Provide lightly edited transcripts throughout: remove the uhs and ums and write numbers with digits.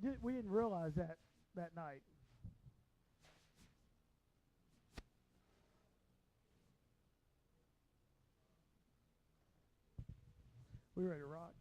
Yeah. We didn't realize that night. We ready to rock.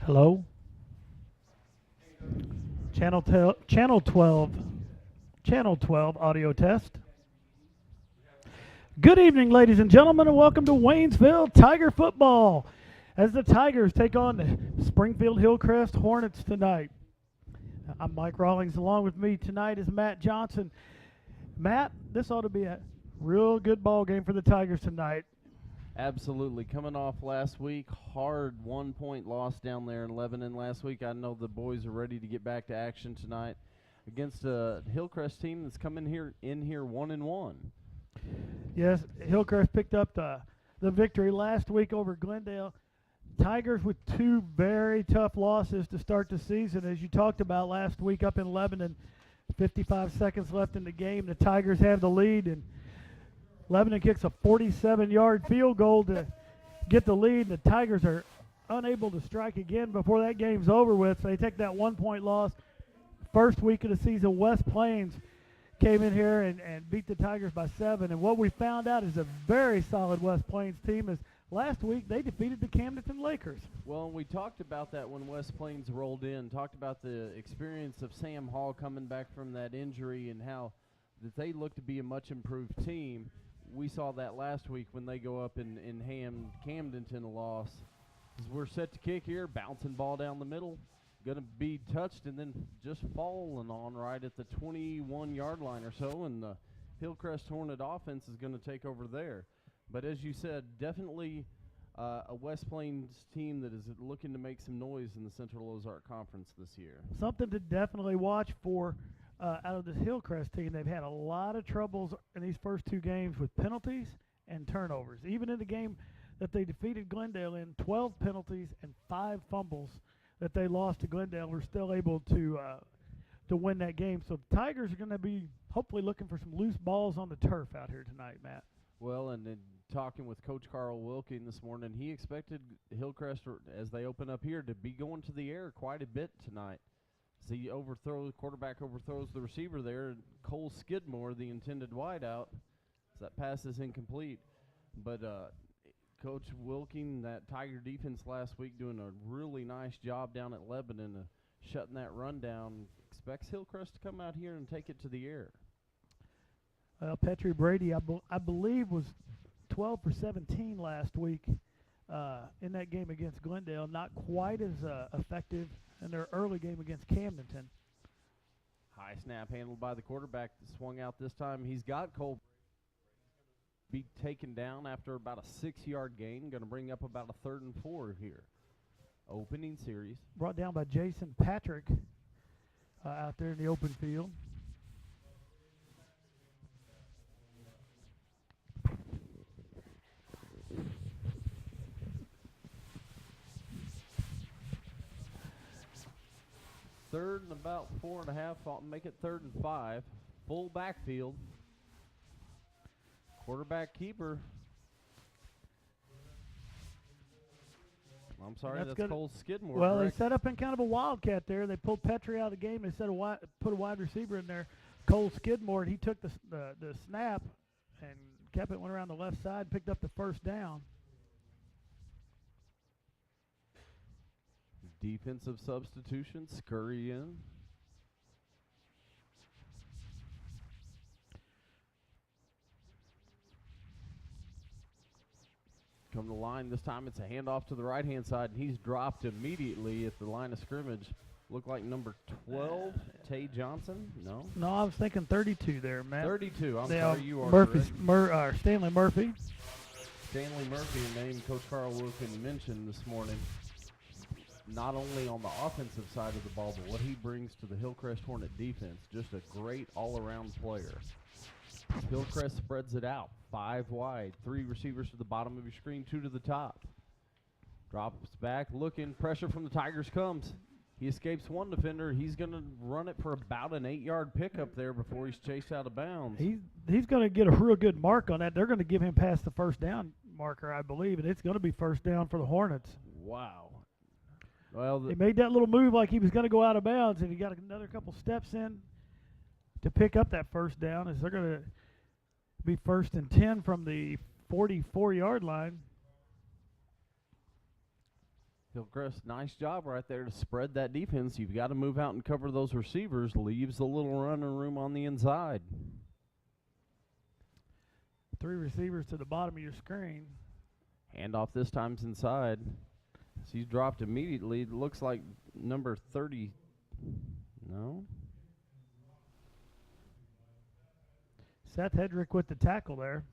Hello? Channel 12. Channel 12 audio test. Good evening, ladies and gentlemen, and welcome to Waynesville Tiger football as the Tigers take on the Springfield Hillcrest Hornets tonight. I'm Mike Rawlings. Along with me tonight is Matt Johnson. Matt, this ought to be a real good ball game for the Tigers tonight. Absolutely. Coming off last week, hard 1-point loss down there in Lebanon last week. I know the boys are ready to get back to action tonight against a Hillcrest team that's coming in here 1-1. Yes, Hillcrest picked up the victory last week over Glendale. Tigers with two very tough losses to start the season. As you talked about last week up in Lebanon, 55 seconds left in the game. The Tigers have the lead, and Lebanon kicks a 47-yard field goal to get the lead. The Tigers are unable to strike again before that game's over with. So they take that 1-point loss. First week of the season, West Plains came in here and beat the Tigers by 7. And what we found out is a very solid West Plains team. Is last week they defeated the Camdenton Lakers. Well, we talked about that when West Plains rolled in, talked about the experience of Sam Hall coming back from that injury and how that they look to be a much improved team. We saw that last week when they go up and hand Camdenton a loss. As we're set to kick here, bouncing ball down the middle, going to be touched and then just falling on right at the 21-yard line or so, and the Hillcrest Hornet offense is going to take over there. But as you said, definitely a West Plains team that is looking to make some noise in the Central Ozark Conference this year. Something to definitely watch for. Out of this Hillcrest team, they've had a lot of troubles in these first two games with penalties and turnovers. Even in the game that they defeated Glendale in, 12 penalties and 5 fumbles that they lost to Glendale, were still able to win that game. So the Tigers are going to be hopefully looking for some loose balls on the turf out here tonight, Matt. Well, and then talking with Coach Carl Wilking this morning, he expected Hillcrest, as they open up here, to be going to the air quite a bit tonight. The quarterback overthrows the receiver there, and Cole Skidmore, the intended wideout, so that pass is incomplete. But Coach Wilking, that Tiger defense last week, doing a really nice job down at Lebanon, shutting that run down. Expects Hillcrest to come out here and take it to the air. Petrie Brady, I believe, was 12 for 17 last week in that game against Glendale. Not quite as effective in their early game against Camdenton. High snap handled by the quarterback. Swung out this time. He's got Cole. Be taken down after about a 6-yard gain. Going to bring up about a 3rd and 4 here. Opening series. Brought down by Jason Patrick out there in the open field. 3rd and about 4.5. I'll make it 3rd and 5. Full backfield. Quarterback keeper. I'm sorry, that's Cole Skidmore. Well, correct? They set up in kind of a wildcat there. They pulled Petrie out of the game. They put a wide receiver in there, Cole Skidmore, and he took the snap and kept it, went around the left side, picked up the first down. Defensive substitution, scurry in. Come to the line. This time it's a handoff to the right-hand side, and he's dropped immediately at the line of scrimmage. Looked like number 12, Tay Johnson. No? No, I was thinking 32 there, Matt. 32. I'm sorry, you are correct. Stanley Murphy. Stanley Murphy, a name Coach Carl Wilkin mentioned this morning, not only on the offensive side of the ball, but what he brings to the Hillcrest Hornet defense. Just a great all-around player. Hillcrest spreads it out. 5 wide. 3 receivers to the bottom of your screen, 2 to the top. Drops back, looking. Pressure from the Tigers comes. He escapes one defender. He's going to run it for about an 8-yard pickup there before he's chased out of bounds. He's going to get a real good mark on that. They're going to give him past the first down marker, I believe, and it's going to be first down for the Hornets. Wow. Well, he made that little move like he was going to go out of bounds, and he got another couple steps in to pick up that first down, as they're going to be 1st and 10 from the 44-yard line. Hillcrest, nice job right there to spread that defense. You've got to move out and cover those receivers. Leaves a little running room on the inside. 3 receivers to the bottom of your screen. Handoff this time's inside. So he's dropped immediately. It looks like number 30. No? Seth Hedrick with the tackle there.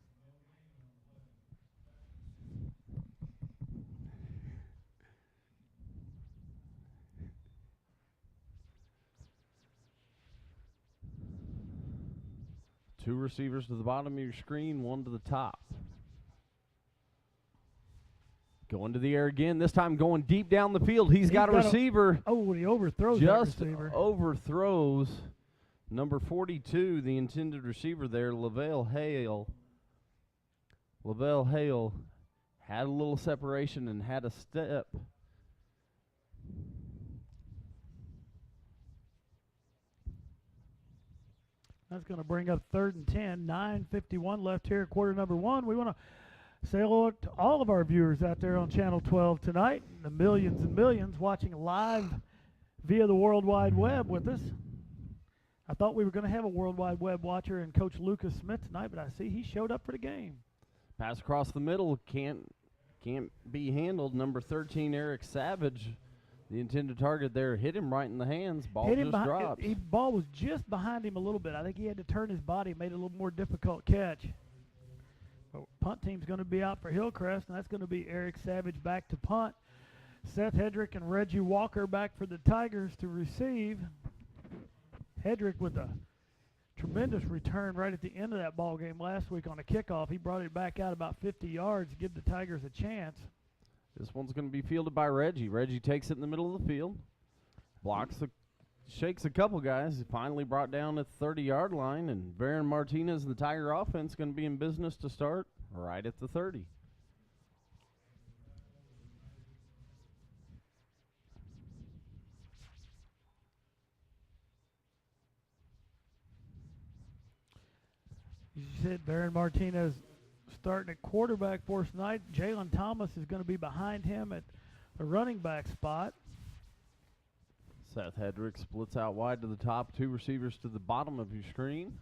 Two receivers to the bottom of your screen, 1 to the top. Going to the air again, this time going deep down the field. He's got a receiver. Oh, he overthrows just that receiver. Overthrows number 42, the intended receiver there, Lavelle Hale. Lavelle Hale had a little separation and had a step. That's going to bring up 3rd and 10. 9:51 left here, quarter number 1. We want to say hello to all of our viewers out there on Channel 12 tonight, the millions and millions watching live via the World Wide Web with us. I thought we were going to have a World Wide Web watcher in Coach Lucas Smith tonight, but I see he showed up for the game. Pass across the middle, can't be handled. Number 13, Eric Savage, the intended target there, hit him right in the hands. Ball just dropped. Ball was just behind him a little bit. I think he had to turn his body, made it a little more difficult catch. But punt team's going to be out for Hillcrest, and that's going to be Eric Savage back to punt. Seth Hedrick and Reggie Walker back for the Tigers to receive. Hedrick with a tremendous return right at the end of that ball game last week on a kickoff. He brought it back out about 50 yards to give the Tigers a chance. This one's going to be fielded by Reggie. Reggie takes it in the middle of the field, shakes a couple guys. He finally brought down at the 30-yard line, and Baron Martinez and the Tiger offense going to be in business to start right at the 30. You said Baron Martinez starting at quarterback for us tonight. Jalen Thomas is going to be behind him at the running back spot. Seth Hedrick splits out wide to the top, 2 receivers to the bottom of your screen.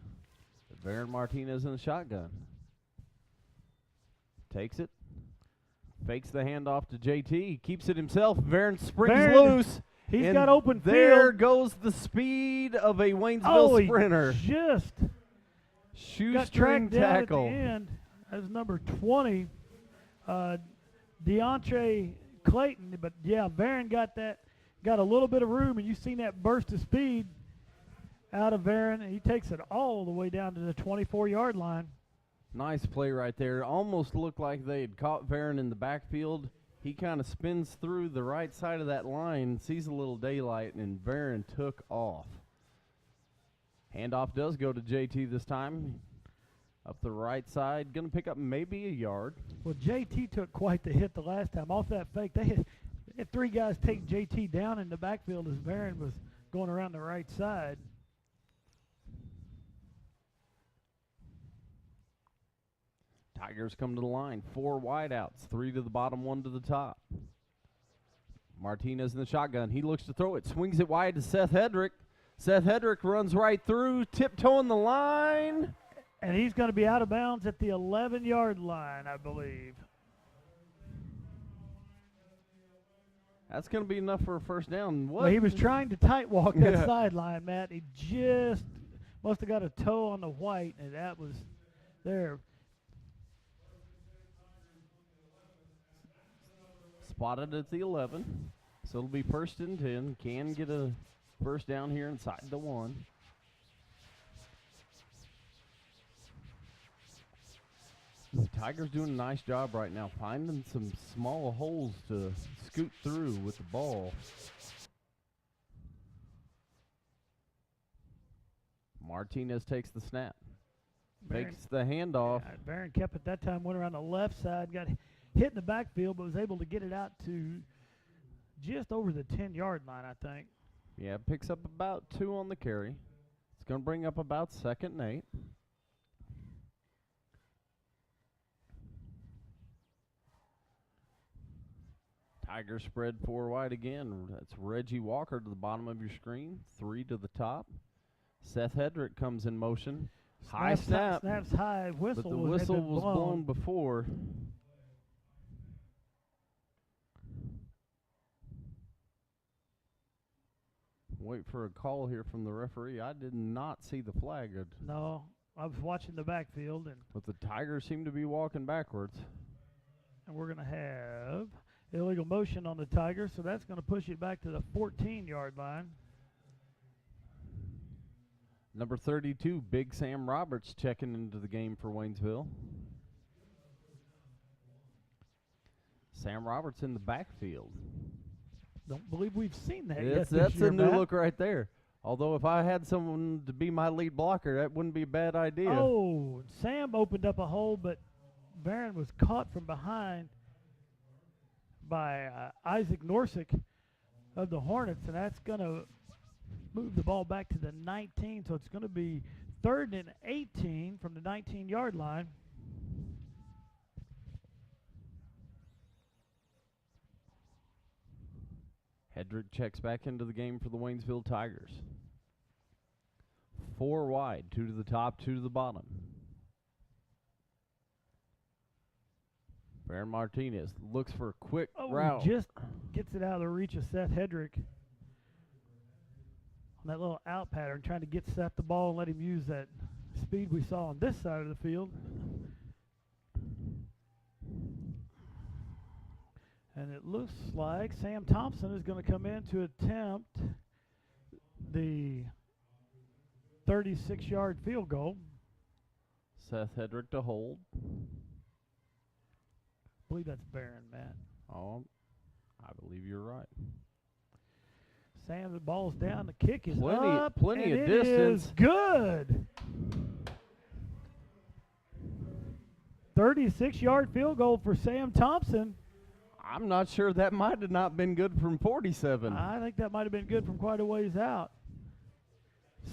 Baron Martinez in the shotgun. Takes it. Fakes the handoff to JT. Keeps it himself. Baron springs loose. He's got open field. There goes the speed of a Waynesville sprinter. Just shoestring tackle. At the end as number 20, DeAndre Clayton. But yeah, Baron got a little bit of room, and you've seen that burst of speed out of Baron, and he takes it all the way down to the 24-yard line. Nice play right there. Almost looked like they had caught Baron in the backfield. He kind of spins through the right side of that line, sees a little daylight, and Barron took off. Handoff does go to JT this time. Up the right side, going to pick up maybe a yard. Well, JT took quite the hit the last time. Off that fake, they had 3 guys take JT down in the backfield as Barron was going around the right side. Tigers come to the line. 4 wideouts, 3 to the bottom, 1 to the top. Martinez in the shotgun. He looks to throw it, swings it wide to Seth Hedrick. Seth Hedrick runs right through, tiptoeing the line. And he's going to be out of bounds at the 11-yard line, I believe. That's going to be enough for a first down. What? Well, he was trying to tight walk that sideline, Matt. He just must have got a toe on the white, and that was there. Spotted at the 11. So it'll be 1st and 10. Can get a first down here inside the 1. The Tigers doing a nice job right now, finding some small holes to scoot through with the ball. Martinez takes the snap. Makes the handoff. Yeah, Barron kept it that time, went around the left side, got hit in the backfield, but was able to get it out to just over the 10-yard line, I think. Yeah, picks up about 2 on the carry. It's going to bring up about 2nd and 8. Tigers spread 4 wide again. That's Reggie Walker to the bottom of your screen. 3 to the top. Seth Hedrick comes in motion. High snap. Snaps high. Whistle. But the whistle was blown before. Wait for a call here from the referee. I did not see the flag. No, I was watching the backfield. But the Tigers seem to be walking backwards. And we're going to have illegal motion on the Tigers, so that's going to push it back to the 14-yard line. Number 32, Big Sam Roberts checking into the game for Waynesville. Sam Roberts in the backfield. Don't believe we've seen that yet. That's this year, a new Matt. look right there. Although if I had someone to be my lead blocker, that wouldn't be a bad idea. Oh, Sam opened up a hole, but Barron was caught from behind by Isaac Norsik of the Hornets, and that's going to move the ball back to the 19, so it's going to be 3rd and 18 from the 19-yard line. Hedrick checks back into the game for the Waynesville Tigers. 4 wide, 2 to the top, 2 to the bottom. Baron Martinez looks for a quick route. Just gets it out of the reach of Seth Hedrick on that little out pattern, trying to get Seth the ball and let him use that speed we saw on this side of the field. And it looks like Sam Thompson is going to come in to attempt the 36-yard field goal. Seth Hedrick to hold. I believe that's Barron, Matt. Oh, I believe you're right. Sam, the ball's down. The kick is up. Plenty and of it distance. Is good. 36-yard field goal for Sam Thompson. I'm not sure that might have not been good from 47. I think that might have been good from quite a ways out.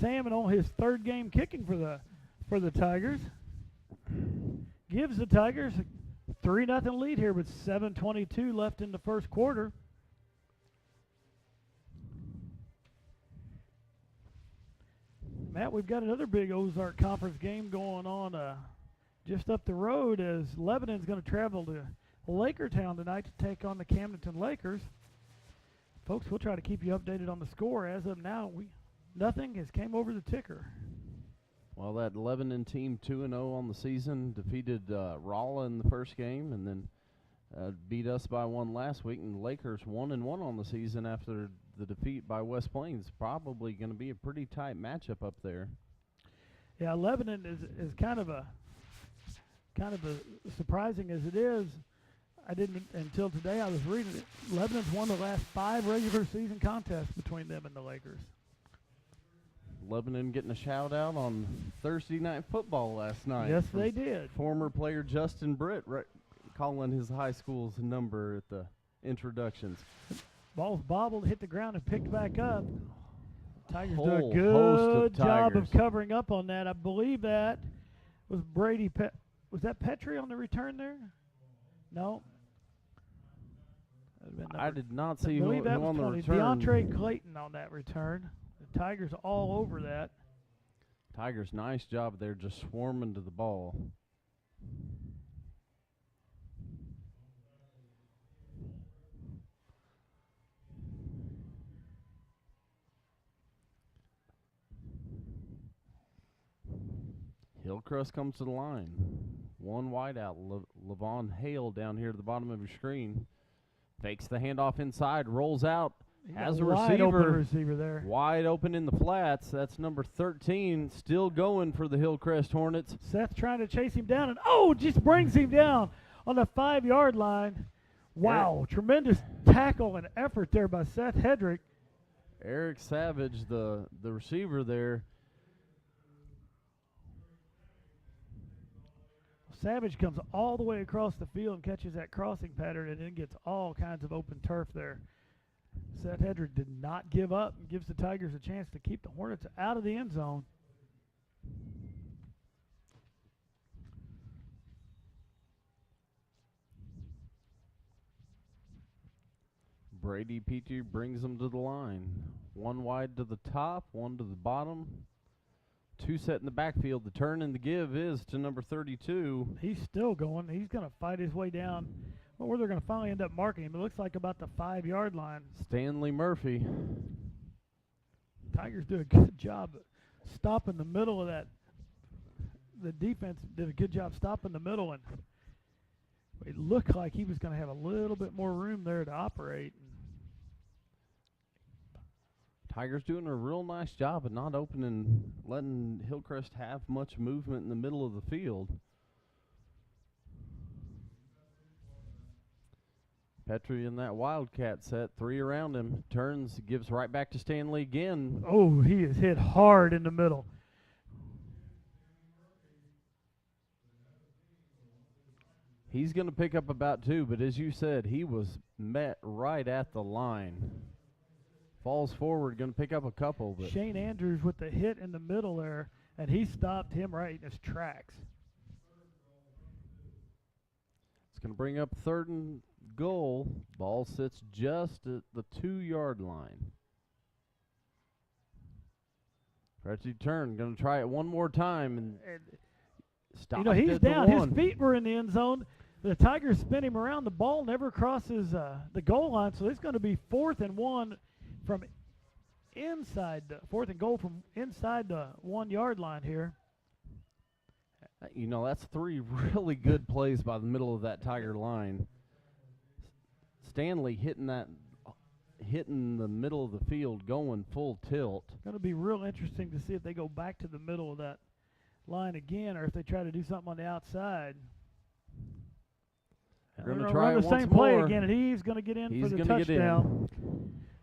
Sam, on his 3rd game kicking for the Tigers, gives the Tigers a 3-0 lead here with 7:22 left in the first quarter. Matt, we've got another big Ozark Conference game going on just up the road as Lebanon's going to travel to Lakertown tonight to take on the Camdenton Lakers. Folks, we'll try to keep you updated on the score. As of now, nothing has came over the ticker. Well, that Lebanon team 2-0 on the season defeated Rolla in the first game and then beat us by 1 last week. And the Lakers 1-1 on the season after the defeat by West Plains. Probably going to be a pretty tight matchup up there. Yeah, Lebanon is kind of a surprising as it is. I didn't until today. I was reading it. Lebanon's won the last 5 regular season contests between them and the Lakers. Lebanon getting a shout out on Thursday Night Football last night. Yes, they did. Former player Justin Britt calling his high school's number at the introductions. Ball's bobbled, hit the ground, and picked back up. Tigers do a Whole host good of job of Tigers. covering up on that. I believe that was Brady. Was that Petrie on the return there? No. I did not I see who believe that on was the 20. return. DeAndre Clayton on that return. The Tigers all over that. Tigers, nice job there, just swarming to the ball. Hillcrest comes to the line. One wide out. Levon Hale down here at the bottom of your screen. Fakes the handoff inside, rolls out, has a wide open receiver. receiver there. Wide open in the flats. That's number 13, still going for the Hillcrest Hornets. Seth trying to chase him down, and just brings him down on the 5-yard line. Wow, tremendous tackle and effort there by Seth Hedrick. Eric Savage, the receiver there. Savage comes all the way across the field and catches that crossing pattern and then gets all kinds of open turf there. Seth Hedrick did not give up and gives the Tigers a chance to keep the Hornets out of the end zone. Brady Petrie brings them to the line. One wide to the top, one to the bottom. 2 set in the backfield. The turn and the give is to number 32. He's still going. He's going to fight his way down. Well, where they're going to finally end up marking him. It looks like about the 5-yard line. Stanley Murphy. Tigers do a good job stopping the middle of that. The defense did a good job stopping the middle, and it looked like he was going to have a little bit more room there to operate. Tigers doing a real nice job of not opening, letting Hillcrest have much movement in the middle of the field. Petrie in that Wildcat set, 3 around him, turns, gives right back to Stanley again. Oh, he is hit hard in the middle. He's going to pick up about 2, but as you said, he was met right at the line. Falls forward, going to pick up a couple. But Shane Andrews with the hit in the middle there, and he stopped him right in his tracks. it's going to bring up 3rd and goal. Ball sits just at the 2-yard line. Retty turn, going to try it one more time and stop. He's down. His feet were in the end zone. The Tigers spin him around. The ball never crosses the goal line, so it's going to be 4th and 1 from inside. 4th and goal from inside the 1-yard line here. That's 3 really good plays by the middle of that Tiger line. Stanley hitting the middle of the field, going full tilt. Going to be real interesting to see if they go back to the middle of that line again, or if they try to do something on the outside. They're going to to try run it the once same play more. again, and he's going to get in He's for the gonna get in. touchdown.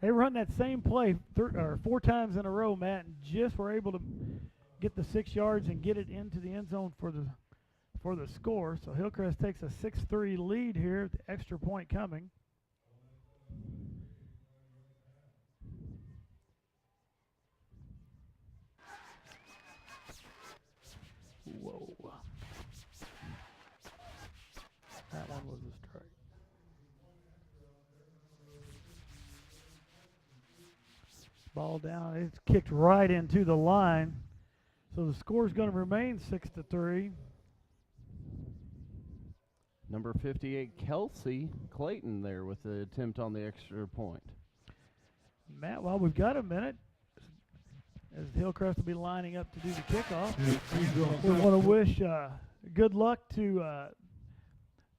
They run that same play 4 times in a row, Matt, and just were able to get the 6 yards and get it into the end zone for the score. So Hillcrest takes a 6-3 lead here, the extra point coming. Whoa. That one was a strike. Ball down. It's kicked right into the line. So the score is going to remain 6-3. Number 58, Kelsey Clayton there with the attempt on the extra point. Matt, while we've got a minute, as Hillcrest will be lining up to do the kickoff, we want to wish good luck to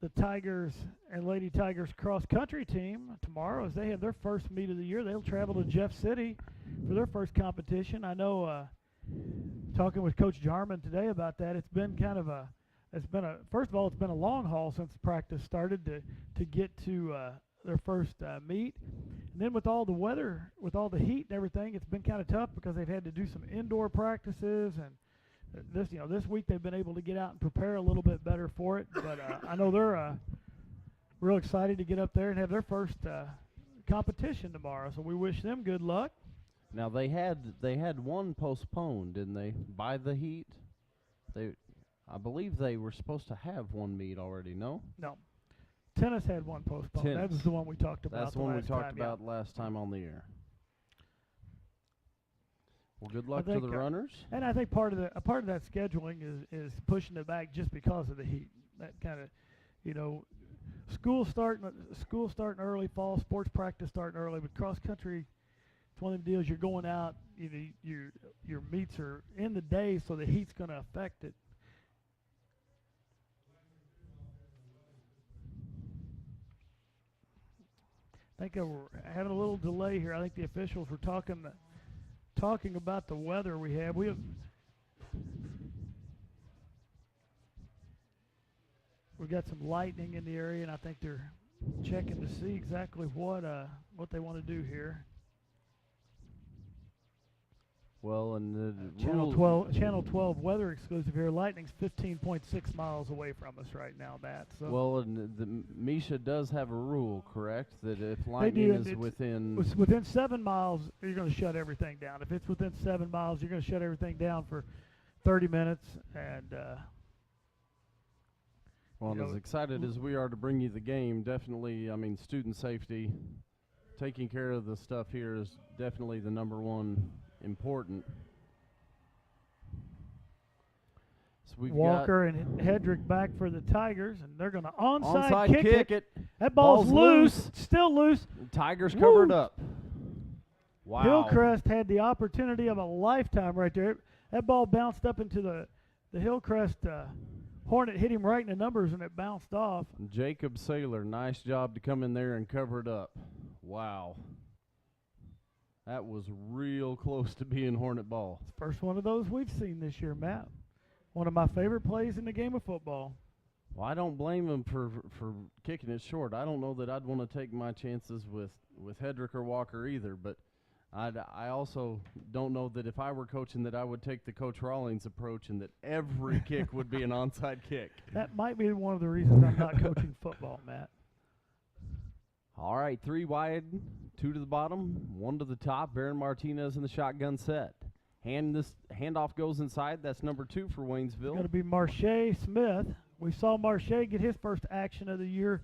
the Tigers and Lady Tigers cross-country team tomorrow as they have their first meet of the year. They'll travel to Jeff City for their first competition. I know talking with Coach Jarman today about that, it's been kind of a first of all, it's been a long haul since practice started to get to their first meet. And then with all the weather, with all the heat and everything, it's been kind of tough because they've had to do some indoor practices, and this week they've been able to get out and prepare a little bit better for it. But I know they're real excited to get up there and have their first competition tomorrow. So we wish them good luck. Now they had one postponed, didn't they? By the heat. I believe they were supposed to have one meet already. No. No. Tennis had one postponed. Tennis. That was the one we talked about. That's the one we talked about last time on the air. Well, good luck to the runners. And I think part of that scheduling is pushing it back just because of the heat. That kind of, school starting early, fall sports practice starting early, but cross country, it's one of the deals. You're going out, your meets are in the day, so the heat's going to affect it. I think we're having a little delay here. I think the officials were talking about the weather we have. We've got some lightning in the area, and I think they're checking to see exactly what they want to do here. Well, and the Channel 12 weather exclusive here. Lightning's 15.6 miles away from us right now, Matt. So well, and Misha does have a rule, correct? That if lightning is within 7 miles, you're going to shut everything down. If it's within 7 miles, you're going to shut everything down for 30 minutes. And well, as excited as we are to bring you the game, definitely, student safety, taking care of the stuff here is definitely the number one important. So we've Walker and Hedrick back for the Tigers, and they're going to onside kick it. That ball's loose. Still loose. Tigers covered up. Wow. Hillcrest had the opportunity of a lifetime right there. That ball bounced up into the Hillcrest Hornet, hit him right in the numbers, and it bounced off. Jacob Saylor, nice job to come in there and cover it up. Wow. That was real close to being Hornet ball. First one of those we've seen this year, Matt. One of my favorite plays in the game of football. Well, I don't blame him for kicking it short. I don't know that I'd want to take my chances with Hedrick or Walker either, but I also don't know that if I were coaching that I would take the Coach Rawlings approach and that every kick would be an onside kick. That might be one of the reasons I'm not coaching football, Matt. All right, 3 wide, 2 to the bottom, 1 to the top. Baron Martinez in the shotgun set. Handoff goes inside. That's number 2 for Waynesville. It's going to be Marche Smith. We saw Marche get his first action of the year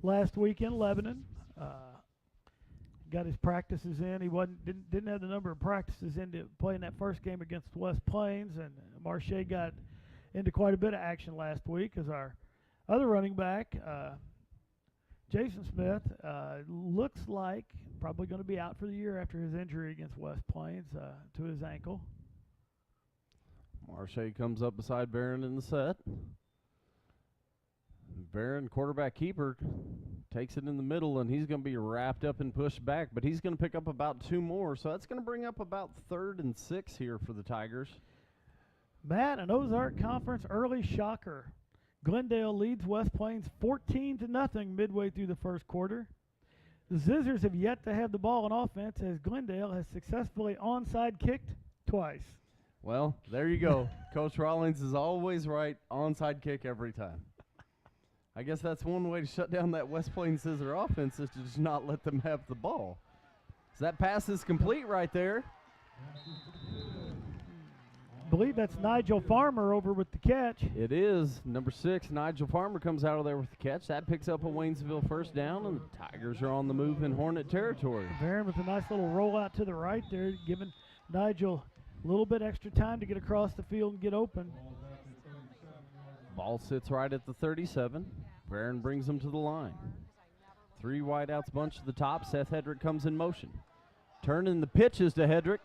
last week in Lebanon. Got his practices in. He didn't have the number of practices in to play in that first game against West Plains, and Marche got into quite a bit of action last week as our other running back. Jason Smith looks like probably going to be out for the year after his injury against West Plains to his ankle. Marche comes up beside Barron in the set. Barron, quarterback keeper, takes it in the middle, and he's going to be wrapped up and pushed back, but he's going to pick up about 2 more, so that's going to bring up about 3rd and 6 here for the Tigers. Matt, an Ozark Conference early shocker. Glendale leads West Plains 14-0 midway through the first quarter. The Zizzers have yet to have the ball on offense as Glendale has successfully onside kicked twice. Well, there you go. Coach Rawlings is always right. Onside kick every time. I guess that's one way to shut down that West Plains Scissor offense is to just not let them have the ball. So that pass is complete right there. I believe that's Nigel Farmer over with the catch. It is. Number 6, Nigel Farmer comes out of there with the catch. That picks up a Waynesville first down, and the Tigers are on the move in Hornet territory. Barron with a nice little rollout to the right there, giving Nigel a little bit extra time to get across the field and get open. Ball sits right at the 37. Barron brings them to the line. 3 wideouts bunch to the top. Seth Hedrick comes in motion. Turning the pitches to Hedrick.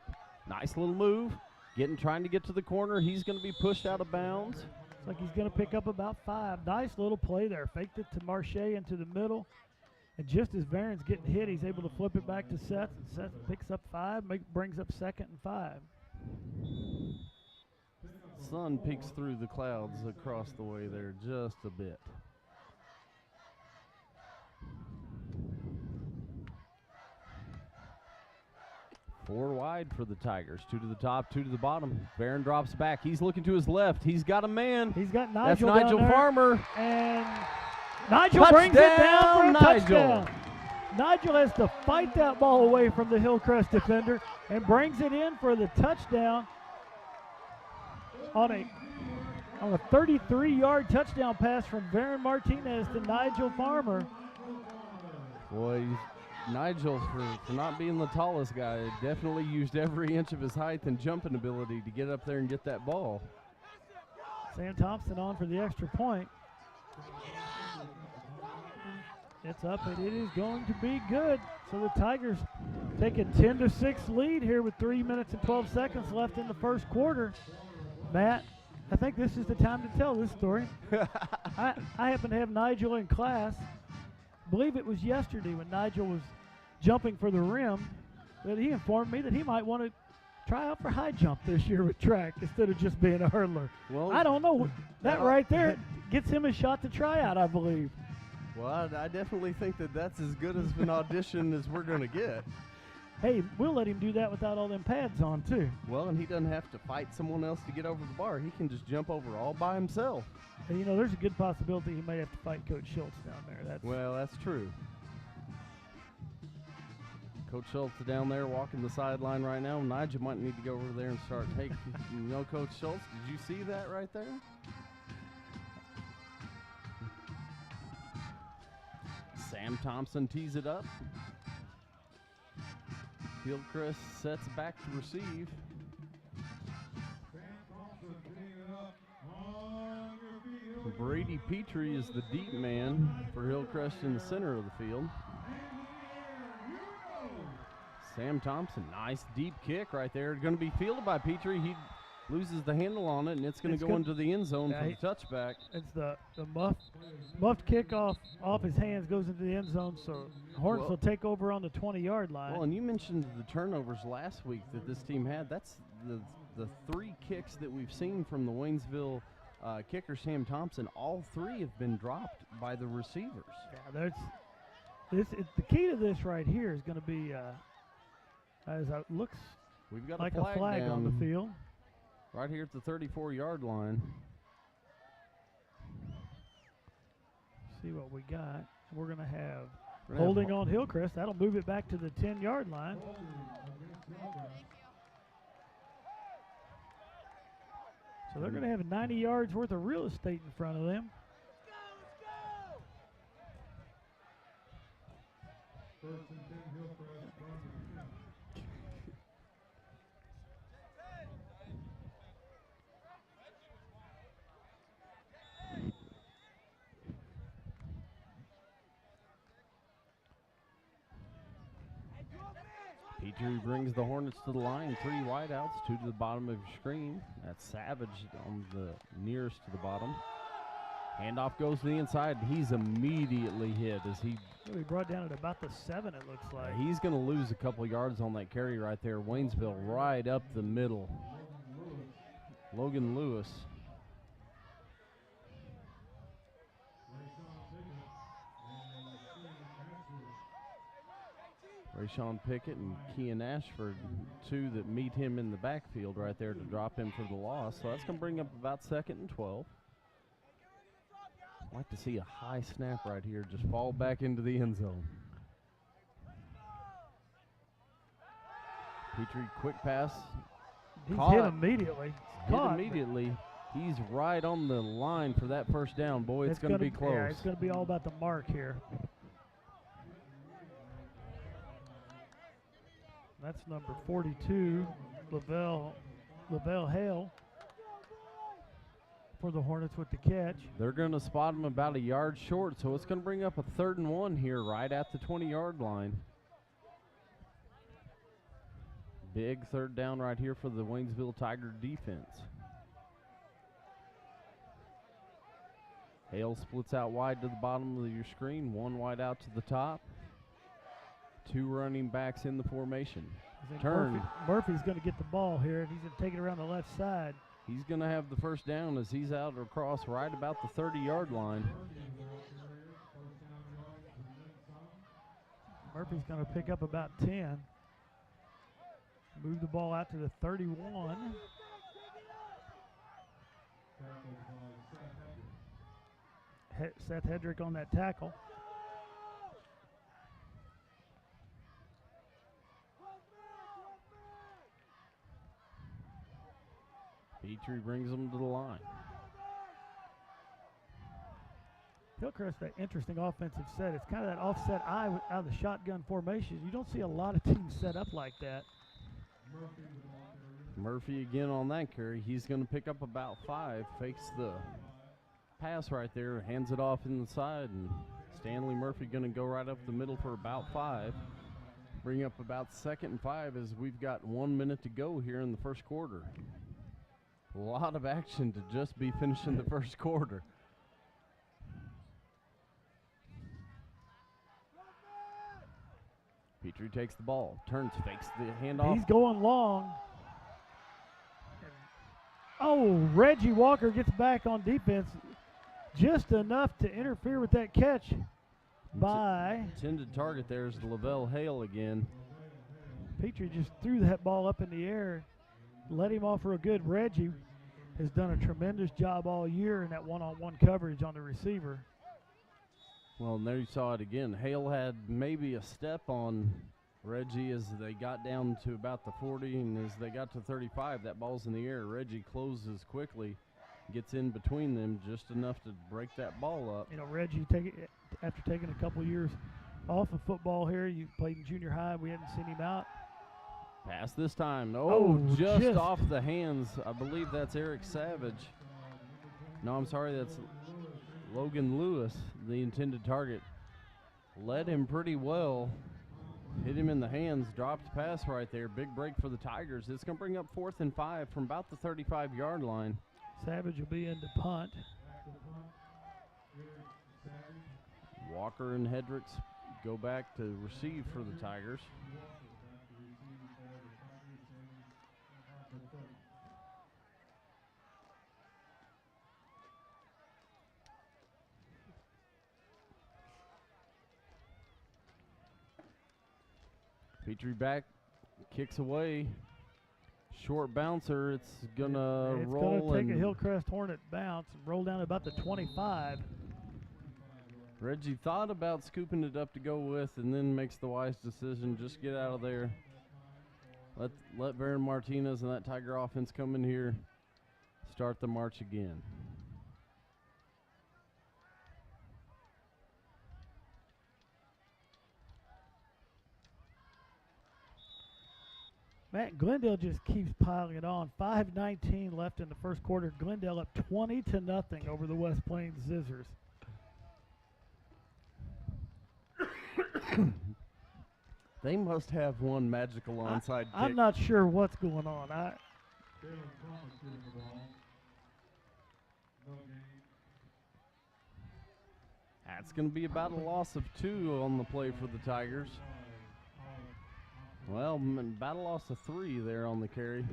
Nice little move. Trying to get to the corner. He's going to be pushed out of bounds. Looks like he's going to pick up about 5. Nice little play there. Faked it to Marche into the middle. And just as Barron's getting hit, he's able to flip it back to Seth. And Seth picks up 5, brings up 2nd and 5. Sun peeks through the clouds across the way there just a bit. Four wide for the Tigers. Two to the top, two to the bottom. Barron drops back. He's looking to his left. He's got a man. He's got Nigel. That's Nigel Farmer. And Nigel brings it down for a touchdown. Nigel has to fight that ball away from the Hillcrest defender and brings it in for the touchdown on a 33-yard touchdown pass from Barron Martinez to Nigel Farmer. Boy, Nigel, for not being the tallest guy, definitely used every inch of his height and jumping ability to get up there and get that ball. Sam Thompson on for the extra point. It's up and it is going to be good. So the Tigers take a 10-6 lead here with 3 minutes and 12 seconds left in the first quarter. Matt, I think this is the time to tell this story. I happen to have Nigel in class. I believe it was yesterday when Nigel was jumping for the rim that he informed me that he might want to try out for high jump this year with track instead of just being a hurdler. Well, I don't know. That right there gets him a shot to try out, I believe. Well, I definitely think that that's as good as an audition as we're going to get. Hey, we'll let him do that without all them pads on, too. Well, and he doesn't have to fight someone else to get over the bar. He can just jump over all by himself. And, you know, there's a good possibility he may have to fight Coach Schultz down there. Well, that's true. Coach Schultz is down there walking the sideline right now. Nigel might need to go over there and start, hey, you know, Coach Schultz, did you see that right there? Sam Thompson tees it up. Hillcrest sets back to receive. Brady Petrie is the deep man for Hillcrest in the center of the field. Sam Thompson, nice deep kick right there. Going to be fielded by Petrie. He loses the handle on it, and it's going to go into the end zone for the touchback. It's the muffed kick off his hands, goes into the end zone, so Hornets will take over on the 20-yard line. Well, and you mentioned the turnovers last week that this team had. That's the three kicks that we've seen from the Waynesville kicker, Sam Thompson. All three have been dropped by the receivers. Yeah, the key to this right here is going to be, as it looks We've got like a flag on the field. Right here at the 34-yard line. See what we got. We're going to have holding on Hillcrest. That'll move it back to the 10-yard line. So they're going to have 90 yards worth of real estate in front of them. Petrie brings the Hornets to the line. Three wideouts, two to the bottom of your screen. That's Savage on the nearest to the bottom. Handoff goes to the inside. He's immediately hit as he brought down at about the 7, it looks like. He's going to lose a couple yards on that carry right there. Waynesville right up the middle. Logan Lewis. Rayshawn Pickett and Kean Ashford, two that meet him in the backfield right there to drop him for the loss. So that's going to bring up about 2nd and 12. I'd like to see a high snap right here just fall back into the end zone. Petrie, quick pass. He's hit immediately. Hit immediately. He's right on the line for that first down. Boy, it's going to be close. Yeah, it's going to be all about the mark here. That's number 42, Lavelle Hale for the Hornets with the catch. They're going to spot him about a yard short, so it's going to bring up a 3rd and 1 here right at the 20-yard line. Big 3rd down right here for the Waynesville Tiger defense. Hale splits out wide to the bottom of your screen, one wide out to the top. Two running backs in the formation. Turn. Murphy's going to get the ball here, and he's going to take it around the left side. He's going to have the first down as he's out across right about the 30-yard line. Murphy's going to pick up about 10. Move the ball out to the 31. Seth Hedrick on that tackle. Petrie brings them to the line. Hillcrest, that interesting offensive set. It's kind of that offset eye out of the shotgun formation. You don't see a lot of teams set up like that. Murphy again on that carry. He's going to pick up about 5. Fakes the pass right there, hands it off inside, and Stanley Murphy going to go right up the middle for about 5. Bring up about 2nd and 5 as we've got 1 minute to go here in the first quarter. A lot of action to just be finishing the first quarter. Petrie takes the ball, turns, fakes the handoff. He's going long. Oh, Reggie Walker gets back on defense just enough to interfere with that catch by... Intended target there is Lavelle Hale again. Petrie just threw that ball up in the air, let him off real good. Reggie has done a tremendous job all year in that one-on-one coverage on the receiver. Well, and there you saw it again. Hale had maybe a step on Reggie as they got down to about the 40, and as they got to 35, that ball's in the air. Reggie closes quickly, gets in between them just enough to break that ball up. You know, Reggie, after taking a couple years off of football here, you played in junior high, we hadn't seen him out. Pass this time. Oh, just off the hands. I believe that's Eric Savage. No, I'm sorry, that's Logan Lewis, the intended target. Led him pretty well. Hit him in the hands, dropped the pass right there. Big break for the Tigers. It's going to bring up 4th and 5 from about the 35-yard line. Savage will be in to punt. Walker and Hedricks go back to receive for the Tigers. Petrie back, kicks away. Short bouncer. It's going to roll. It's going to take a Hillcrest Hornet bounce and roll down to about the 25. Reggie thought about scooping it up to go with and then makes the wise decision. Just get out of there. Let Baron Martinez and that Tiger offense come in here. Start the march again. Matt, Glendale just keeps piling it on. 5:19 left in the first quarter. Glendale up 20-0 over the West Plains Scissors. They must have one magical onside kick. I'm not sure what's going on. That's going to be about a loss of 2 on the play for the Tigers. Well, about a loss of 3 there on the carry.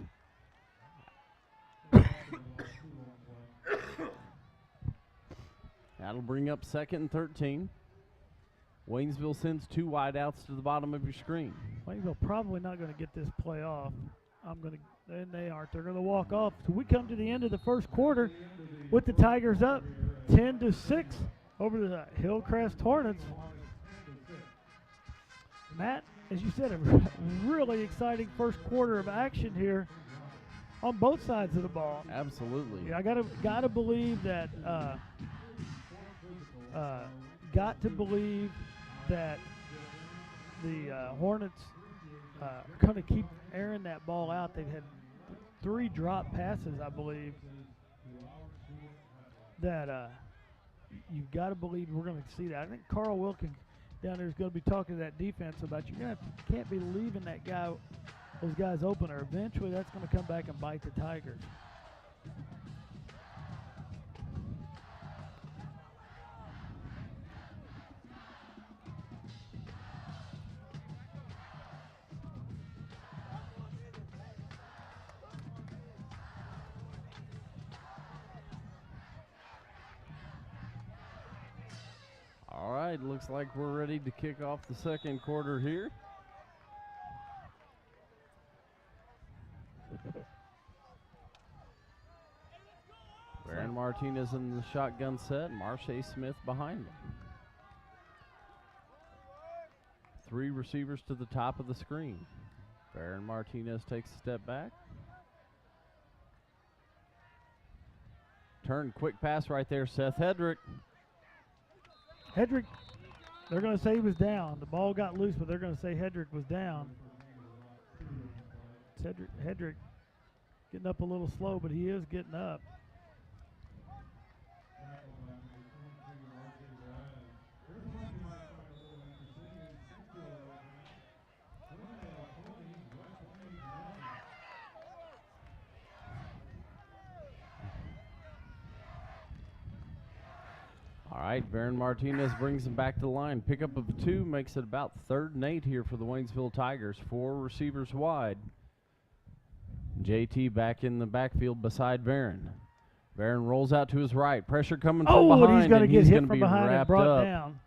That'll bring up 2nd and 13. Waynesville sends 2 wideouts to the bottom of your screen. Waynesville probably not going to get this play off. And they aren't. They're going to walk off. So we come to the end of the first quarter with the Tigers up 10-6 over the Hillcrest Hornets. Matt, as you said, a really exciting first quarter of action here on both sides of the ball. Absolutely. Yeah, I gotta believe that. Got to believe that the Hornets are going to keep airing that ball out. They've had 3 drop passes, I believe. That you've got to believe we're going to see that. I think Carl Wilkins down there is going to be talking to that defense about can't be leaving those guys open, or eventually that's going to come back and bite the Tigers. All right, looks like we're ready to kick off the second quarter here. Baron Martinez in the shotgun set, Marche Smith behind him. 3 receivers to the top of the screen. Baron Martinez takes a step back. Turn, quick pass right there, Seth Hedrick. Hedrick, they're going to say he was down. The ball got loose, but they're going to say Hedrick was down. It's Hedrick getting up a little slow, but he is getting up. All right, Baron Martinez brings him back to the line. Pickup of 2 makes it about 3rd and 8 here for the Waynesville Tigers. 4 receivers wide. JT back in the backfield beside Baron. Baron rolls out to his right. Pressure coming from behind. And he's going to get hit from behind and brought up. Down.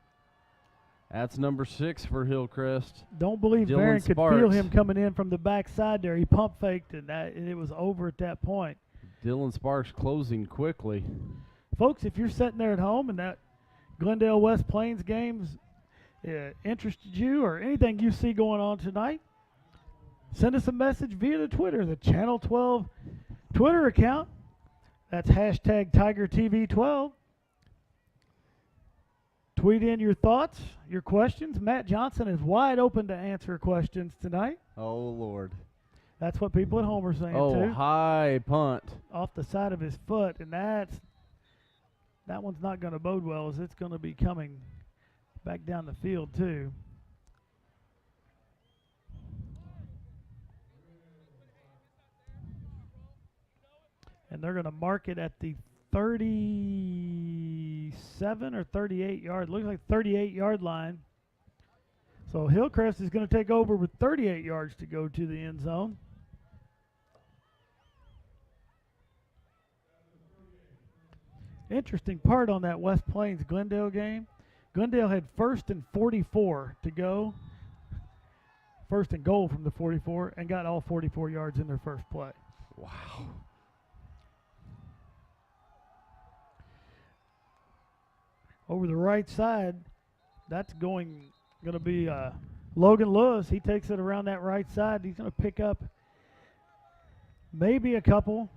That's number 6 for Hillcrest. Don't believe Baron could feel him coming in from the backside there. He pump faked, and it was over at that point. Dylan Sparks closing quickly. Folks, if you're sitting there at home and that Glendale West Plains games interested you or anything you see going on tonight, send us a message via the Twitter, the Channel 12 Twitter account. That's hashtag TigerTV12. Tweet in your thoughts, your questions. Matt Johnson is wide open to answer questions tonight. Oh, Lord. That's what people at home are saying, too. Oh, high punt. Off the side of his foot, and that one's not going to bode well, as it's going to be coming back down the field, too. And they're going to mark it at the 37 or 38 yard, looks like 38 yard line. So Hillcrest is going to take over with 38 yards to go to the end zone. Interesting part on that West Plains Glendale game. Glendale had 1st and 44 to go. 1st and goal from the 44, and got all 44 yards in their first play. Wow. Over the right side, that's going to be Logan Lewis. He takes it around that right side. He's going to pick up maybe a couple.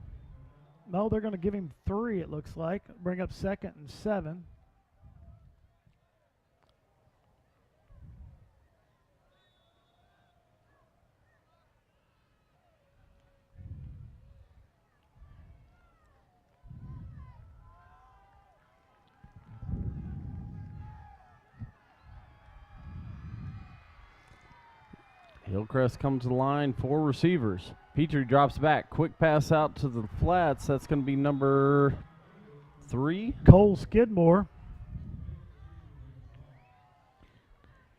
No, they're going to give him 3, it looks like. Bring up 2nd and 7. Hillcrest comes to the line, 4 receivers. Petrie drops back. Quick pass out to the flats. That's going to be number 3. Cole Skidmore.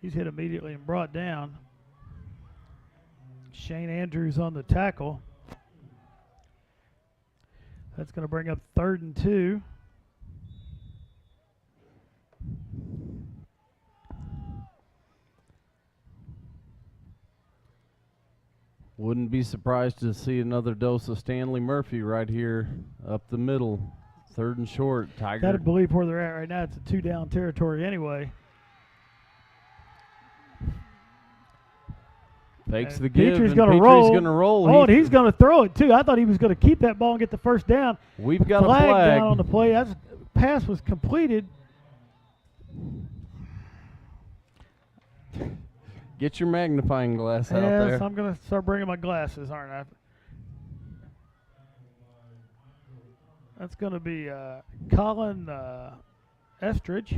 He's hit immediately and brought down. Shane Andrews on the tackle. That's going to bring up 3rd and 2. Wouldn't be surprised to see another dose of Stanley Murphy right here up the middle. 3rd and short. Tiger. Got to believe where they're at right now. It's a 2-down territory anyway. Fakes the give. Petrie's going to roll. Oh, and he's going to throw it too. I thought he was going to keep that ball and get the first down. We've got a flag flag down on the play. That pass was completed. Get your magnifying glass out there. Yes, I'm going to start bringing my glasses, aren't I? That's going to be Colin Estridge,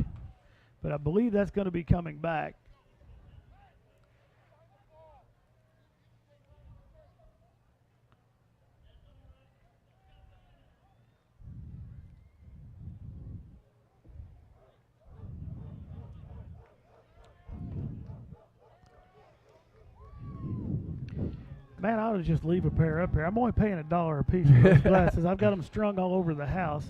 but I believe that's going to be coming back. Man, I ought to just leave a pair up here. I'm only paying $1 a piece for those glasses. I've got them strung all over the house.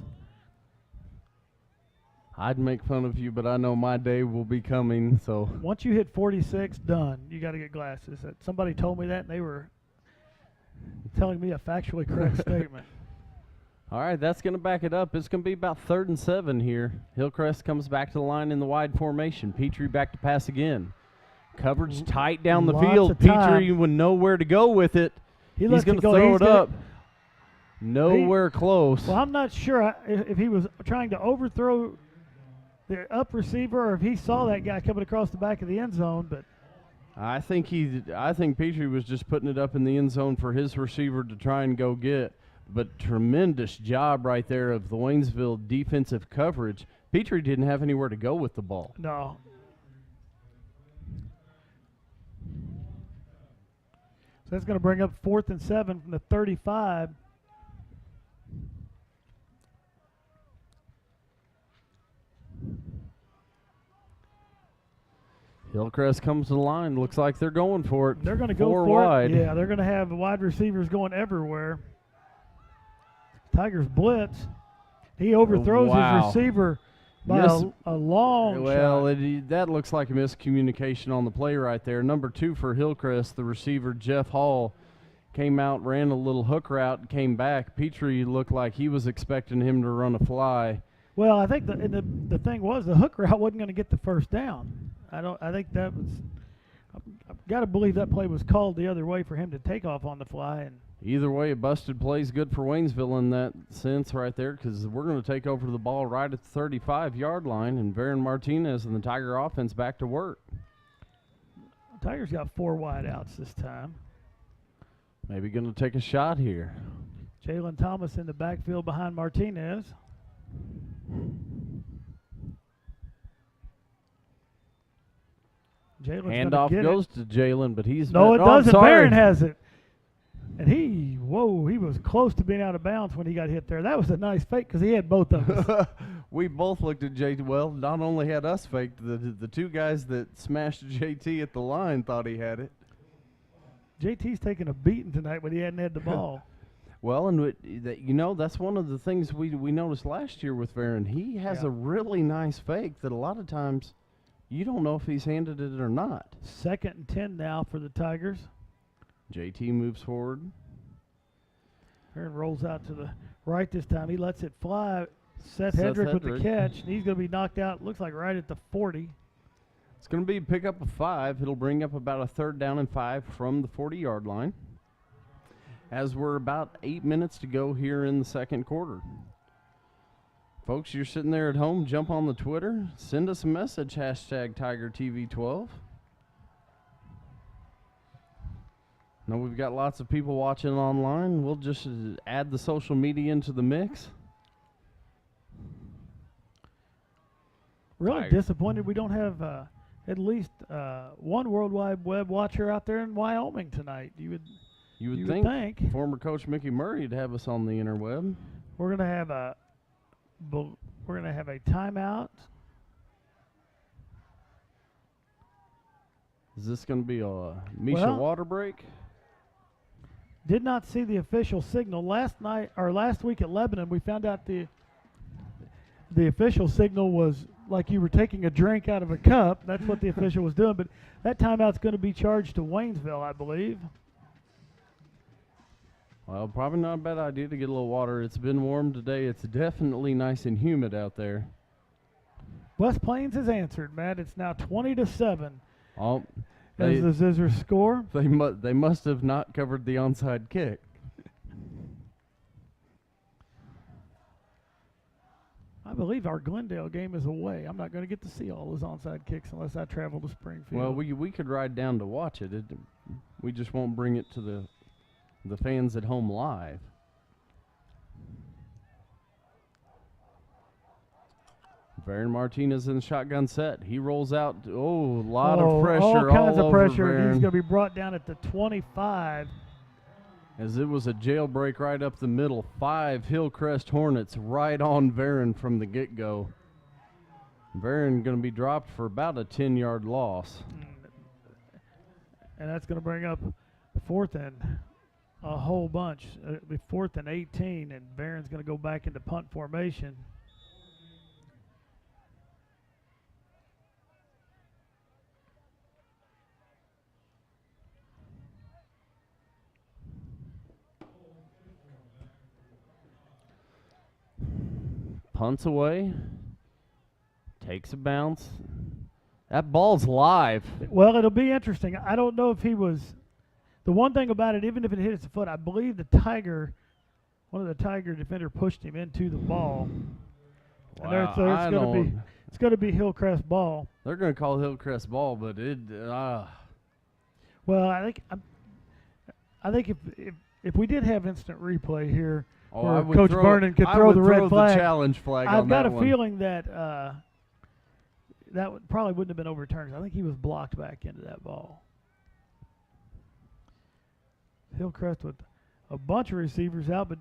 I'd make fun of you, but I know my day will be coming, so. Once you hit 46, done. You got to get glasses. Somebody told me that, and they were telling me a factually correct statement. All right, that's going to back it up. It's going to be about 3rd and 7 here. Hillcrest comes back to the line in the wide formation. Petrie back to pass again. Coverage tight down the field. Petrie would know where to go with it. He's going to throw it up. Nowhere close. Well, I'm not sure if he was trying to overthrow the up receiver or if he saw that guy coming across the back of the end zone, but I think Petrie was just putting it up in the end zone for his receiver to try and go get. But tremendous job right there of the Waynesville defensive coverage. Petrie didn't have anywhere to go with the ball. No. So that's going to bring up 4th and 7 from the 35. Hillcrest comes to the line. Looks like they're going for it. They're going to go for wide. it. Yeah, they're going to have wide receivers going everywhere. Tigers blitz. He overthrows his receiver by a long shot. That looks like a miscommunication on the play right there. Number 2 for Hillcrest, the receiver Jeff Hall, came out, ran a little hook route, came back. Petrie looked like he was expecting him to run a fly. Well, I think the thing was the hook route wasn't going to get the first down. I think that was. I've got to believe that play was called the other way for him to take off on the fly. And either way, a busted play is good for Waynesville in that sense right there, because we're going to take over the ball right at the 35-yard line, and Varon Martinez and the Tiger offense back to work. Tigers got 4 wideouts this time. Maybe going to take a shot here. Jalen Thomas in the backfield behind Martinez. Handoff goes to Jalen, but he's no, it doesn't. Varon has it, and he was close to being out of bounds when he got hit there. That was a nice fake because he had both of us. We both looked at JT. Well, not only had us faked, the 2 guys that smashed JT at the line thought he had it. JT's taking a beating tonight when he hadn't had the ball. Well, and that's one of the things we noticed last year with Varon. He has a really nice fake that a lot of times you don't know if he's handed it or not. 2nd and 10 now for the Tigers. JT moves forward. Varon rolls out to the right this time. He lets it fly. Seth Hedrick with the catch, and he's going to be knocked out, looks like right at the 40. It's going to be a pickup of 5. It'll bring up about a 3rd down and 5 from the 40-yard line, as we're about 8 minutes to go here in the second quarter. Folks, you're sitting there at home, jump on the Twitter, send us a message, hashtag TigerTV12. Now we've got lots of people watching online. We'll just add the social media into the mix. Really disappointed we don't have at least one World Wide Web watcher out there in Wyoming tonight. You would think former coach Mickey Murray would have us on the interweb. We're gonna have a timeout. Is this going to be a Misha water break? Did not see the official signal last week at Lebanon. We found out the official signal was like you were taking a drink out of a cup. That's what the official was doing. But that timeout's going to be charged to Waynesville, I believe. Well, probably not a bad idea to get a little water. It's been warm today. It's definitely nice and humid out there. West Plains has answered, Matt. It's now 20-7. Oh, as the Scissors score. They must have not covered the onside kick. I believe our Glendale game is away. I'm not going to get to see all those onside kicks unless I travel to Springfield. Well, we could ride down to watch it. We just won't bring it to the fans at home live. Varon Martinez in the shotgun set. He rolls out. A lot of pressure. All kinds of pressure. Varon. He's going to be brought down at the 25. As it was a jailbreak right up the middle. 5 Hillcrest Hornets right on Varon from the get-go. Varon going to be dropped for about a 10-yard loss. And that's going to bring up 4th and a whole bunch. It'll be 4th and 18, and Varon's going to go back into punt formation. punts away, takes a bounce. That ball's live. Well, it'll be interesting. I don't know if he was. The one thing about it, even if it hit his foot, I believe one of the Tiger defender pushed him into the ball. Wow, And it's going to be Hillcrest ball. They're going to call Hillcrest ball, but it. Well, I think if we did have instant replay here, where Coach Vernon could throw the red flag, the challenge flag. I've got a feeling that probably wouldn't have been overturned. I think he was blocked back into that ball. Hillcrest with a bunch of receivers out, but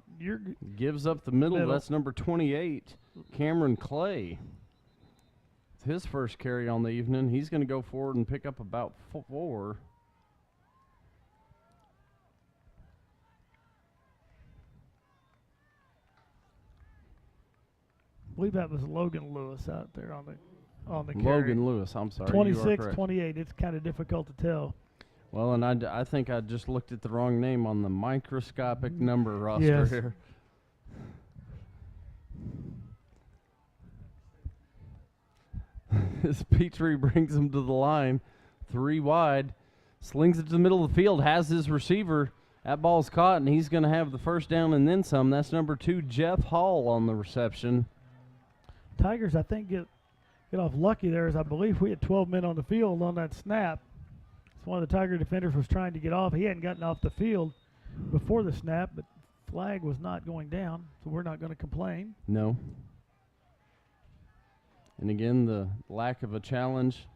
gives up the middle. That's number 28, Cameron Clay. It's his first carry on the evening. He's going to go forward and pick up about 4. I believe that was Logan Lewis out there on the carry. Logan Lewis, I'm sorry. 26, 28. It's kind of difficult to tell. Well, and I think I just looked at the wrong name on the microscopic number roster here. As Petrie brings him to the line, 3 wide, slings it to the middle of the field, has his receiver. That ball's caught, and he's going to have the first down and then some. That's number 2, Jeff Hall, on the reception. Tigers, I think, get off lucky there, as I believe we had 12 men on the field on that snap. One of the Tiger defenders was trying to get off. He hadn't gotten off the field before the snap, but flag was not going down, so we're not going to complain. No. And again, the lack of a challenge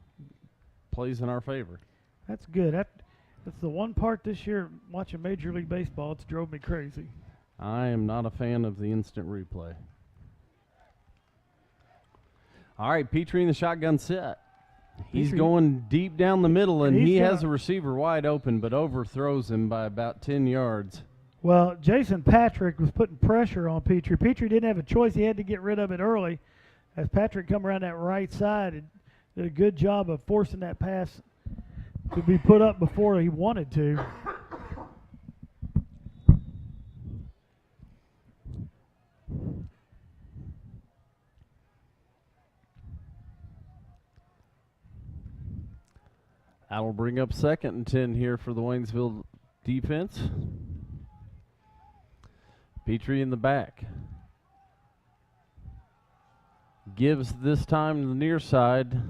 plays in our favor. That's good. That's the one part this year watching Major League Baseball. It's drove me crazy. I am not a fan of the instant replay. All right, Petrie in the shotgun set. He's going deep down the middle, and he has a receiver wide open, but overthrows him by about 10 yards. Well, Jason Patrick was putting pressure on Petrie. Petrie didn't have a choice. He had to get rid of it early. As Patrick come around that right side and did a good job of forcing that pass to be put up before he wanted to. That'll bring up 2nd and 10 here for the Waynesville defense. Petrie in the back. Gives this time to the near side.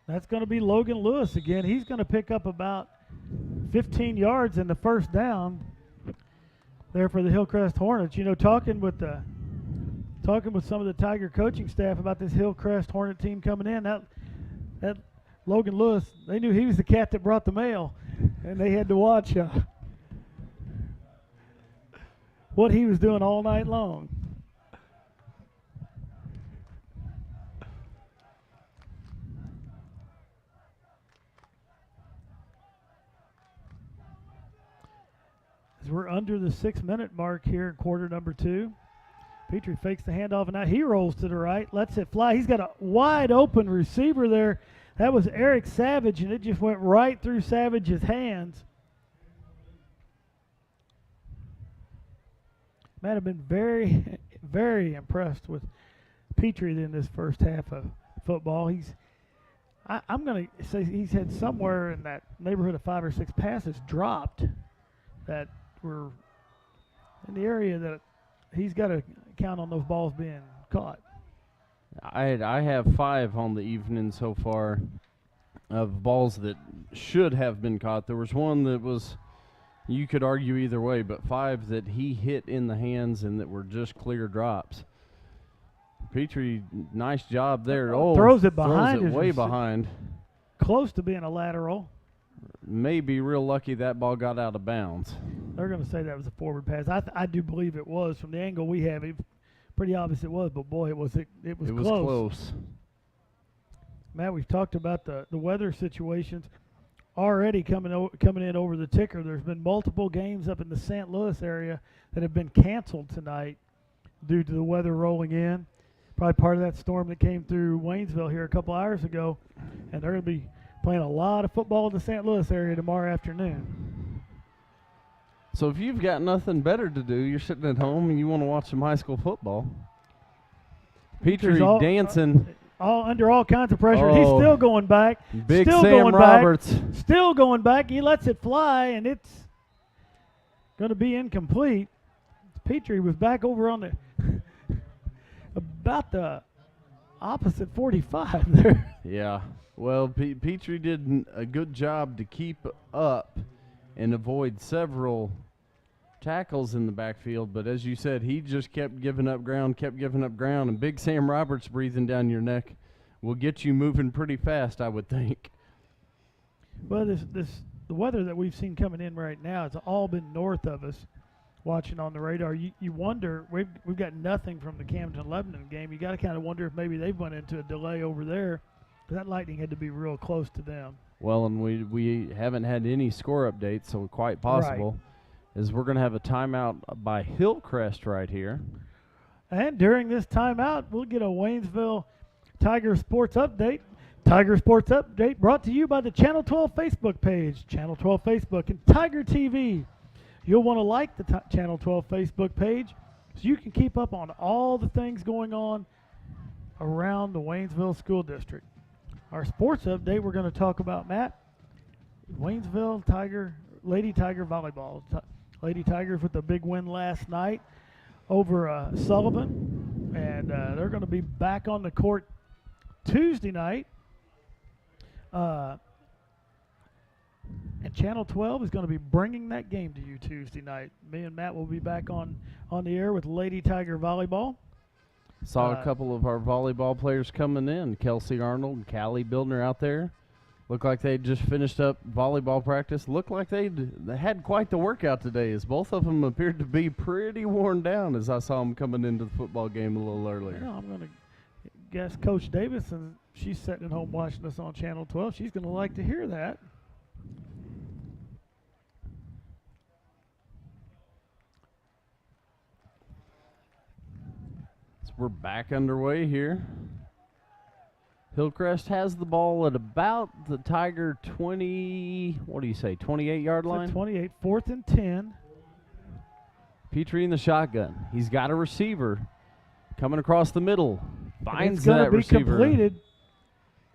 That's going to be Logan Lewis again. He's going to pick up about 15 yards in the first down there for the Hillcrest Hornets. You know, talking with some of the Tiger coaching staff about this Hillcrest Hornet team coming in, that Logan Lewis, they knew he was the cat that brought the mail, and they had to watch what he was doing all night long. As we're under the 6-minute mark here in quarter number 2. Petrie fakes the handoff, and now he rolls to the right, lets it fly. He's got a wide open receiver there. That was Eric Savage, and it just went right through Savage's hands. Man, I've been very, very impressed with Petrie in this first half of football. I'm going to say he's had somewhere in that neighborhood of 5 or 6 passes dropped that were in the area that he's got to count on those balls being caught. I have 5 on the evening so far of balls that should have been caught. There was one that was, you could argue either way, but 5 that he hit in the hands and that were just clear drops. Petrie, nice job there. Throws it behind. Throws it way behind. Close to being a lateral. May be real lucky that ball got out of bounds. They're going to say that was a forward pass. I do believe it was. From the angle we have, pretty obvious it was, but boy, it was close. Matt, we've talked about the weather situations already coming in over the ticker. There's been multiple games up in the St. Louis area that have been canceled tonight due to the weather rolling in. Probably part of that storm that came through Waynesville here a couple hours ago, and they're going to be playing a lot of football in the St. Louis area tomorrow afternoon. So if you've got nothing better to do, you're sitting at home and you want to watch some high school football, Petrie dancing. All under all kinds of pressure. Oh, He's still going back. Big still Sam going Roberts. back. Still going back. He lets it fly, and it's going to be incomplete. Petrie was back over on the about the opposite 45 there. Yeah. Well, Petrie did a good job to keep up and avoid several tackles in the backfield, but as you said, he just kept giving up ground, and Big Sam Roberts breathing down your neck will get you moving pretty fast, I would think. Well, the weather that we've seen coming in right now, it's all been north of us. Watching on the radar, you wonder, we've got nothing from the Camden-Lebanon game. You got to kind of wonder if maybe they've went into a delay over there. That lightning had to be real close to them. Well, and we haven't had any score updates, so quite possible is we're going to have a timeout by Hillcrest right here. And during this timeout, we'll get a Waynesville Tiger Sports Update. Tiger Sports Update brought to you by the Channel 12 Facebook page, Channel 12 Facebook, and TigerTV. You'll want to like the Channel 12 Facebook page so you can keep up on all the things going on around the Waynesville School District. Our sports update, we're going to talk about, Matt, Waynesville Lady Tiger Volleyball. Lady Tigers with a big win last night over Sullivan, and they're going to be back on the court Tuesday night. And Channel 12 is going to be bringing that game to you Tuesday night. Me and Matt will be back on the air with Lady Tiger Volleyball. Saw a couple of our volleyball players coming in. Kelsey Arnold and Callie Bildner out there. Looked like they just finished up volleyball practice. Looked like they had quite the workout today, as both of them appeared to be pretty worn down as I saw them coming into the football game a little earlier. Yeah, I'm going to guess Coach Davis, and she's sitting at home watching us on Channel 12. She's going to like to hear that. We're back underway here. Hillcrest has the ball at about the Tiger 28-yard line? 28, 4th and 10. Petrie in the shotgun. He's got a receiver coming across the middle. Finds that receiver. It's going to be completed.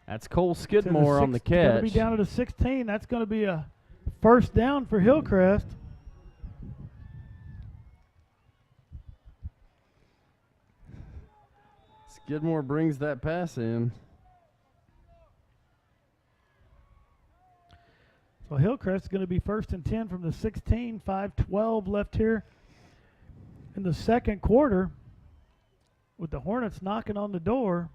That's Cole Skidmore on the catch. Going to be down to the 16. That's going to be a first down for Hillcrest. Skidmore brings that pass in. So Hillcrest is going to be 1st and 10 from the 16, 5:12 left here in the second quarter with the Hornets knocking on the door.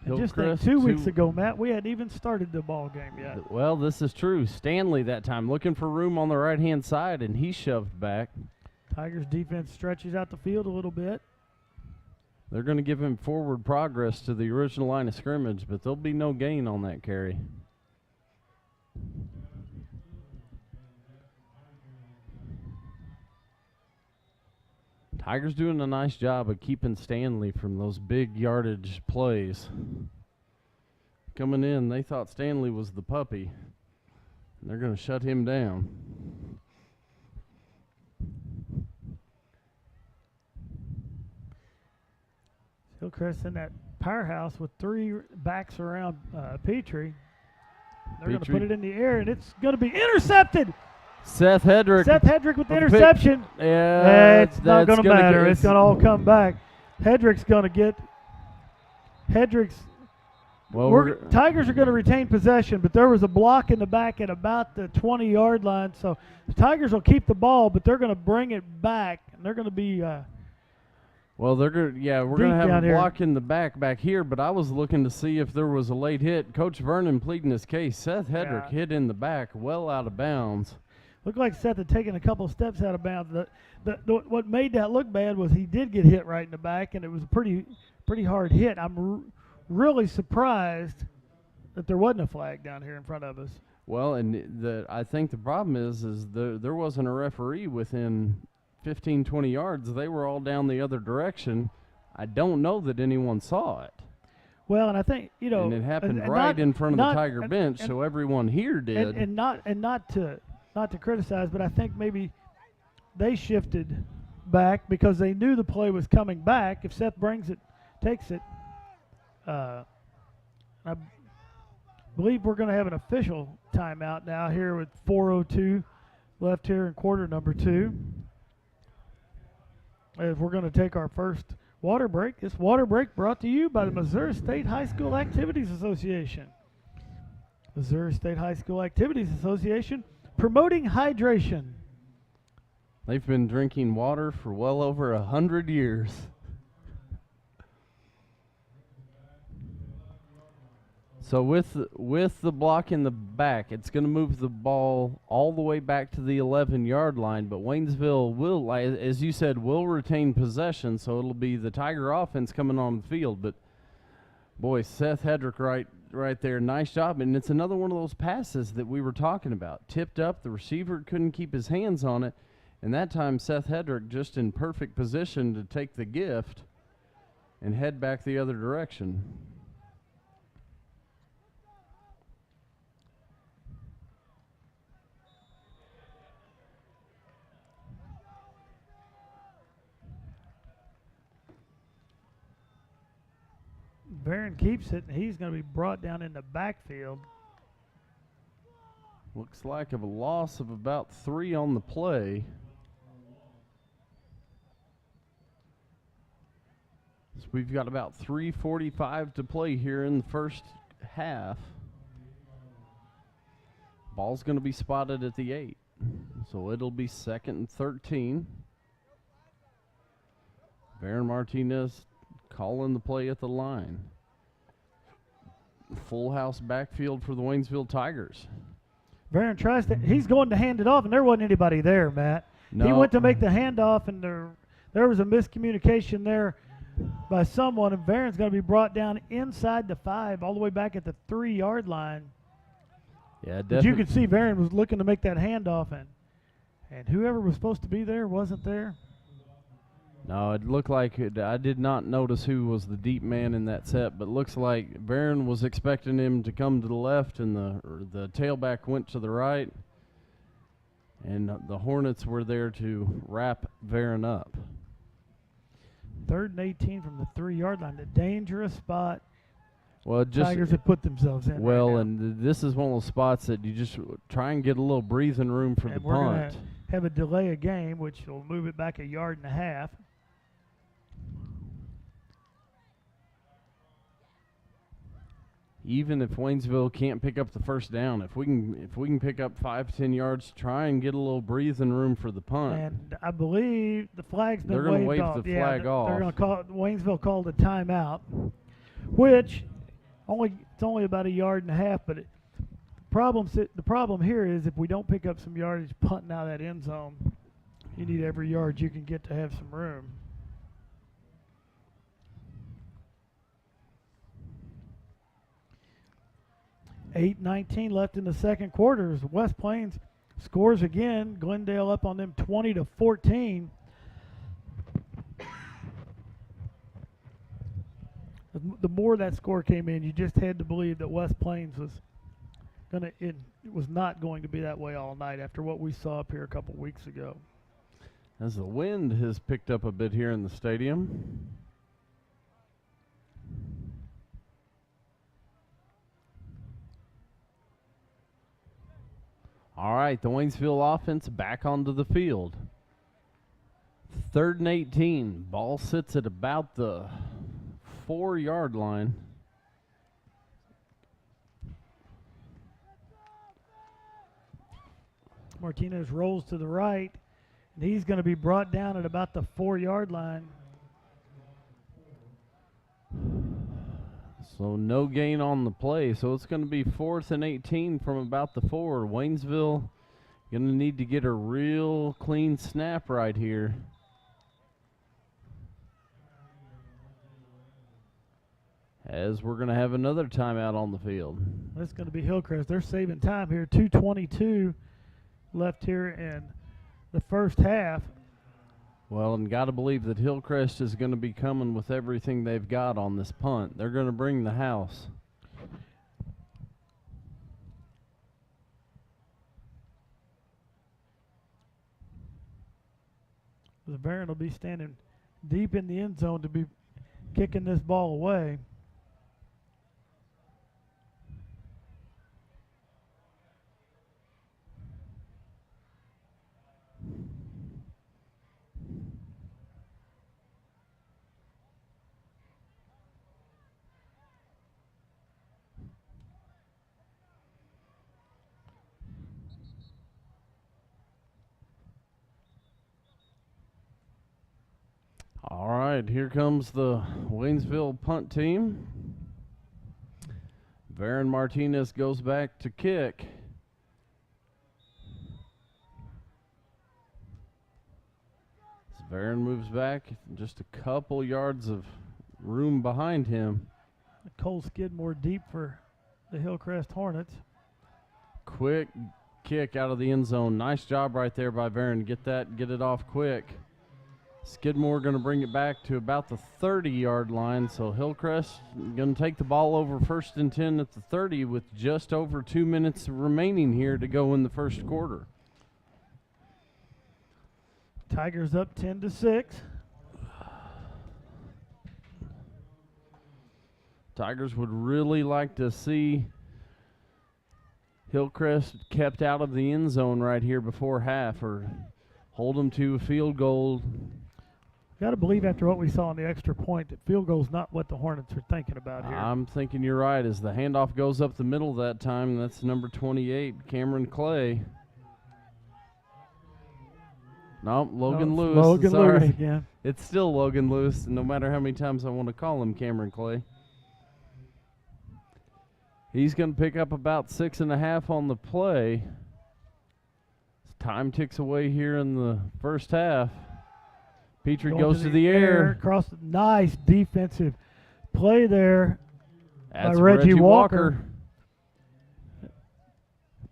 And just think 2 weeks ago, Matt, we hadn't even started the ball game yet. Well, this is true. Stanley that time looking for room on the right-hand side, and he shoved back. Tigers defense stretches out the field a little bit. They're going to give him forward progress to the original line of scrimmage, but there'll be no gain on that carry. Tigers doing a nice job of keeping Stanley from those big yardage plays. Coming in, they thought Stanley was the puppy. And they're going to shut him down. Hillcrest in that powerhouse with 3 backs around Petrie. They're going to put it in the air, and it's going to be intercepted. Seth Hedrick with the interception. Yeah, it's not going to matter. It's going to all come back. Hedrick's going to get Tigers are going to retain possession, but there was a block in the back at about the 20-yard line. So the Tigers will keep the ball, but they're going to bring it back, and they're going to be we're going to have a block in the back here, but I was looking to see if there was a late hit. Coach Vernon pleading his case. Seth Hedrick hit in the back, well out of bounds. Looked like Seth had taken a couple steps out of bounds. What made that look bad was he did get hit right in the back, and it was a pretty hard hit. I'm really surprised that there wasn't a flag down here in front of us. Well, and I think the problem is there wasn't a referee within 15, 20 yards. They were all down the other direction. I don't know that anyone saw it. Well, and I think, and it happened in front of the Tiger bench, so everyone here did. And not to criticize, but I think maybe they shifted back because they knew the play was coming back. If Seth brings it, takes it, I believe we're going to have an official timeout now here with 4:02 left here in quarter number 2. As we're going to take our first water break. This water break brought to you by the Missouri State High School Activities Association. Missouri State High School Activities Association promoting hydration. They've been drinking water for well over 100 years. So with the block in the back, it's going to move the ball all the way back to the 11-yard line, but Waynesville will, as you said, will retain possession, so it'll be the Tiger offense coming on the field. But, boy, Seth Hedrick right there, nice job. And it's another one of those passes that we were talking about. Tipped up, the receiver couldn't keep his hands on it, and that time Seth Hedrick just in perfect position to take the gift and head back the other direction. Barron keeps it, and he's going to be brought down in the backfield. Looks like a loss of about 3 on the play. So we've got about 3:45 to play here in the first half. Ball's going to be spotted at the 8. So it'll be 2nd and 13. Baron Martinez calling the play at the line. Full house backfield for the Waynesville Tigers. Barron tries to, he's going to hand it off, and there wasn't anybody there, Matt. No. He went to make the handoff, and there was a miscommunication there by someone, and Barron's going to be brought down inside the 5, all the way back at the 3-yard line. Yeah, But definitely. you could see Barron was looking to make that handoff, and whoever was supposed to be there wasn't there. No, it looked like I did not notice who was the deep man in that set, but looks like Barron was expecting him to come to the left, and the tailback went to the right, and the Hornets were there to wrap Barron up. 3rd and 18 from the 3-yard line, a dangerous spot. Well, Tigers have put themselves in. well, right now. and this is one of those spots that you just try and get a little breathing room for And the we're gonna punt. have a delay of game, which will move it back 1.5 yards. Even if Waynesville can't pick up the first down, if we can pick up 5-10 yards, try and get a little breathing room for the punt. And I believe the flag's been They're going to waved wave off. the flag off. They're going to call Waynesville called a timeout, which it's only about 1.5 yards, but the problem here is if we don't pick up some yardage punting out of that end zone, you need every yard you can get to have some room. 8:19 left in the second quarter as West Plains scores again. Glendale up on them 20-14. The more that score came in, you just had to believe that West Plains was it was not going to be that way all night after what we saw up here a couple weeks ago. As the wind has picked up a bit here in the stadium. All right, the Waynesville offense back onto the field. 3rd and 18. Ball sits at about the 4-yard line. Martinez rolls to the right, and he's going to be brought down at about the 4-yard line. So no gain on the play. So it's going to be 4th and 18 from about the 4. Waynesville going to need to get a real clean snap right here. As we're going to have another timeout on the field. That's going to be Hillcrest. They're saving time here. 2:22 left here in the first half. Well, and got to believe that Hillcrest is going to be coming with everything they've got on this punt. They're going to bring the house. The Barron will be standing deep in the end zone to be kicking this ball away. All right, here comes the Waynesville punt team. Varon Martinez goes back to kick. Varon moves back, just a couple yards of room behind him. Cole Skidmore deep for the Hillcrest Hornets. Quick kick out of the end zone. Nice job right there by Varon. Get it off quick. Skidmore going to bring it back to about the 30-yard line, so Hillcrest going to take the ball over 1st and 10 at the 30 with just over 2 minutes remaining here to go in the first quarter. Tigers up 10-6. Tigers would really like to see Hillcrest kept out of the end zone right here before half, or hold them to a field goal. Got to believe after what we saw in the extra point that field goal's not what the Hornets are thinking about here. I'm thinking you're right. As the handoff goes up the middle that time, that's number 28, Cameron Clay. Nope, Logan Lewis. Logan Sorry. Lewis again. It's still Logan Lewis, no matter how many times I want to call him Cameron Clay. He's going to pick up about 6.5 on the play. As time ticks away here in the first half. Petrie goes to the air. Across, nice defensive play there That's by Reggie Walker.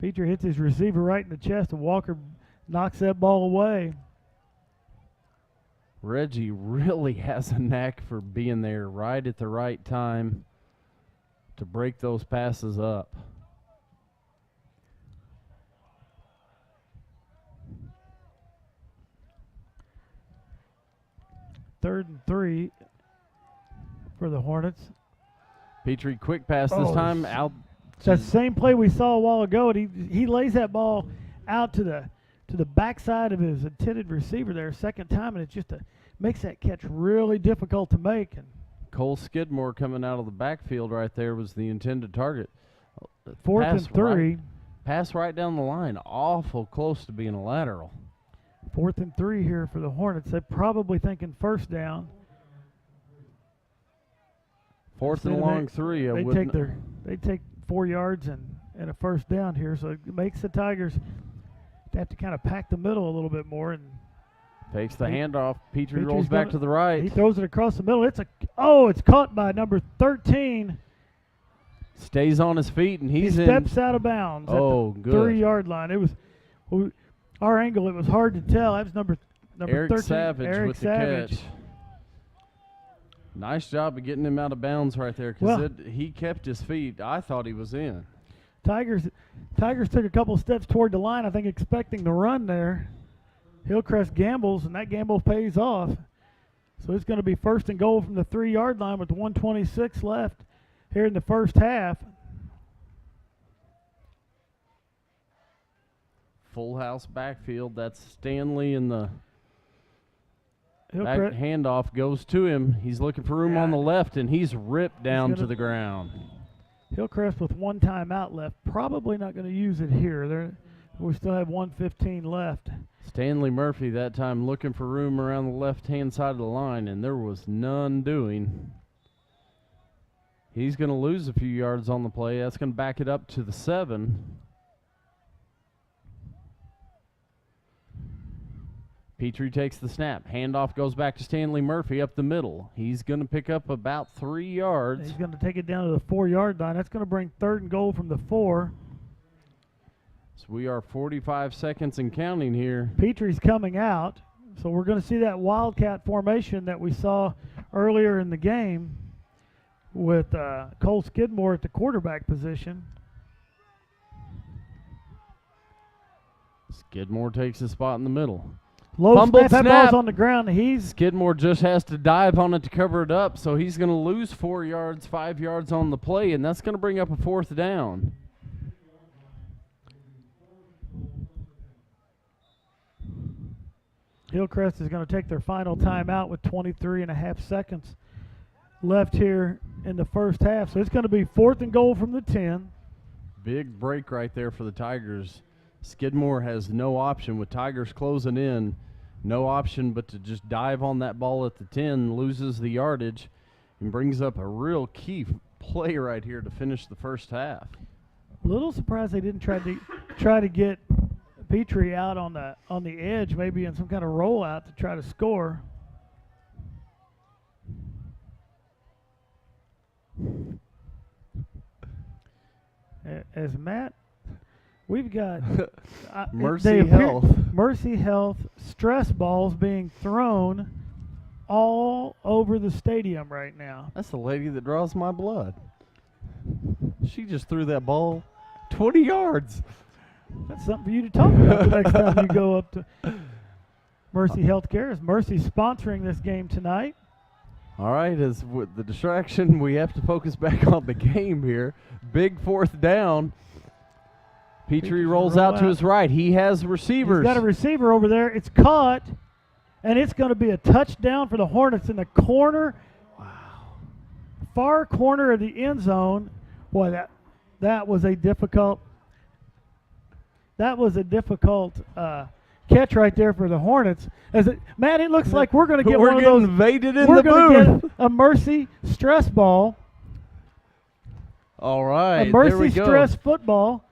Petrie hits his receiver right in the chest, and Walker knocks that ball away. Reggie really has a knack for being there right at the right time to break those passes up. Third and 3 for the Hornets. Petrie, quick pass this time out. That same play we saw a while ago, and he lays that ball out to the backside of his intended receiver there, second time, and it just makes that catch really difficult to make. And Cole Skidmore coming out of the backfield right there was the intended target. Fourth and 3. Pass right down the line, awful close to being a lateral. 4th and 3 here for the Hornets. They're probably thinking first down. 4th and long 3. They take 4 yards and a first down here, so it makes the Tigers have to kind of pack the middle a little bit more. And takes the handoff. Petrie rolls back to the right. He throws it across the middle. It's caught by number 13. Stays on his feet, and he steps out of bounds at the good 3-yard line. It was our angle. It was hard to tell. That was number Eric 13. Savage Eric with Savage. the catch. Nice job of getting him out of bounds right there, because he kept his feet. I thought he was in. Tigers took a couple steps toward the line, I think, expecting the run there. Hillcrest gambles, and that gamble pays off. So it's going to be 1st and goal from the 3-yard line with 1:26 left here in the first half. Full house backfield. That's Stanley, and the back handoff goes to him. He's looking for room on the left, and he's ripped down to the ground. Hillcrest with 1 timeout left. Probably not going to use it here. We still have 1:15 left. Stanley Murphy that time looking for room around the left-hand side of the line, and there was none doing. He's going to lose a few yards on the play. That's going to back it up to the 7. Petrie takes the snap. Handoff goes back to Stanley Murphy up the middle. He's going to pick up about 3 yards. He's going to take it down to the 4-yard line. That's going to bring 3rd and goal from the 4. So we are 45 seconds and counting here. Petrie's coming out, so we're going to see that wildcat formation that we saw earlier in the game with Cole Skidmore at the quarterback position. Skidmore takes his spot in the middle. Low Fumbled snap. That snap. ball's on the ground. Skidmore just has to dive on it to cover it up, so he's going to lose 4 yards, 5 yards on the play, and that's going to bring up a 4th down. Hillcrest is going to take their final timeout with 23.5 seconds left here in the first half. So it's going to be 4th and goal from the 10. Big break right there for the Tigers. Skidmore has no option with Tigers closing in. No option but to just dive on that ball at the 10, loses the yardage, and brings up a real key play right here to finish the first half. A little surprised they didn't try to get Petrie out on the edge, maybe in some kind of rollout to try to score. As Matt, we've got Mercy Health. Mercy Health stress balls being thrown all over the stadium right now. That's the lady that draws my blood. She just threw that ball 20 yards. That's something for you to talk about the next time you go up to Mercy Healthcare. As Mercy sponsoring this game tonight. All right, as with the distraction, we have to focus back on the game here. Big 4th down. Petrie rolls out to his right. He has receivers. He's got a receiver over there. It's caught, and it's going to be a touchdown for the Hornets in the corner. Wow. Far corner of the end zone. Boy, that was a difficult catch right there for the Hornets. Matt, it looks like we're going to get one of those. Invaded in we're the going to booth. get a Mercy stress ball. All right, a Mercy there we go. stress football.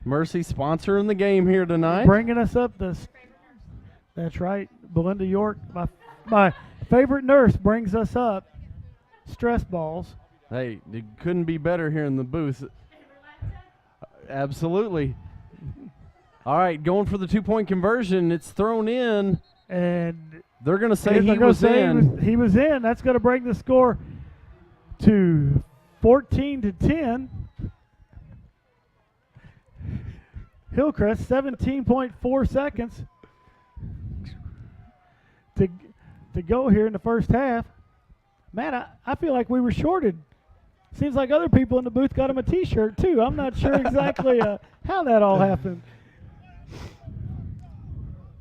Mercy sponsoring the game here tonight. Bringing us up that's right. Belinda York, my favorite nurse, brings us up stress balls. Hey, it couldn't be better here in the booth. Absolutely. All right, going for the 2-point conversion. It's thrown in, and they're going to say he was in. He was in. That's going to bring the score to 14-10. Hillcrest, 17.4 seconds to go here in the first half. Matt, I feel like we were shorted. Seems like other people in the booth got him a T-shirt too. I'm not sure exactly how that all happened.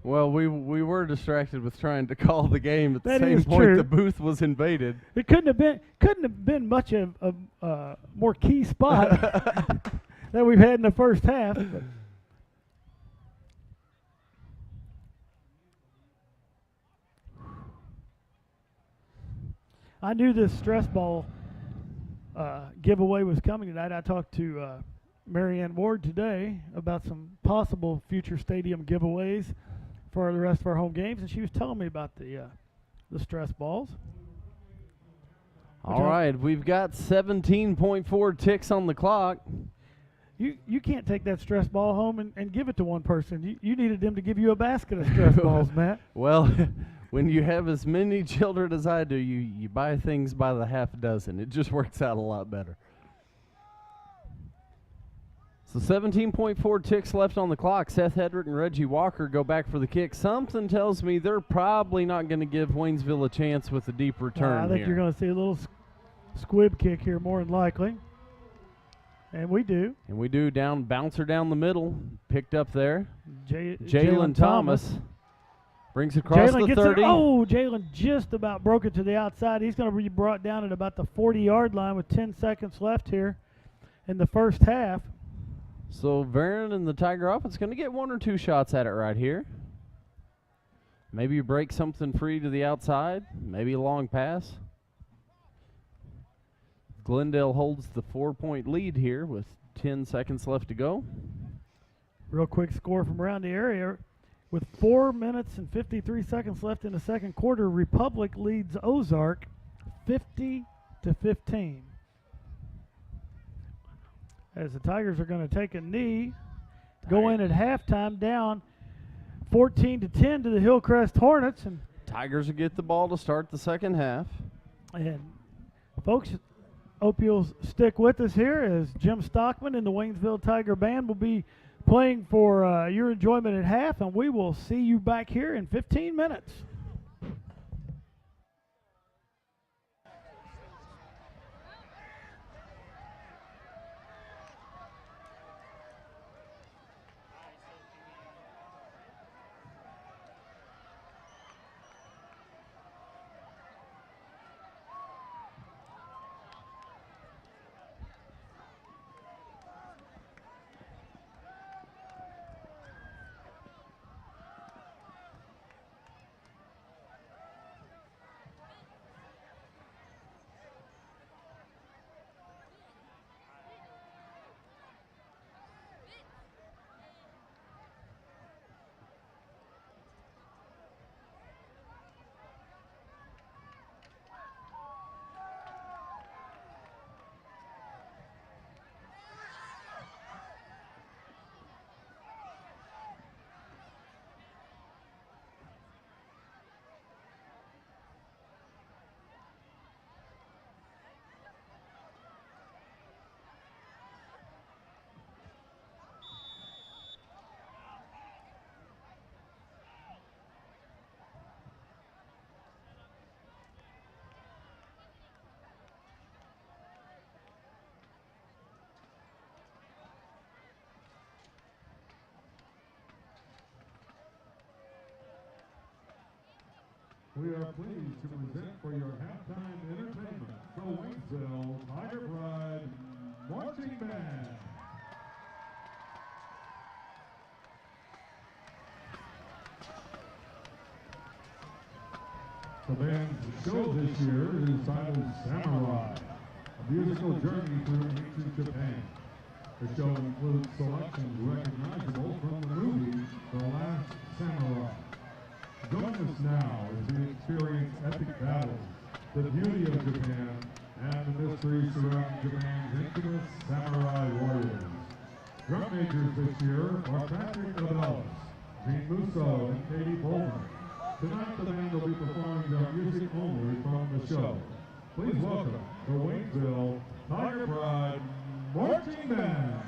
Well, we were distracted with trying to call the game at the same point true. the booth was invaded. It couldn't have been much of a more key spot that we've had in the first half. But. I knew this stress ball giveaway was coming tonight. I talked to Marianne Ward today about some possible future stadium giveaways for the rest of our home games, and she was telling me about the stress balls. All right, we've got 17.4 ticks on the clock. You can't take that stress ball home and give it to one person. You needed them to give you a basket of stress balls, Matt. Well, when you have as many children as I do, you buy things by the half dozen. It just works out a lot better. So 17.4 ticks left on the clock. Seth Hedrick and Reggie Walker go back for the kick. Something tells me they're probably not going to give Waynesville a chance with a deep return I think you're going to see a little squib kick here more than likely. And we do. And we do. Bouncer down the middle. Picked up there. Jalen Thomas. Brings across the 30. Jalen just about broke it to the outside. He's going to be brought down at about the 40-yard line with 10 seconds left here in the first half. So Varon and the Tiger offense going to get one or two shots at it right here. Maybe you break something free to the outside. Maybe a long pass. Glendale holds the 4-point lead here with 10 seconds left to go. Real quick score from around the area. With 4 minutes and 53 seconds left in the second quarter, Republic leads Ozark 50-15. As the Tigers are going to take a knee, go in at halftime down 14-10 to the Hillcrest Hornets. And Tigers will get the ball to start the second half. And folks, hope you'll stick with us here as Jim Stockman and the Waynesville Tiger Band will be playing for your enjoyment at half, and we will see you back here in 15 minutes. We are pleased to present for your halftime entertainment the Waynesville Tiger Pride Marching Band. The band's show this year is titled Samurai, a musical journey through ancient Japan. The show includes selections recognizable from the movie The Last Samurai. Join us now as we experience epic battles, the beauty of Japan, and the mysteries surrounding Japan's infamous samurai warriors. Drum majors this year are Patrick Abellis, Gene Musso, and Katie Bolton. Tonight the band will be performing their music only from the show. Please welcome the Waynesville Tiger Pride Marching Band.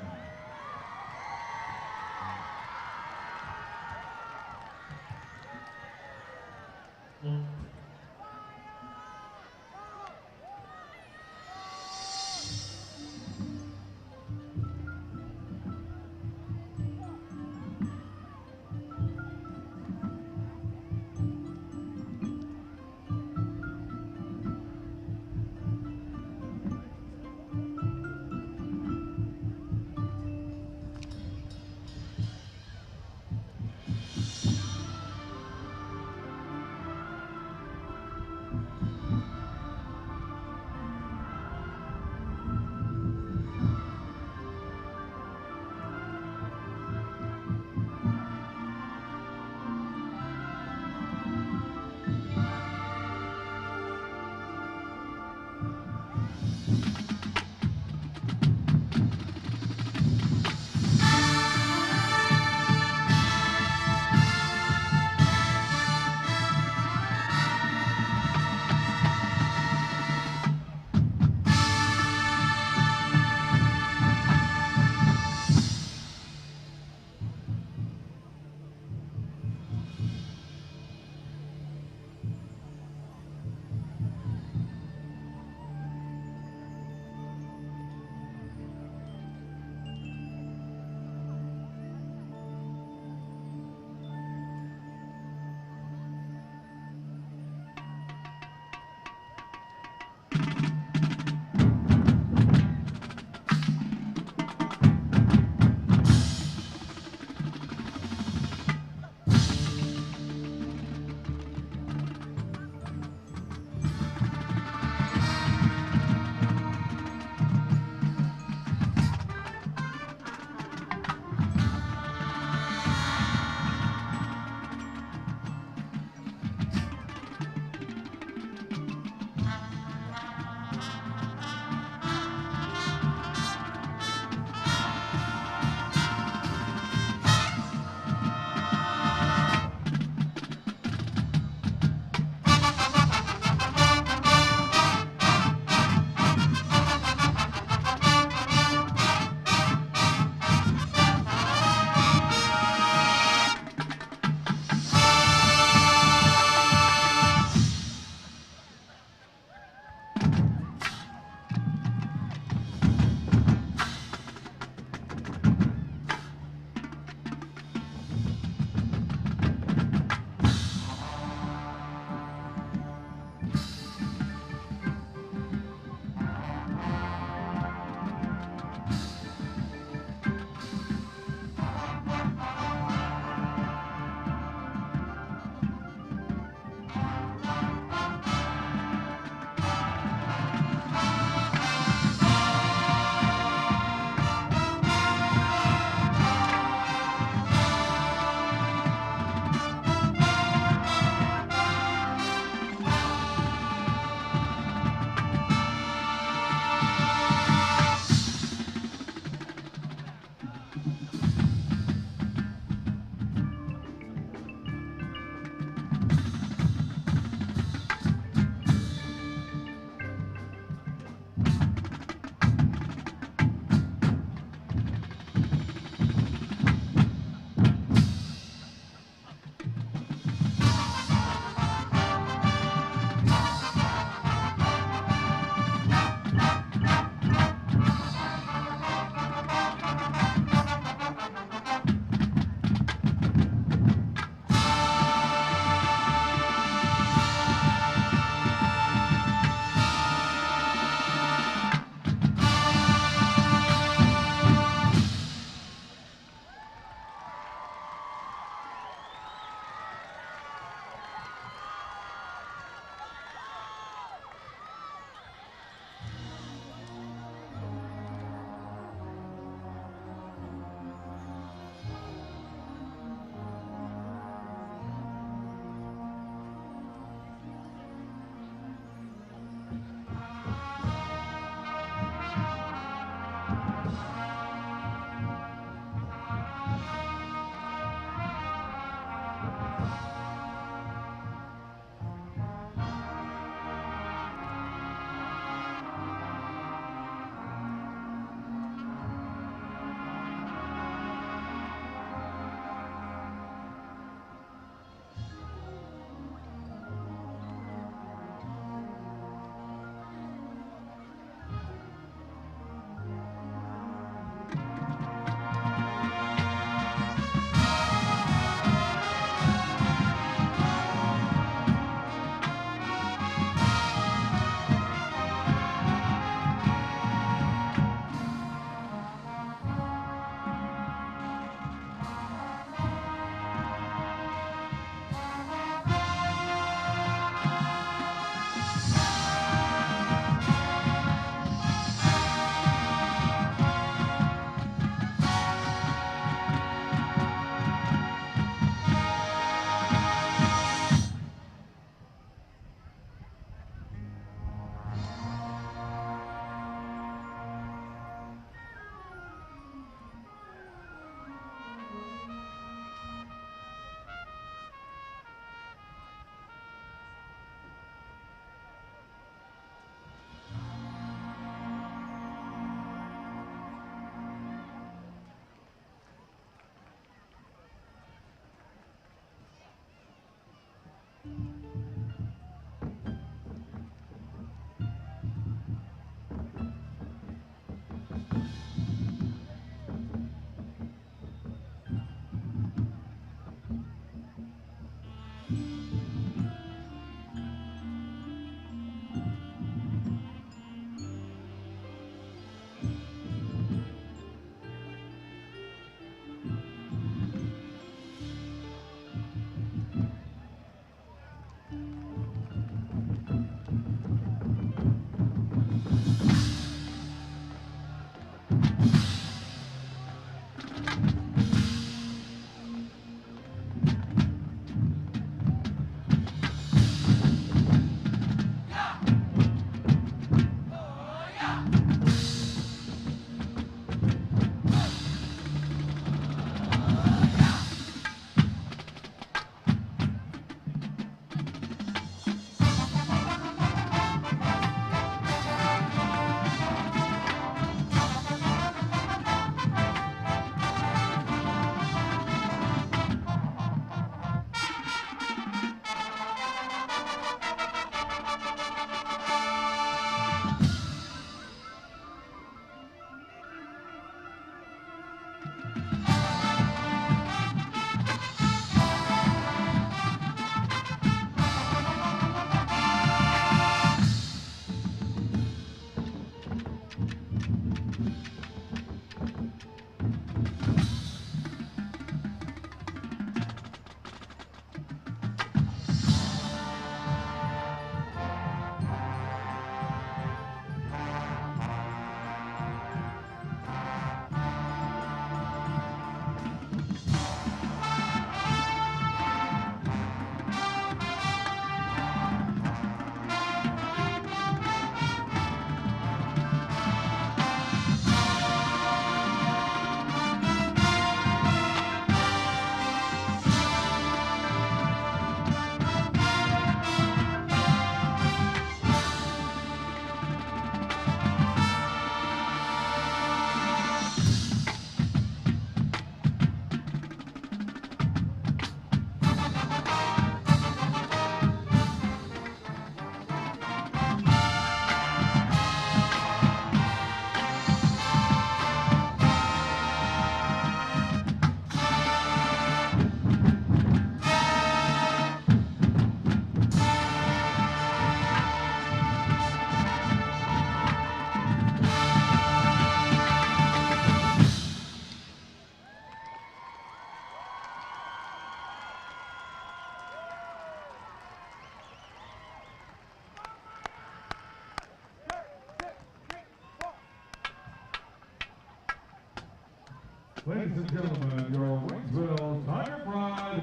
Ladies and gentlemen, your Waynesville Tiger Pride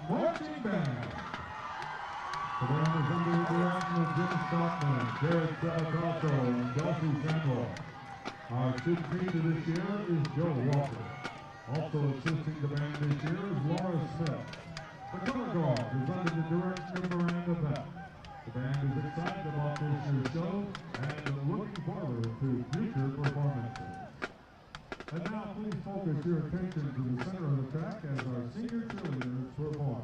marching band. The band is under the direction of Jim Stockman, Jared Salacato, and Delphi Sandwell. Our student teacher this year is Joe Walker. Also assisting the band this year is Laura Smith. The color guard is under the direction of Miranda Beck. The band is excited about this year's show and looking forward to future performances. And now please focus your attention to the center of the track as our senior cheerleaders perform.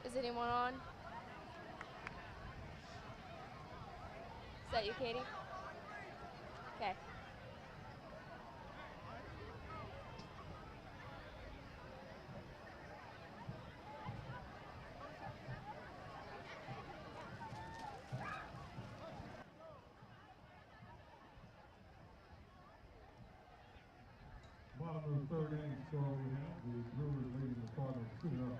Is anyone on? Is that you, Katie? Okay. Bottom of the third inning score we have the Brewers leading the Cardinals 2-0.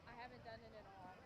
I haven't done it at all.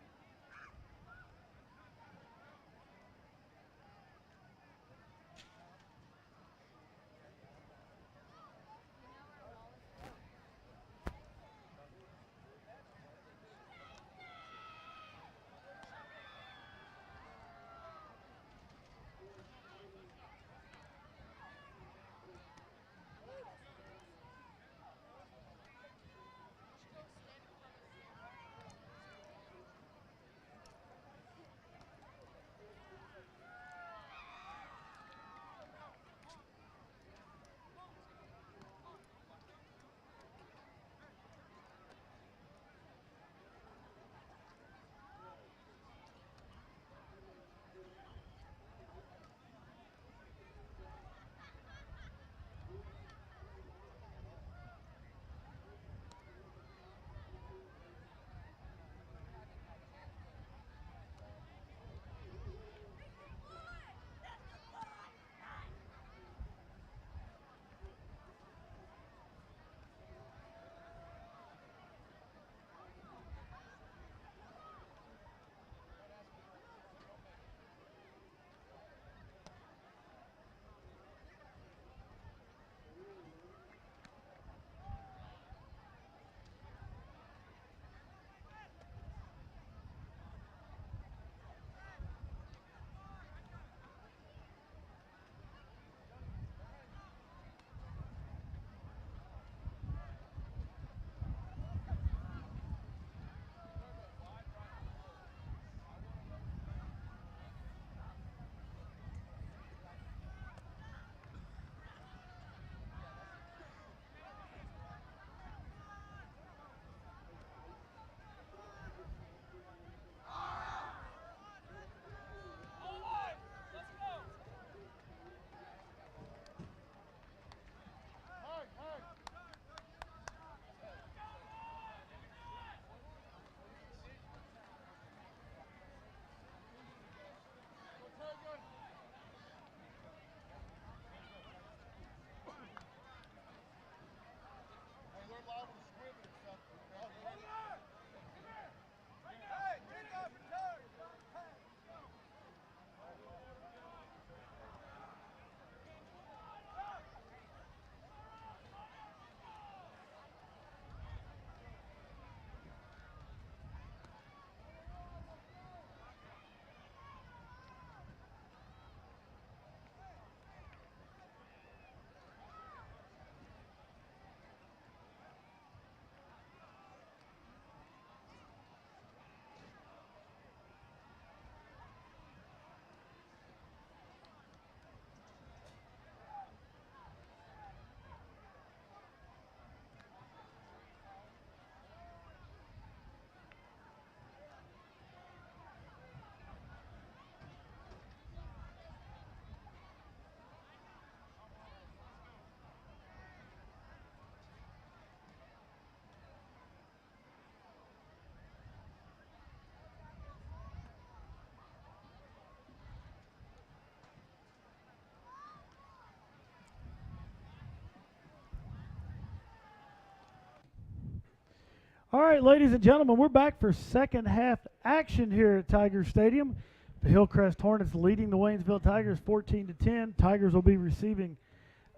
All right, ladies and gentlemen, we're back for second half action here at Tiger Stadium. The Hillcrest Hornets leading the Waynesville Tigers 14-10. Tigers will be receiving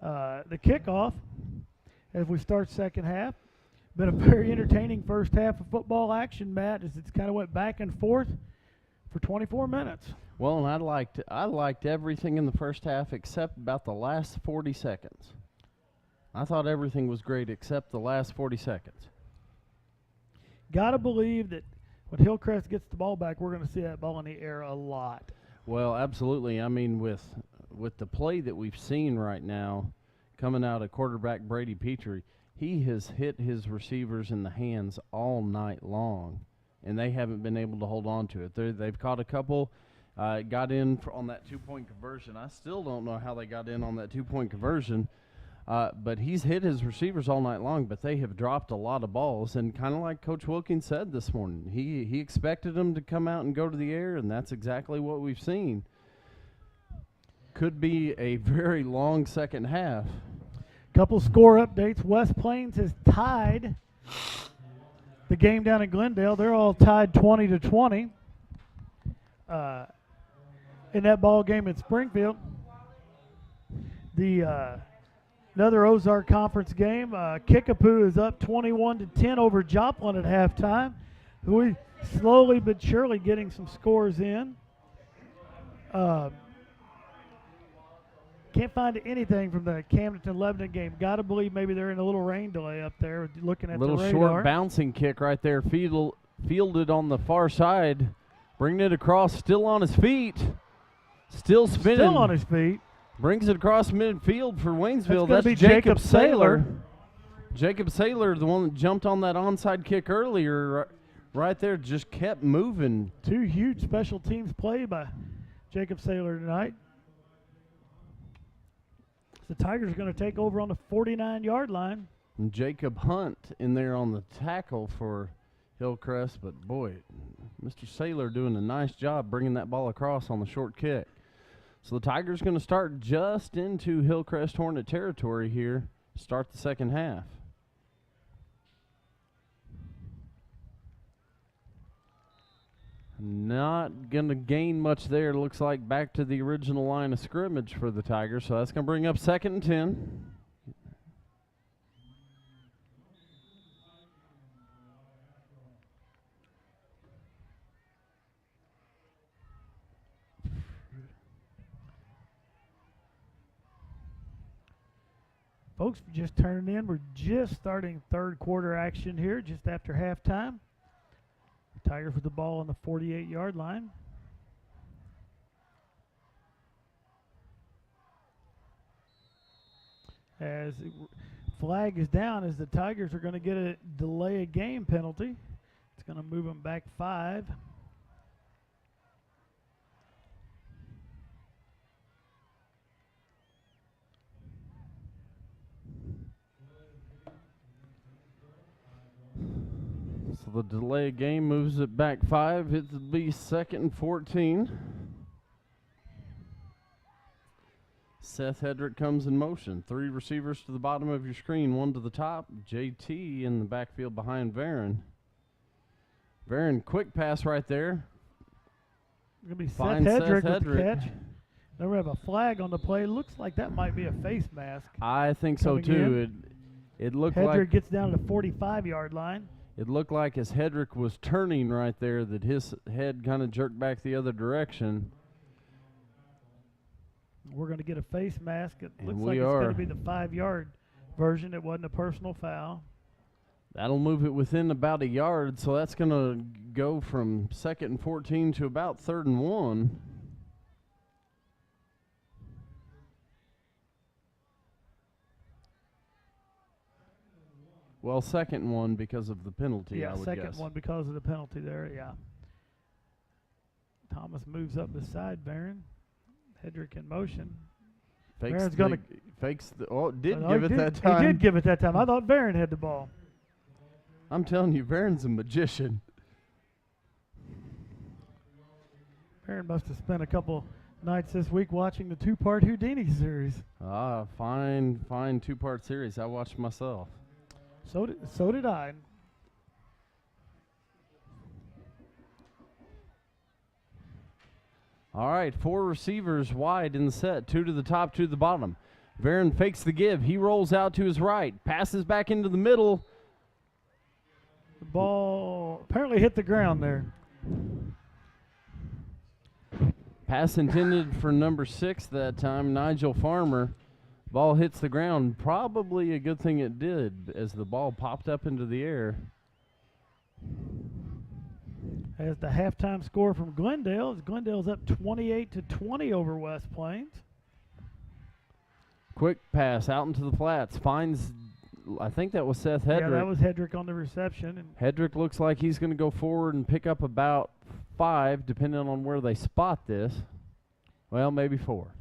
the kickoff as we start second half. Been a very entertaining first half of football action, Matt, as it's kind of went back and forth for 24 minutes. Well, and I liked everything in the first half except about the last 40 seconds. I thought everything was great except the last 40 seconds. Got to believe that when Hillcrest gets the ball back, we're going to see that ball in the air a lot. Well, absolutely. I mean, with the play that we've seen right now coming out of quarterback Brady Petrie, he has hit his receivers in the hands all night long, and they haven't been able to hold on to it. They've caught a couple, got in on that two-point conversion. I still don't know how they got in on that two-point conversion, but he's hit his receivers all night long, but they have dropped a lot of balls. And kind of like Coach Wilkins said this morning, he expected them to come out and go to the air, and that's exactly what we've seen. Could be a very long second half. Couple score updates. West Plains has tied the game down in Glendale. They're all tied 20-20 in that ball game in Springfield. The another Ozark Conference game. Kickapoo is up 21-10 over Joplin at halftime. We slowly but surely getting some scores in. Can't find anything from the Camden-Lebanon game. Got to believe maybe they're in a little rain delay up there looking at the radar. Little short bouncing kick right there, fielded on the far side, bringing it across, still on his feet, still spinning. Still on his feet. Brings it across midfield for Waynesville. That's Jacob Saylor. Jacob Saylor, the one that jumped on that onside kick earlier, right there, just kept moving. Two huge special teams play by Jacob Saylor tonight. The Tigers are going to take over on the 49-yard line. And Jacob Hunt in there on the tackle for Hillcrest, but boy, Mr. Saylor doing a nice job bringing that ball across on the short kick. So the Tigers going to start just into Hillcrest Hornet territory here, start the second half. Not going to gain much there. Looks like back to the original line of scrimmage for the Tigers. So that's going to bring up 2nd and 10. Folks, just turning in. We're just starting third quarter action here, just after halftime. Tigers with the ball on the 48-yard line. As flag is down, as the Tigers are going to get a delay of game penalty. It's going to move them back 5. So the delay game moves it back 5. It'll be 2nd and 14. Seth Hedrick comes in motion. 3 receivers to the bottom of your screen, 1 to the top. JT in the backfield behind Varon. Varon, quick pass right there. It's going to be Seth Finds Hedrick Seth with the Hedrick. catch. Then we have a flag on the play. Looks like that might be a face mask. I think so too. It looked Hedrick like gets down to the 45-yard line. It looked like as Hedrick was turning right there that his head kind of jerked back the other direction. We're going to get a face mask. It And looks we like it's are. going to be the 5-yard version. It wasn't a personal foul. That'll move it within about a yard, so that's going to go from 2nd and 14 to about 3rd and 1. Well, 2nd and 1 because of the penalty, Yeah, I would second guess. one because of the penalty there, yeah. Thomas moves up beside Barron. Hedrick in motion. Fakes Barron's gonna- did Oh, give it that time. He did give it that time. I thought Barron had the ball. I'm telling you, Barron's a magician. Barron must have spent a couple nights this week watching the 2-part Houdini series. Fine 2-part series. I watched myself. So did I. All right, 4 receivers wide in the set, 2 to the top, 2 to the bottom. Varon fakes the give. He rolls out to his right, passes back into the middle. The ball apparently hit the ground there. Pass intended for number 6 that time, Nigel Farmer. Ball hits the ground. Probably a good thing it did, as the ball popped up into the air. As the halftime score from Glendale, as Glendale's up 28-20 over West Plains. Quick pass out into the flats. Finds, I think that was Seth Hedrick. Yeah, that was Hedrick on the reception. And Hedrick looks like he's going to go forward and pick up about 5, depending on where they spot this. Well, maybe 4.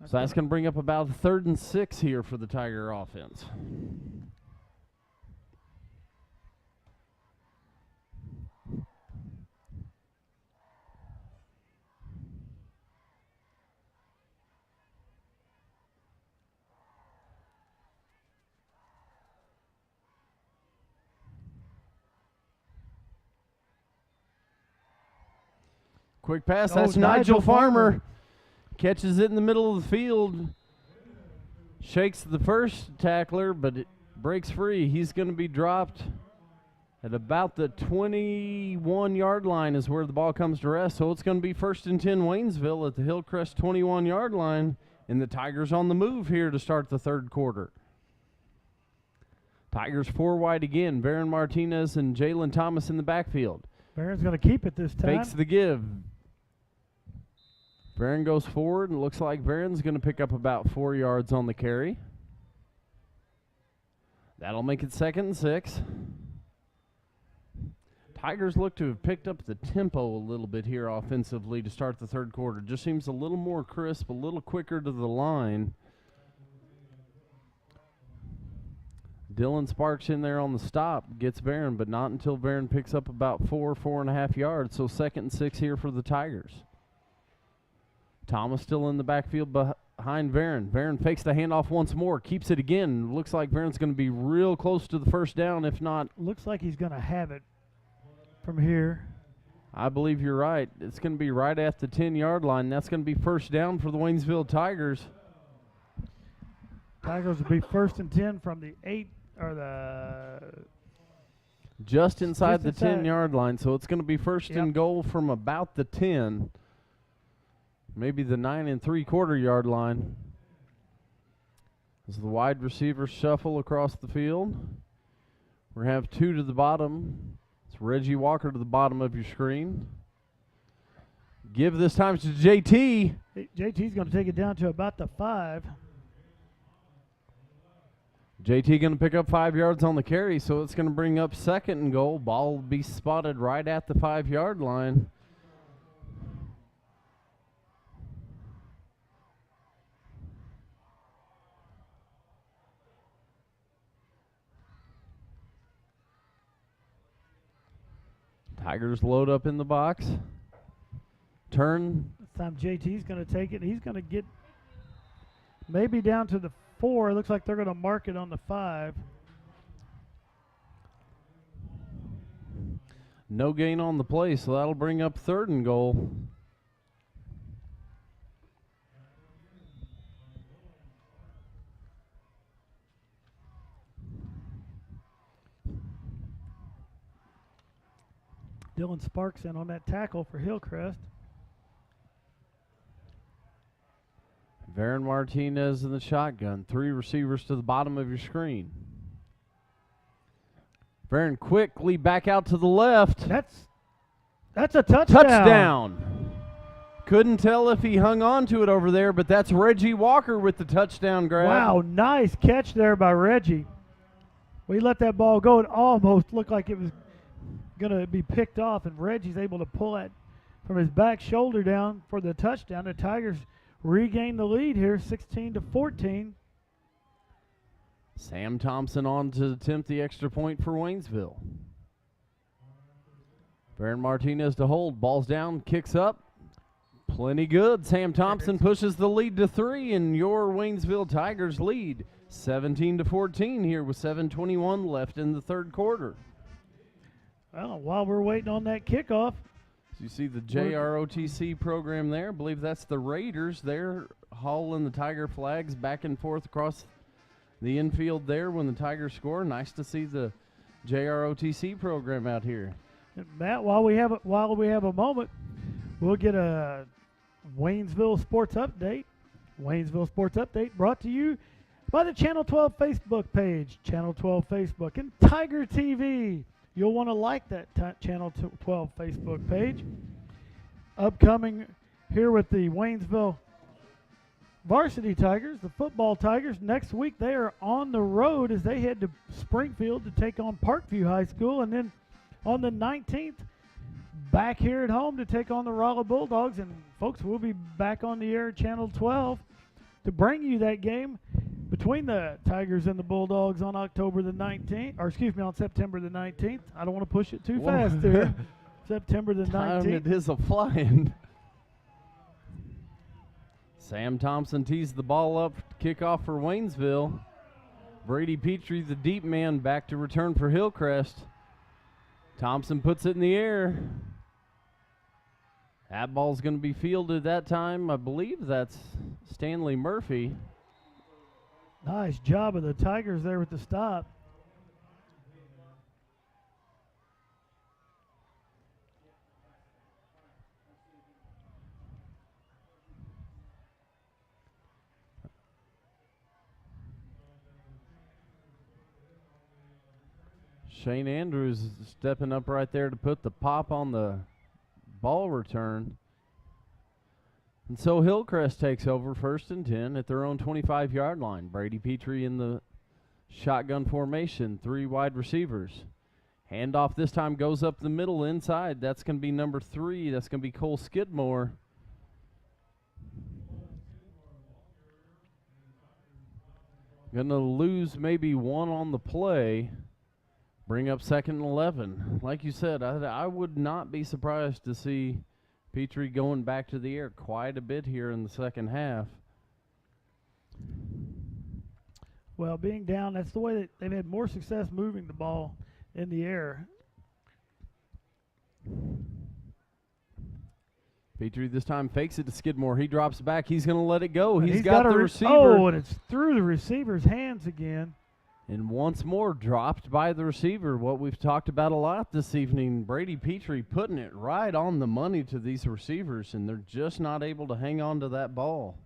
So that's going to bring up about 3rd and 6 here for the Tiger offense. Quick pass, that's Nigel Farmer. Catches it in the middle of the field. Shakes the first tackler, but it breaks free. He's going to be dropped at about the 21-yard line is where the ball comes to rest. So it's going to be 1st and 10 Waynesville at the Hillcrest 21-yard line. And the Tigers on the move here to start the 3rd quarter. Tigers 4 wide again. Varon Martinez and Jalen Thomas in the backfield. Varon's going to keep it this time. Fakes the give. Varon goes forward, and it looks like Varon's going to pick up about 4 yards on the carry. That'll make it 2nd and 6. Tigers look to have picked up the tempo a little bit here offensively to start the 3rd quarter. Just seems a little more crisp, a little quicker to the line. Dylan Sparks in there on the stop, gets Varon, but not until Varon picks up about 4.5 yards. So 2nd and 6 here for the Tigers. Thomas still in the backfield behind Varon. Varon fakes the handoff once more, keeps it again. Looks like Varon's going to be real close to the 1st down, if not. Looks like he's going to have it from here. I believe you're right. It's going to be right at the 10-yard line. That's going to be 1st down for the Waynesville Tigers. Tigers will be 1st and 10 from the 8 or the. Just inside the 10-yard line. So it's going to be 1st and goal from about the 10. Maybe the 9 3/4 yard line. As the wide receivers shuffle across the field. We have 2 to the bottom. It's Reggie Walker to the bottom of your screen. Give this time to JT. JT's going to take it down to about the 5. JT going to pick up 5 yards on the carry, so it's going to bring up 2nd and goal. Ball will be spotted right at the 5-yard line. Tigers load up in the box. Turn. This time JT's going to take it. He's going to get maybe down to the 4. Looks like they're going to mark it on the 5. No gain on the play, so that'll bring up 3rd and goal. Dylan Sparks in on that tackle for Hillcrest. Varon Martinez in the shotgun. 3 receivers to the bottom of your screen. Varon quickly back out to the left. That's a touchdown. Touchdown. Couldn't tell if he hung on to it over there, but that's Reggie Walker with the touchdown grab. Wow, nice catch there by Reggie. We let that ball go. It almost looked like it was going to be picked off, and Reggie's able to pull that from his back shoulder down for the touchdown. The Tigers regain the lead here, 16-14. Sam Thompson on to attempt the extra point for Waynesville. Varon Martinez to hold. Ball's down, kicks up. Plenty good. Sam Thompson pushes the lead to 3, and your Waynesville Tigers lead 17-14 here with 7:21 left in the 3rd quarter. Well, while we're waiting on that kickoff, You see the JROTC program there. I believe that's the Raiders. They're hauling the Tiger flags back and forth across the infield there when the Tigers score. Nice to see the JROTC program out here. And Matt, while we have a moment, we'll get a Waynesville Sports Update. Waynesville Sports Update brought to you by the Channel 12 Facebook page, Channel 12 Facebook, and TigerTV. You'll want to like that Channel 12 Facebook page. Upcoming here with the Waynesville Varsity Tigers, the football Tigers. Next week they are on the road as they head to Springfield to take on Parkview High School. And then on the 19th, back here at home to take on the Rolla Bulldogs. And folks, we'll be back on the air at Channel 12 to bring you that game between the Tigers and the Bulldogs on October the 19th, or excuse me, on September the 19th. I don't want to push it too fast here. September the 19th. It is a flying. Sam Thompson tees the ball up, kickoff for Waynesville. Brady Petrie, the deep man, back to return for Hillcrest. Thompson puts it in the air. That ball's going to be fielded that time. I believe that's Stanley Murphy. Nice job of the Tigers there with the stop. Shane Andrews stepping up right there to put the pop on the ball return. And so Hillcrest takes over 1st and 10 at their own 25-yard line. Brady Petrie in the shotgun formation, 3 wide receivers. Handoff this time goes up the middle inside. That's going to be number 3. That's going to be Cole Skidmore. Going to lose maybe 1 on the play. Bring up 2nd and 11. Like you said, I would not be surprised to see Petrie going back to the air quite a bit here in the second half. Well, being down, that's the way that they've had more success moving the ball in the air. Petrie this time fakes it to Skidmore. He drops back. He's going to let it go. He's got a the receiver. Oh, and it's through the receiver's hands again. And once more dropped by the receiver. What we've talked about a lot this evening, Brady Petrie putting it right on the money to these receivers, and they're just not able to hang on to that ball.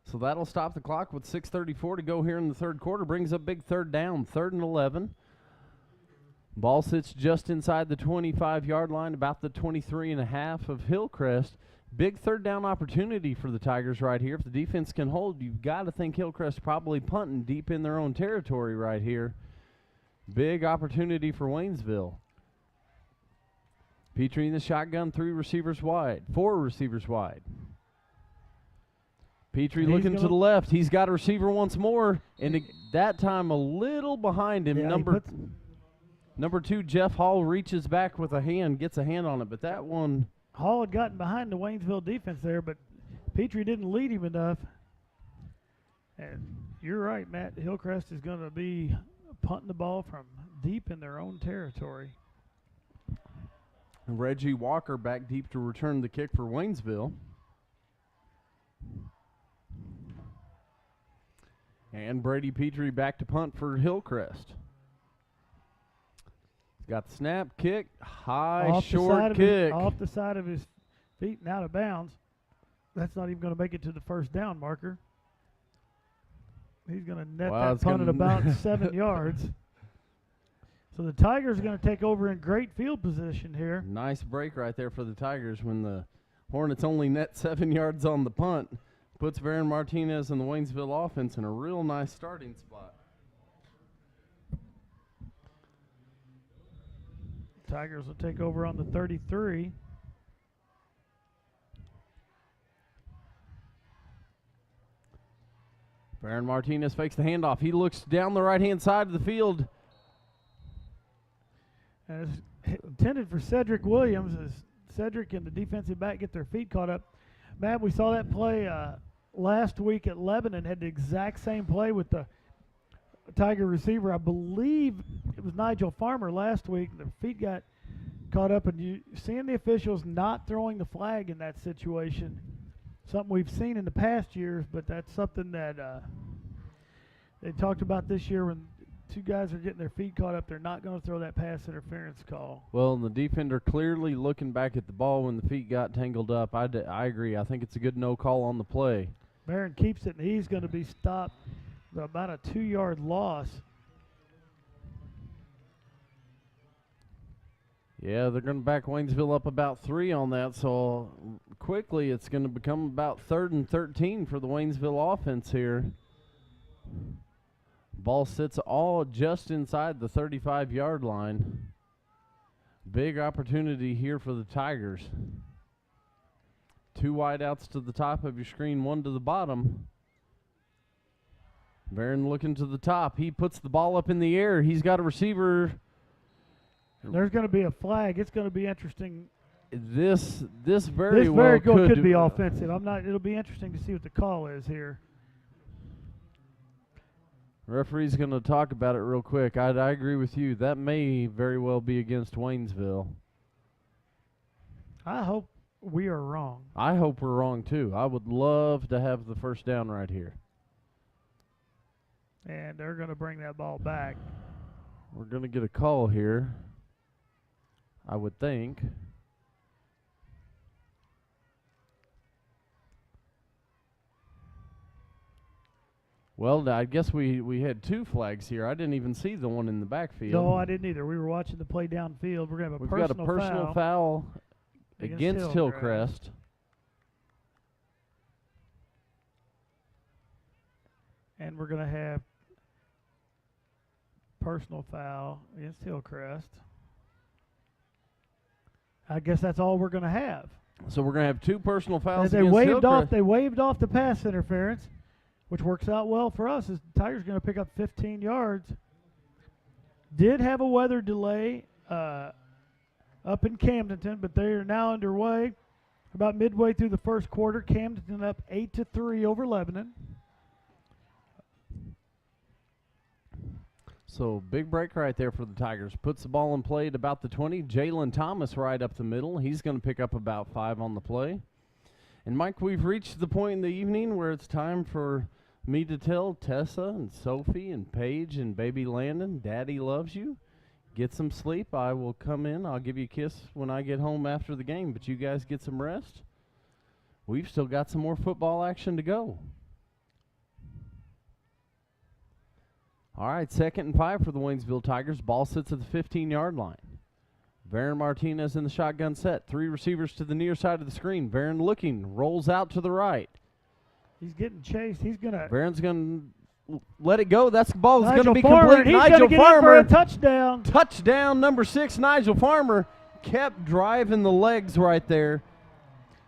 So that'll stop the clock with 6:34 to go here in the third quarter. Brings up big 3rd down, 3rd and 11. Ball sits just inside the 25-yard line, about the 23.5 of Hillcrest. Big 3rd down opportunity for the Tigers right here. If the defense can hold, you've got to think Hillcrest probably punting deep in their own territory right here. Big opportunity for Waynesville. Petrie in the shotgun, 4 receivers wide. Petrie looking to the left. He's got a receiver once more, and that time a little behind him. Yeah, Number 2, Jeff Hall, reaches back with a hand, gets a hand on it, but that one... Hall had gotten behind the Waynesville defense there, but Petrie didn't lead him enough. And you're right, Matt. Hillcrest is going to be punting the ball from deep in their own territory. Reggie Walker back deep to return the kick for Waynesville. And Brady Petrie back to punt for Hillcrest. Got the snap, kick, high, short kick. Off the side of his feet and out of bounds. That's not even going to make it to the 1st down marker. He's going to net that punt at about 7 yards. So the Tigers are going to take over in great field position here. Nice break right there for the Tigers when the Hornets only net 7 yards on the punt. Puts Varen Martinez and the Waynesville offense in a real nice starting spot. Tigers will take over on the 33. Varen Martinez fakes the handoff. He looks down the right-hand side of the field. And it's intended for Cedric Williams as Cedric and the defensive back get their feet caught up. Matt, we saw that play last week at Lebanon, had the exact same play with the Tiger receiver. I believe it was Nigel Farmer last week. The feet got caught up, and you seeing the officials not throwing the flag in that situation, something we've seen in the past years, but that's something that they talked about this year when two guys are getting their feet caught up. They're not going to throw that pass interference call. Well, and the defender clearly looking back at the ball when the feet got tangled up. I agree. I think it's a good no call on the play. Barron keeps it, and he's going to be stopped for about a 2-yard loss. Yeah, they're going to back Waynesville up about 3 on that, so quickly it's going to become about 3rd and 13 for the Waynesville offense here. Ball sits all just inside the 35-yard line. Big opportunity here for the Tigers. 2 wideouts to the top of your screen, 1 to the bottom. Barron looking to the top. He puts the ball up in the air. He's got a receiver. There's going to be a flag. It's going to be interesting. This very well well could be offensive. It'll be interesting to see what the call is here. Referee's going to talk about it real quick. I agree with you. That may very well be against Waynesville. I hope we are wrong. I hope we're wrong, too. I would love to have the first down right here. And they're going to bring that ball back. We're going to get a call here, I would think. Well, I guess we had 2 flags here. I didn't even see the one in the backfield. No, I didn't either. We were watching the play downfield. We're going to have We've got a personal foul against Hillcrest. And we're going to have personal foul against Hillcrest. I guess that's all we're going to have. So we're going to have 2 personal fouls They against waved Hillcrest. They waved off the pass interference, which works out well for us as the Tigers going to pick up 15 yards. Did have a weather delay up in Camdenton, but they are now underway. About midway through the first quarter, Camdenton up 8-3 over Lebanon. So big break right there for the Tigers. Puts the ball in play at about the 20. Jalen Thomas right up the middle. He's going to pick up about 5 on the play. And, Mike, we've reached the point in the evening where it's time for me to tell Tessa and Sophie and Paige and baby Landon, Daddy loves you. Get some sleep. I will come in. I'll give you a kiss when I get home after the game. But you guys get some rest. We've still got some more football action to go. All right, 2nd and 5 for the Waynesville Tigers. Ball sits at the 15-yard line. Varon Martinez in the shotgun set. 3 receivers to the near side of the screen. Varon looking, rolls out to the right. He's getting chased. He's going to. Varon's going to let it go. That's the ball is going to be Farmer. complete. He's Nigel get Farmer. In for a touchdown. Touchdown number 6, Nigel Farmer. Kept driving the legs right there.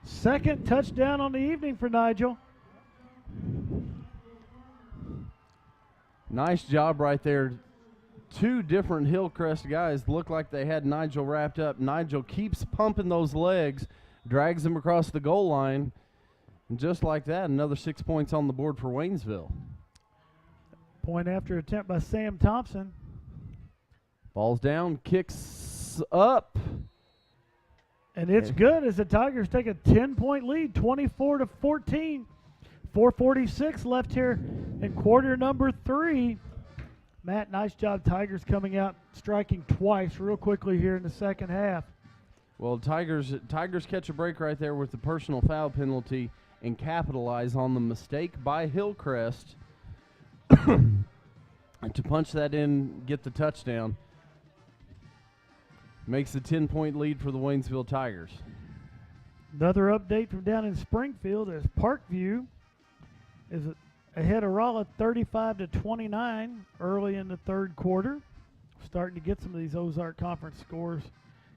2nd touchdown on the evening for Nigel. Nice job right there. 2 different Hillcrest guys look like they had Nigel wrapped up. Nigel keeps pumping those legs, drags him across the goal line, and just like that, another 6 points on the board for Waynesville. Point after attempt by Sam Thompson. Ball's down, kicks up. And it's good as the Tigers take a 10-point lead, 24-14. 4:46 left here in quarter number 3. Matt, nice job. Tigers coming out striking twice real quickly here in the second half. Well, Tigers catch a break right there with the personal foul penalty and capitalize on the mistake by Hillcrest to punch that in, get the touchdown. Makes a 10-point lead for the Waynesville Tigers. Another update from down in Springfield as Parkview is ahead of Rolla 35-29 early in the 3rd quarter. Starting to get some of these Ozark Conference scores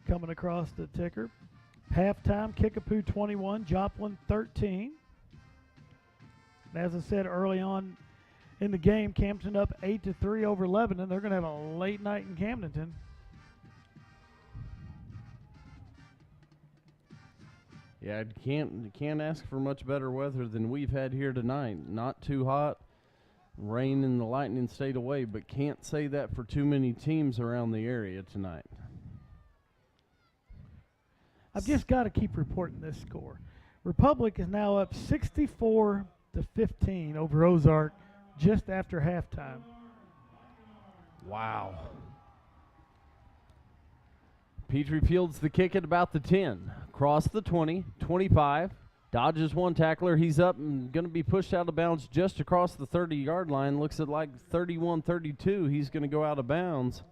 coming across the ticker. Halftime, Kickapoo 21, Joplin 13. And as I said early on in the game, Camden up 8-3 over Lebanon. They're going to have a late night in Camdenton. Yeah, can't ask for much better weather than we've had here tonight. Not too hot. Rain and the lightning stayed away, but can't say that for too many teams around the area tonight. I've just got to keep reporting this score. Republic is now up 64-15 over Ozark just after halftime. Wow. Petrie fields the kick at about the 10. Across the 20, 25. Dodges one tackler. He's up and going to be pushed out of bounds just across the 30-yard line. Looks at like 31-32. He's going to go out of bounds.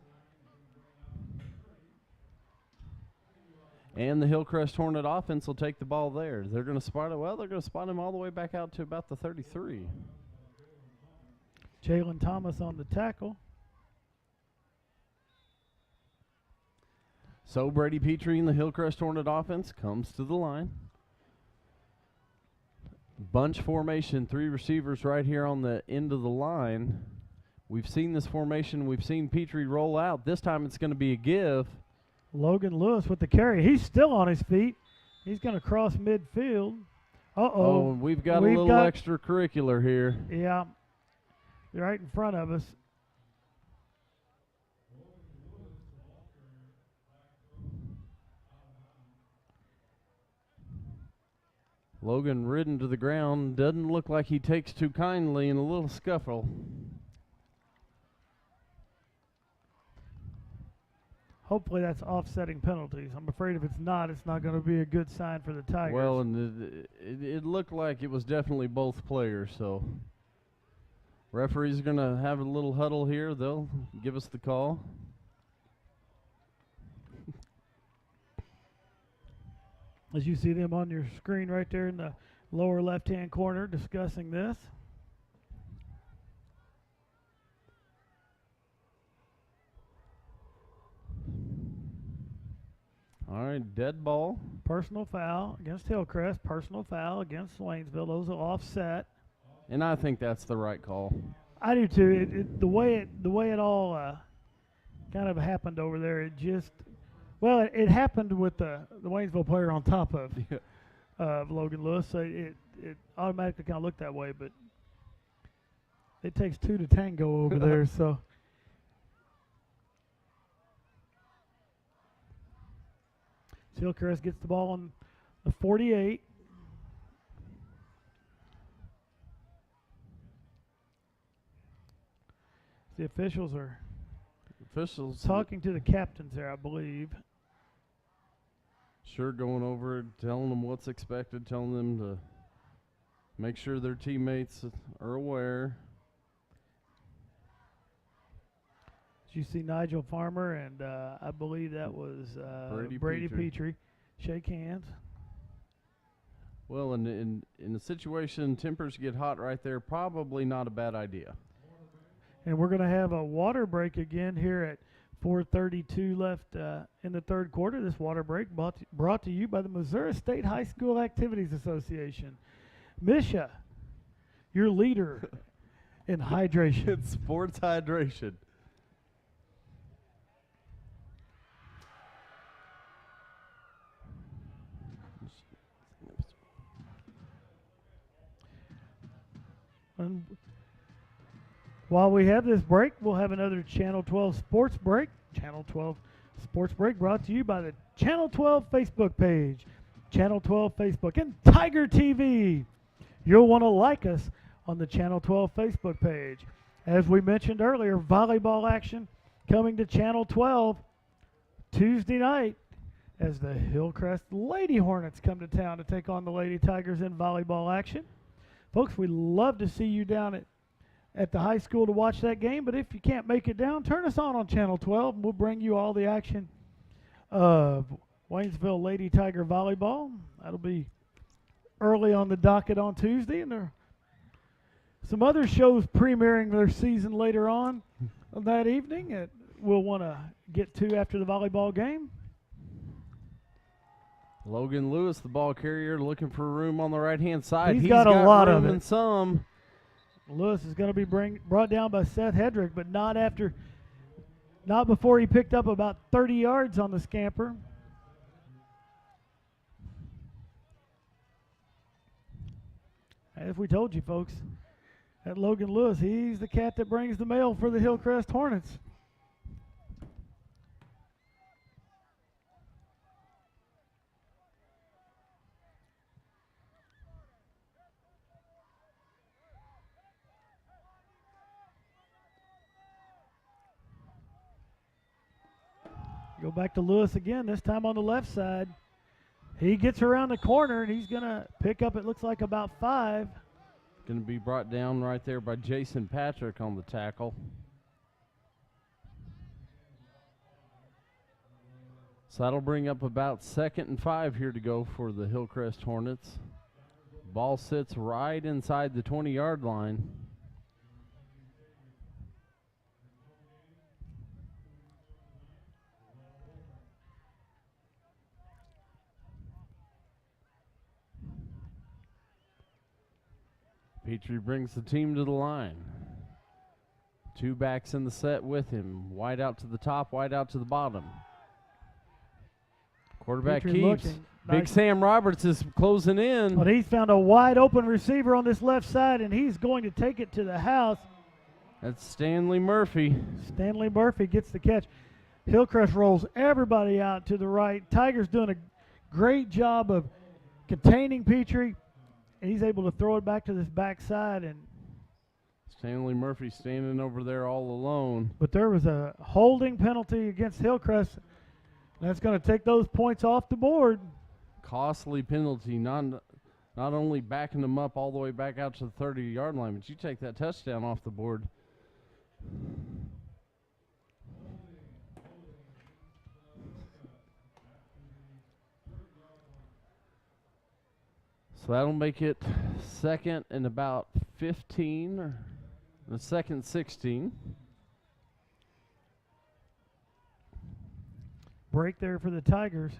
And the Hillcrest Hornet offense will take the ball there. They're going to spot it. Well, they're going to spot him all the way back out to about the 33. Jalen Thomas on the tackle. So Brady Petrie and the Hillcrest Hornet offense comes to the line. Bunch formation, 3 receivers right here on the end of the line. We've seen this formation. We've seen Petrie roll out. This time it's going to be a give. Logan Lewis with the carry. He's still on his feet. He's going to cross midfield. Oh, we've got a little extracurricular here. Yeah, right in front of us. Logan ridden to the ground. Doesn't look like he takes too kindly in a little scuffle. Hopefully that's offsetting penalties. I'm afraid if it's not going to be a good sign for the Tigers. Well, and it looked like it was definitely both players, so referees are going to have a little huddle here. They'll give us the call. As you see them on your screen right there in the lower left-hand corner discussing this. All right, dead ball. Personal foul against Hillcrest. Personal foul against Waynesville. Those are offset. And I think that's the right call. I do too. The way it all kind of happened over there, it just it happened with the Waynesville player on top of Logan Lewis. So it automatically kind of looked that way, but it takes 2 to tango over there. So. Hillcrest gets the ball on the 48. The officials are talking to the captains there, I believe. Sure, going over it, telling them what's expected, telling them to make sure their teammates are aware. You see Nigel Farmer and I believe that was Brady Petrie. Shake hands. Well, in the situation, tempers get hot right there. Probably not a bad idea. And we're going to have a water break again here at 4:32 left in the third quarter. This water break brought to you by the Missouri State High School Activities Association. Misha, your leader in hydration. It's sports hydration. And while we have this break, we'll have another Channel 12 sports break. Channel 12 sports break brought to you by the Channel 12 Facebook page. Channel 12 Facebook and TigerTV. You'll want to like us on the Channel 12 Facebook page. As we mentioned earlier, volleyball action coming to Channel 12 Tuesday night as the Hillcrest Lady Hornets come to town to take on the Lady Tigers in volleyball action. Folks, we'd love to see you down at the high school to watch that game, but if you can't make it down, turn us on Channel 12, and we'll bring you all the action of Waynesville Lady Tiger volleyball. That'll be early on the docket on Tuesday, and there are some other shows premiering their season later on that evening that we'll want to get to after the volleyball game. Logan Lewis, the ball carrier, looking for room on the right-hand side. He's got a lot room of it. and some. Lewis is going to be brought down by Seth Hedrick, but not before he picked up about 30 yards on the scamper. As we told you, folks, that Logan Lewis, he's the cat that brings the mail for the Hillcrest Hornets. Go back to Lewis again, this time on the left side. He gets around the corner, and he's going to pick up, it looks like, about 5. Going to be brought down right there by Jason Patrick on the tackle. So that'll bring up about 2nd and 5 here to go for the Hillcrest Hornets. Ball sits right inside the 20-yard line. Petrie brings the team to the line. 2 backs in the set with him. Wide out to the top, wide out to the bottom. Quarterback Petrie keeps. looking. Big Nice. Sam Roberts is closing in. But he's found a wide open receiver on this left side, and he's going to take it to the house. That's Stanley Murphy. Stanley Murphy gets the catch. Hillcrest rolls everybody out to the right. Tigers doing a great job of containing Petrie, and he's able to throw it back to this backside. Stanley Murphy standing over there all alone. But there was a holding penalty against Hillcrest. That's going to take those points off the board. Costly penalty, not only backing them up all the way back out to the 30-yard line, but you take that touchdown off the board. So that'll make it 2nd and about 15, or the 2nd 16. Break there for the Tigers.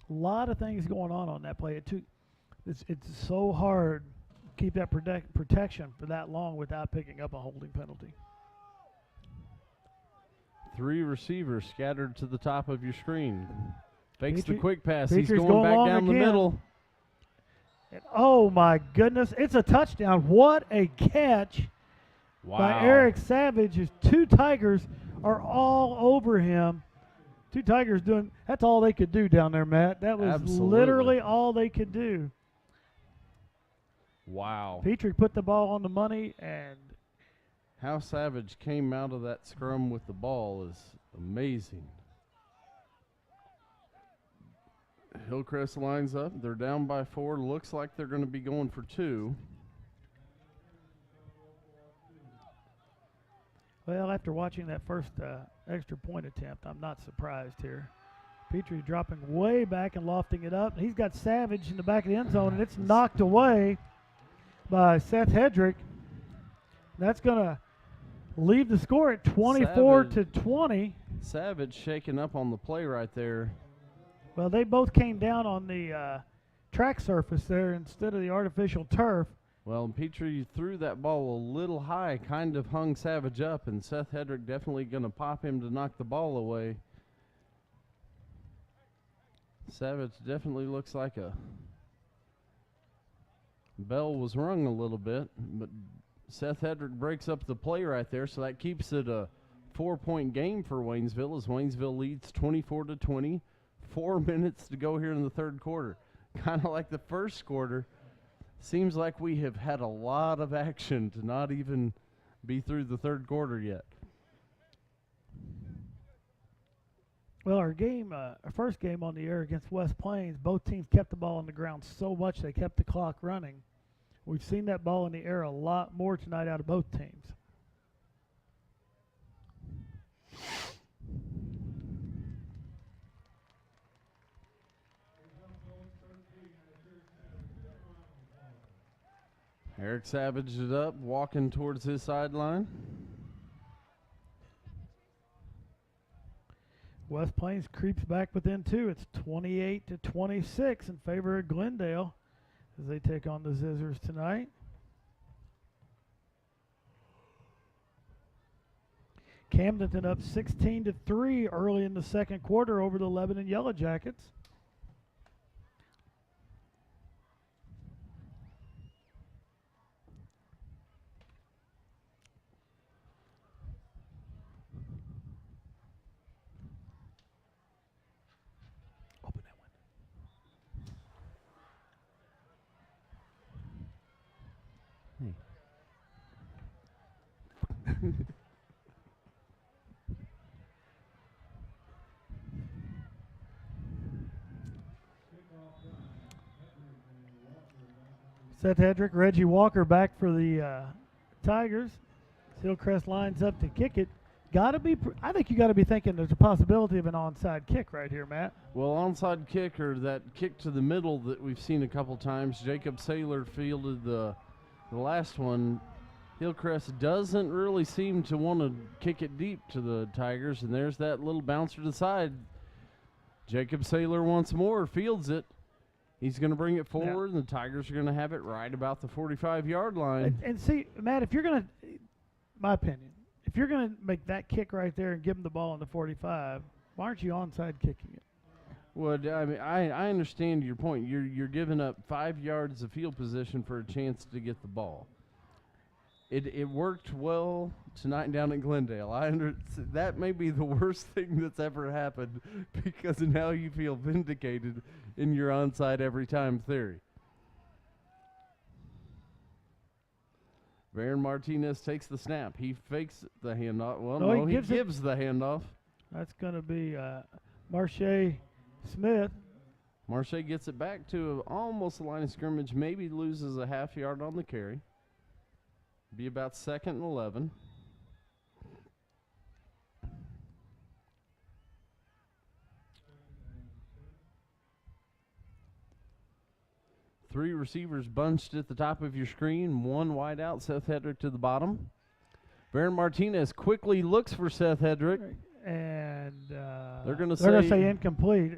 A lot of things going on that play. It's so hard to keep that protection for that long without picking up a holding penalty. 3 receivers scattered to the top of your screen. Fakes the Petrie- quick pass. Petrie's He's going going back long down the again. middle. And oh my goodness, it's a touchdown. What a catch by Eric Savage. His 2 Tigers are all over him. 2 Tigers doing, that's all they could do down there, Matt. That was Absolutely. literally all they could do. Wow. Petrie put the ball on the money, and How Savage came out of that scrum with the ball is amazing. Hillcrest lines up. They're down by 4. Looks like they're going to be going for 2. well, after watching that first extra point attempt, I'm not surprised here. Petrie dropping way back and lofting it up. He's got Savage in the back of the end zone, and it's knocked away by Seth Hedrick. That's going to leave the score at 24-20. Savage shaking up on the play right there. Well, they both came down on the track surface there instead of the artificial turf. Well, Petrie threw that ball a little high, kind of hung Savage up, and Seth Hedrick definitely going to pop him to knock the ball away. Savage definitely looks like a bell was rung a little bit, but Seth Hedrick breaks up the play right there, so that keeps it a 4-point game for Waynesville as Waynesville leads 24-20. 4 minutes to go here in the third quarter. Kind of like the first quarter. Seems like we have had a lot of action to not even be through the third quarter yet. Well, our first game on the air against West Plains, both teams kept the ball on the ground so much they kept the clock running. We've seen that ball in the air a lot more tonight out of both teams. Eric Savage is up, walking towards his sideline. West Plains creeps back within 2. It's 28-26 in favor of Glendale as they take on the Zizzers tonight. Camdenton up 16-3 early in the second quarter over the Lebanon Yellow Jackets. Open that window. Hey. Seth Hedrick, Reggie Walker back for the Tigers. Hillcrest lines up to kick it. I think you got to be thinking there's a possibility of an onside kick right here, Matt. Well, onside kick, or that kick to the middle that we've seen a couple times. Jacob Saylor fielded the last one. Hillcrest doesn't really seem to want to kick it deep to the Tigers, and there's that little bouncer to the side. Jacob Saylor once more fields it. He's going to bring it forward, and the Tigers are going to have it right about the 45-yard line. And see, Matt, if you're going to, my opinion, if you're going to make that kick right there and give him the ball on the 45, why aren't you onside kicking it? Well, I mean, I understand your point. You're giving up 5 yards of field position for a chance to get the ball. It worked well tonight down at Glendale. That may be the worst thing that's ever happened because now you feel vindicated in your onside every time theory. Baron Martinez takes the snap. He fakes the handoff. Well, no, he gives the handoff. That's going to be Marche Smith. Marche gets it back to almost the line of scrimmage, maybe loses a half yard on the carry. Be about 2nd and 11. Three receivers bunched at the top of your screen. One wide out, Seth Hedrick to the bottom. Baron Martinez quickly looks for Seth Hedrick. And they're going to say incomplete.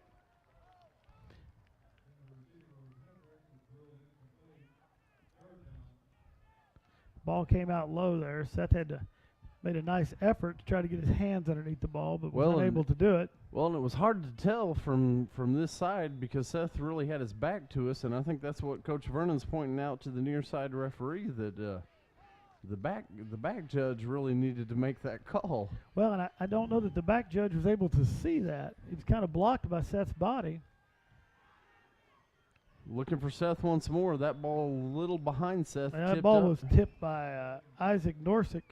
Ball came out low there. Seth made a nice effort to try to get his hands underneath the ball, but was unable to do it. Well, and it was hard to tell from this side because Seth really had his back to us, and I think that's what Coach Vernon's pointing out to the near side referee, that the back judge really needed to make that call. Well, and I don't know that the back judge was able to see that. He was kind of blocked by Seth's body. Looking for Seth once more. That ball a little behind Seth. And that ball was tipped by Isaac Norsik.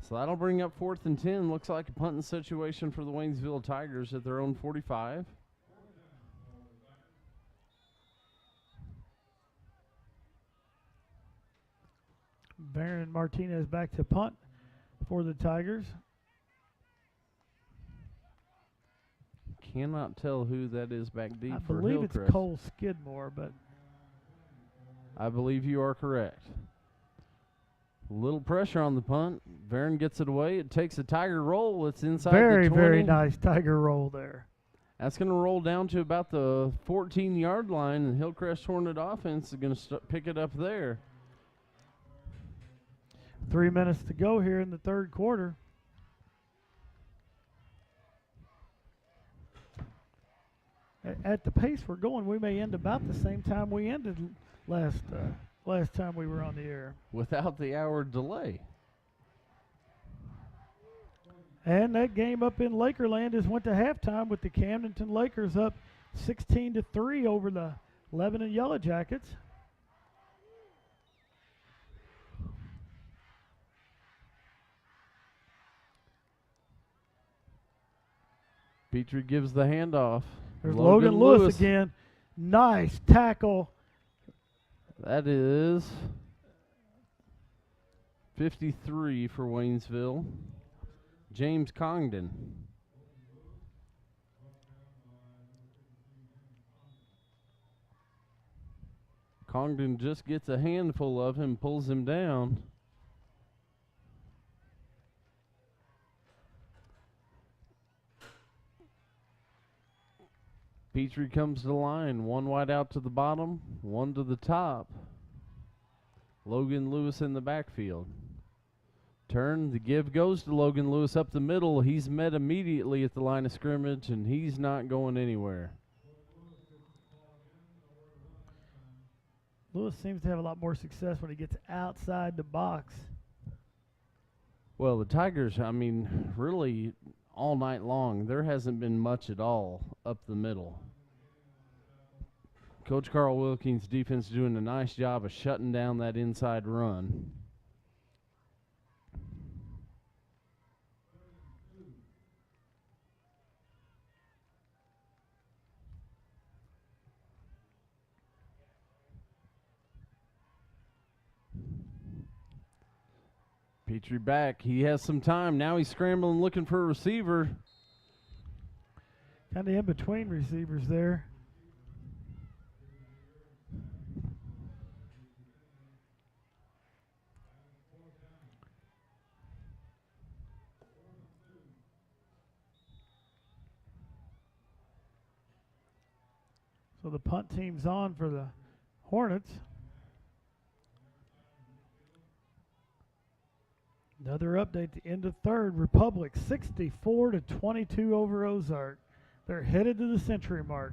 So that'll bring up 4th and 10. Looks like a punting situation for the Waynesville Tigers at their own 45. Baron Martinez back to punt for the Tigers. Cannot tell who that is back deep for Hillcrest. I believe it's Cole Skidmore, but I believe you are correct. A little pressure on the punt. Barron gets it away. It takes a Tiger roll. It's inside the 20. Very nice Tiger roll there. That's going to roll down to about the 14-yard line, and Hillcrest Hornet offense is going to pick it up there. 3 minutes to go here in the third quarter. At the pace we're going, we may end about the same time we ended last time we were on the air. Without the hour delay. And that game up in Lakerland has went to halftime with the Camdenton Lakers up 16-3 over the Lebanon Yellow Jackets. Petrie gives the handoff. There's Logan Lewis again. Nice tackle. That is 53 for Waynesville. James Congdon. Congdon just gets a handful of him, pulls him down. Petrie comes to the line, one wide out to the bottom, one to the top. Logan Lewis in the backfield. Turn, the give goes to Logan Lewis up the middle. He's met immediately at the line of scrimmage, and he's not going anywhere. Lewis seems to have a lot more success when he gets outside the box. Well, the Tigers, I mean, really all night long, there hasn't been much at all up the middle. Coach Carl Wilkins' defense doing a nice job of shutting down that inside run. Petrie back. He has some time. Now he's scrambling, looking for a receiver. Kind of in between receivers there. So the punt team's on for the Hornets. Another update, the end of third. Republic 64-22 over Ozark. They're headed to the century mark.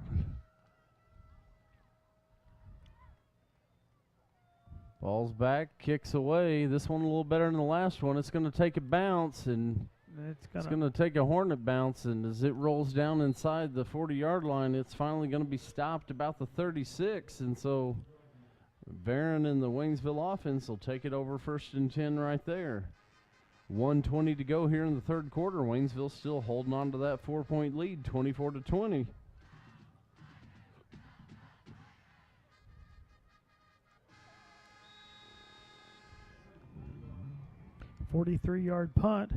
Ball's back, kicks away. This one a little better than the last one. It's going to take a bounce, and it's going to take a Hornet bounce, and as it rolls down inside the 40-yard line, it's finally going to be stopped about the 36, and so Barron and the Waynesville offense will take it over 1st and 10 right there. 1:20 to go here in the third quarter. Waynesville still holding on to that 4-point lead, 24-20. A 43-yard punt.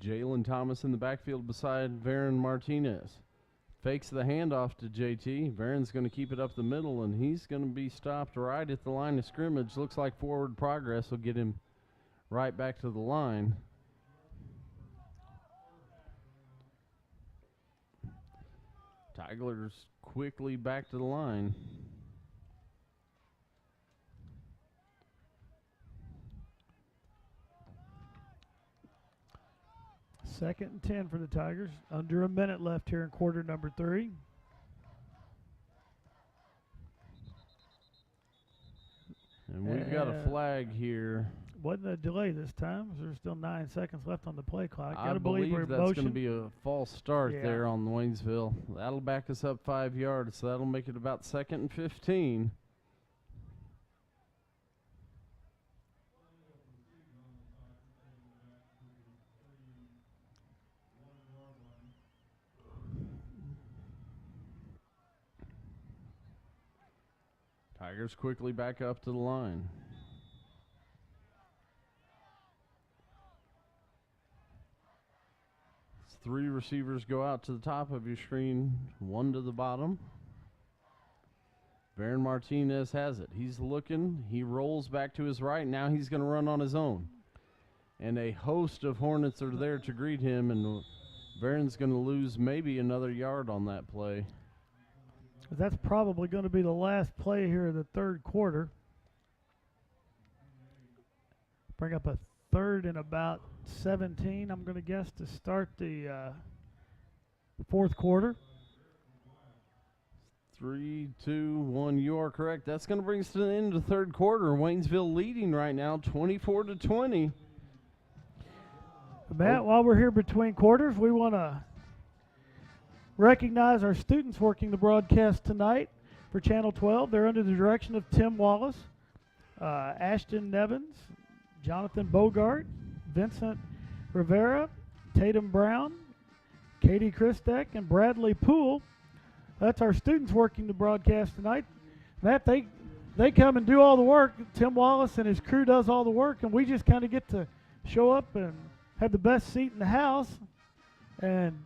Jalen Thomas in the backfield beside Varon Martinez. Fakes the handoff to JT. Varon's going to keep it up the middle, and he's going to be stopped right at the line of scrimmage. Looks like forward progress will get him right back to the line. Tigers quickly back to the line. Second and 10 for the Tigers. Under a minute left here in quarter number 3. And we've got a flag here. Wasn't a delay this time. There's still 9 seconds left on the play clock. I Gotta believe we're that's going to be a false start there on the Waynesville. That'll back us up 5 yards, so that'll make it about 2nd and 15. Tigers quickly back up to the line. Three receivers go out to the top of your screen, one to the bottom. Varon Martinez has it. He's looking. He rolls back to his right. Now he's going to run on his own. And a host of Hornets are there to greet him, and Varon's going to lose maybe another yard on that play. That's probably going to be the last play here of the third quarter. Bring up a 3rd and about 17, I'm going to guess, to start the fourth quarter. 3, 2, 1. You are correct. That's going to bring us to the end of the third quarter. Waynesville leading right now, 24-20. Matt, while we're here between quarters, we want to recognize our students working the broadcast tonight for Channel 12. They're under the direction of Tim Wallace, Ashton Nevins, Jonathan Bogart, Vincent Rivera, Tatum Brown, Katie Christek, and Bradley Poole. That's our students working the broadcast tonight. Matt, they come and do all the work. Tim Wallace and his crew does all the work, and we just kind of get to show up and have the best seat in the house and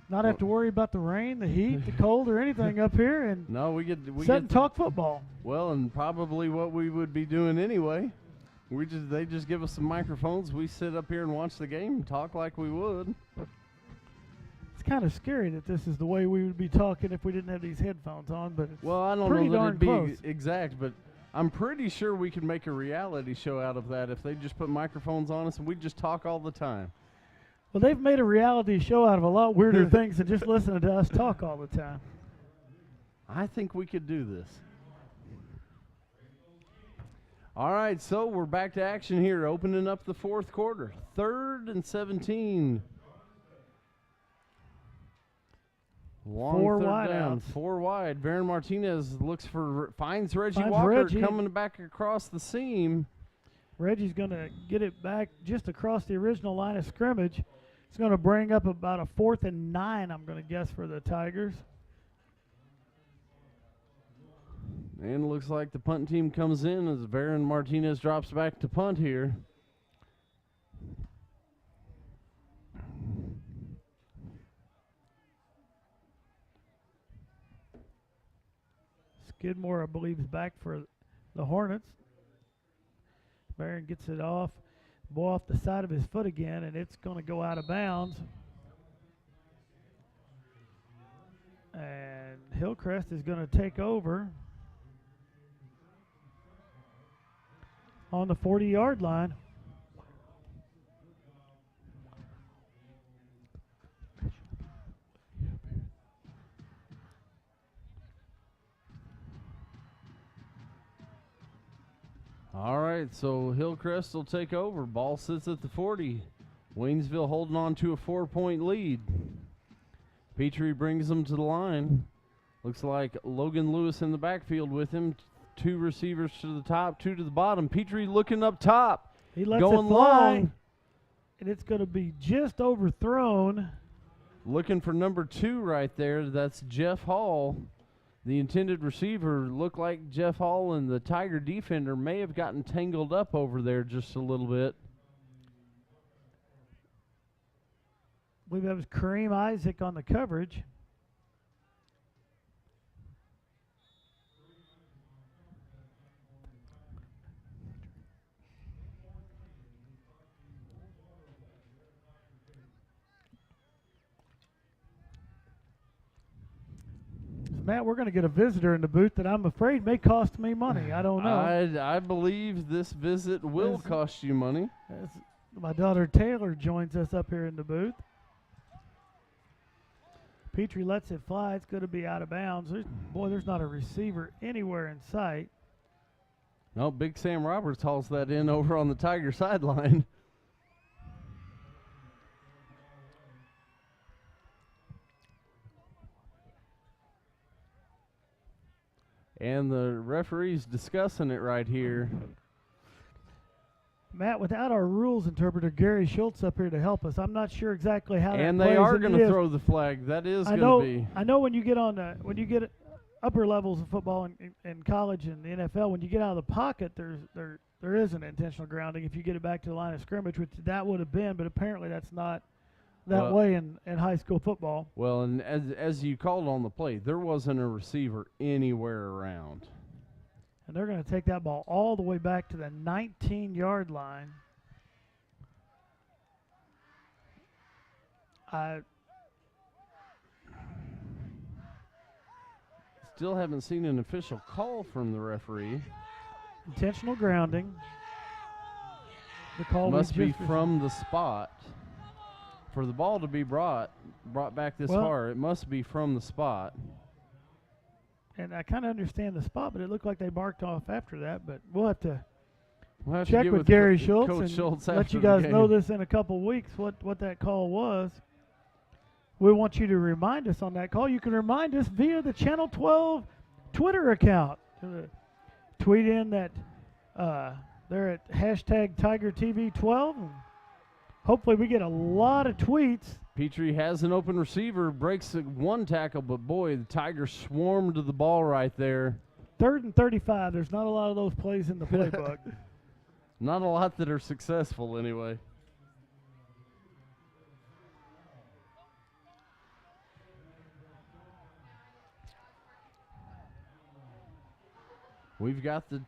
not have to worry about the rain, the heat, the cold, or anything up here, and sit and talk football. Well, and probably what we would be doing anyway. They just give us some microphones. We sit up here and watch the game and talk like we would. It's kind of scary that this is the way we would be talking if we didn't have these headphones on, but it's I don't pretty know that darn it'd be close. exact, but I'm pretty sure we could make a reality show out of that if they just put microphones on us and we just talk all the time. Well, they've made a reality show out of a lot weirder things than just listening to us talk all the time. I think we could do this. All right, so we're back to action here, opening up the fourth quarter. 3rd and 17. Long Four third wide down, outs. 4 wide. Baron Martinez finds Reggie Walker coming back across the seam. Reggie's going to get it back just across the original line of scrimmage. It's going to bring up about a 4th and 9, I'm going to guess, for the Tigers. And it looks like the punt team comes in as Varon Martinez drops back to punt here. Skidmore, I believe, is back for the Hornets. Varon gets it off. Ball off the side of his foot again, and it's going to go out of bounds. And Hillcrest is going to take over on the 40-yard line. All right, so Hillcrest will take over. Ball sits at the 40. Waynesville holding on to a 4-point lead. Petrie brings them to the line. Looks like Logan Lewis in the backfield with him. 2 receivers to the top, 2 to the bottom. Petrie looking up top. He lets going it fly, long. and it's going to be just overthrown. Looking for number 2 right there. That's Jeff Hall. The intended receiver looked like Jeff Hall, and the Tiger defender may have gotten tangled up over there just a little bit. I believe that was Kareem Isaac on the coverage. Matt, we're going to get a visitor in the booth that I'm afraid may cost me money. I don't know. I believe this visit will cost you money. As my daughter Taylor joins us up here in the booth. Petrie lets it fly. It's going to be out of bounds. There's not a receiver anywhere in sight. No, Big Sam Roberts hauls that in over on the Tiger sideline. And the referee's discussing it right here. Matt, without our rules interpreter, Gary Schultz, up here to help us, I'm not sure exactly how And that plays. they are going to throw the flag. That is going to be. I know when you get on when you get upper levels of football in college and the NFL, when you get out of the pocket, there is an intentional grounding if you get it back to the line of scrimmage, which that would have been, but apparently that's not that way in high school football. Well, and as you called on the play, there wasn't a receiver anywhere around. And they're going to take that ball all the way back to the 19-yard line. Still haven't seen an official call from the referee. Intentional grounding. The call must be from the spot. For the ball to be brought back this far, it must be from the spot. And I kind of understand the spot, but it looked like they marked off after that. But we'll have to We'll check with Gary Schultz Coach and Schultz let you after the guys know game. this in a couple weeks, what that call was. We want you to remind us on that call. You can remind us via the Channel 12 Twitter account. Tweet in that they're at hashtag TigerTV12. And hopefully we get a lot of tweets. Petrie has an open receiver, breaks one tackle, but boy, the Tigers swarmed to the ball right there. 3rd and 35. There's not a lot of those plays in the playbook. Not a lot that are successful anyway. We've got the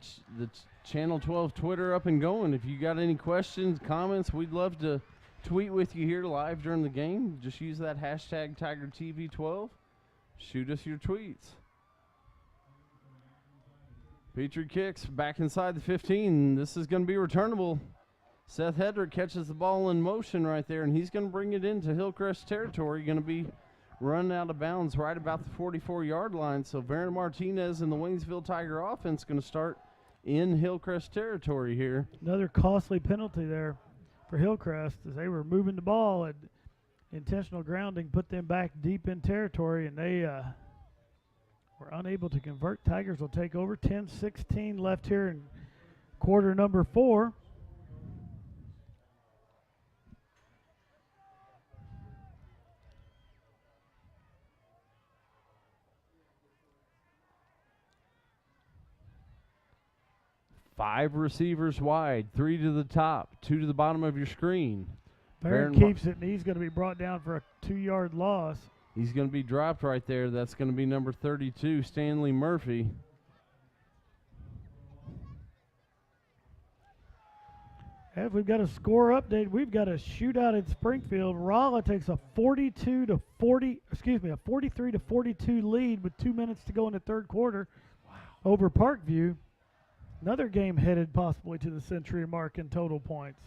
Channel 12 Twitter up and going. If you got any questions, comments, we'd love to tweet with you here live during the game. Just use that hashtag TigerTV12. Shoot us your tweets. Petrie kicks back inside the 15. This is going to be returnable. Seth Hedrick catches the ball in motion right there, and he's going to bring it into Hillcrest territory. Going to be run out of bounds right about the 44-yard line. So Varon Martinez and the Waynesville Tiger offense going to start in Hillcrest territory here. Another costly penalty there for Hillcrest as they were moving the ball, and intentional grounding put them back deep in territory, and they were unable to convert. Tigers will take over. 10-16 left here in quarter number 4. 5 receivers wide, 3 to the top, 2 to the bottom of your screen. Barron keeps it, and he's going to be brought down for a 2-yard loss. He's going to be dropped right there. That's going to be number 32, Stanley Murphy. As we've got a score update, we've got a shootout in Springfield. Rolla takes a 43 to 42 lead with 2 minutes to go in the third quarter over Parkview. Another game headed possibly to the century mark in total points.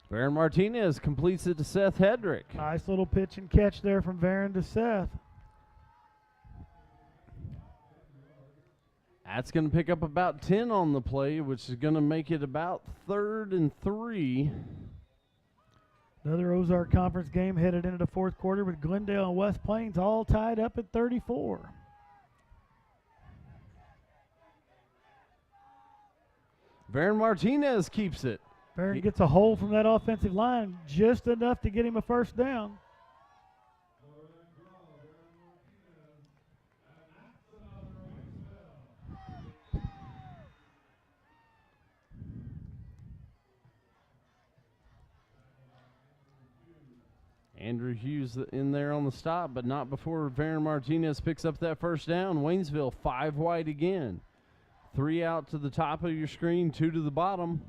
Baron Martinez completes it to Seth Hedrick. Nice little pitch and catch there from Varon to Seth. That's going to pick up about 10 on the play, which is going to make it about 3rd and 3. Another Ozark Conference game headed into the fourth quarter with Glendale and West Plains all tied up at 34. Baron Martinez keeps it. Barron gets a hole from that offensive line, just enough to get him a first down. Andrew Hughes in there on the stop, but not before Baron Martinez picks up that first down. Waynesville 5 wide again. 3 out to the top of your screen, 2 to the bottom.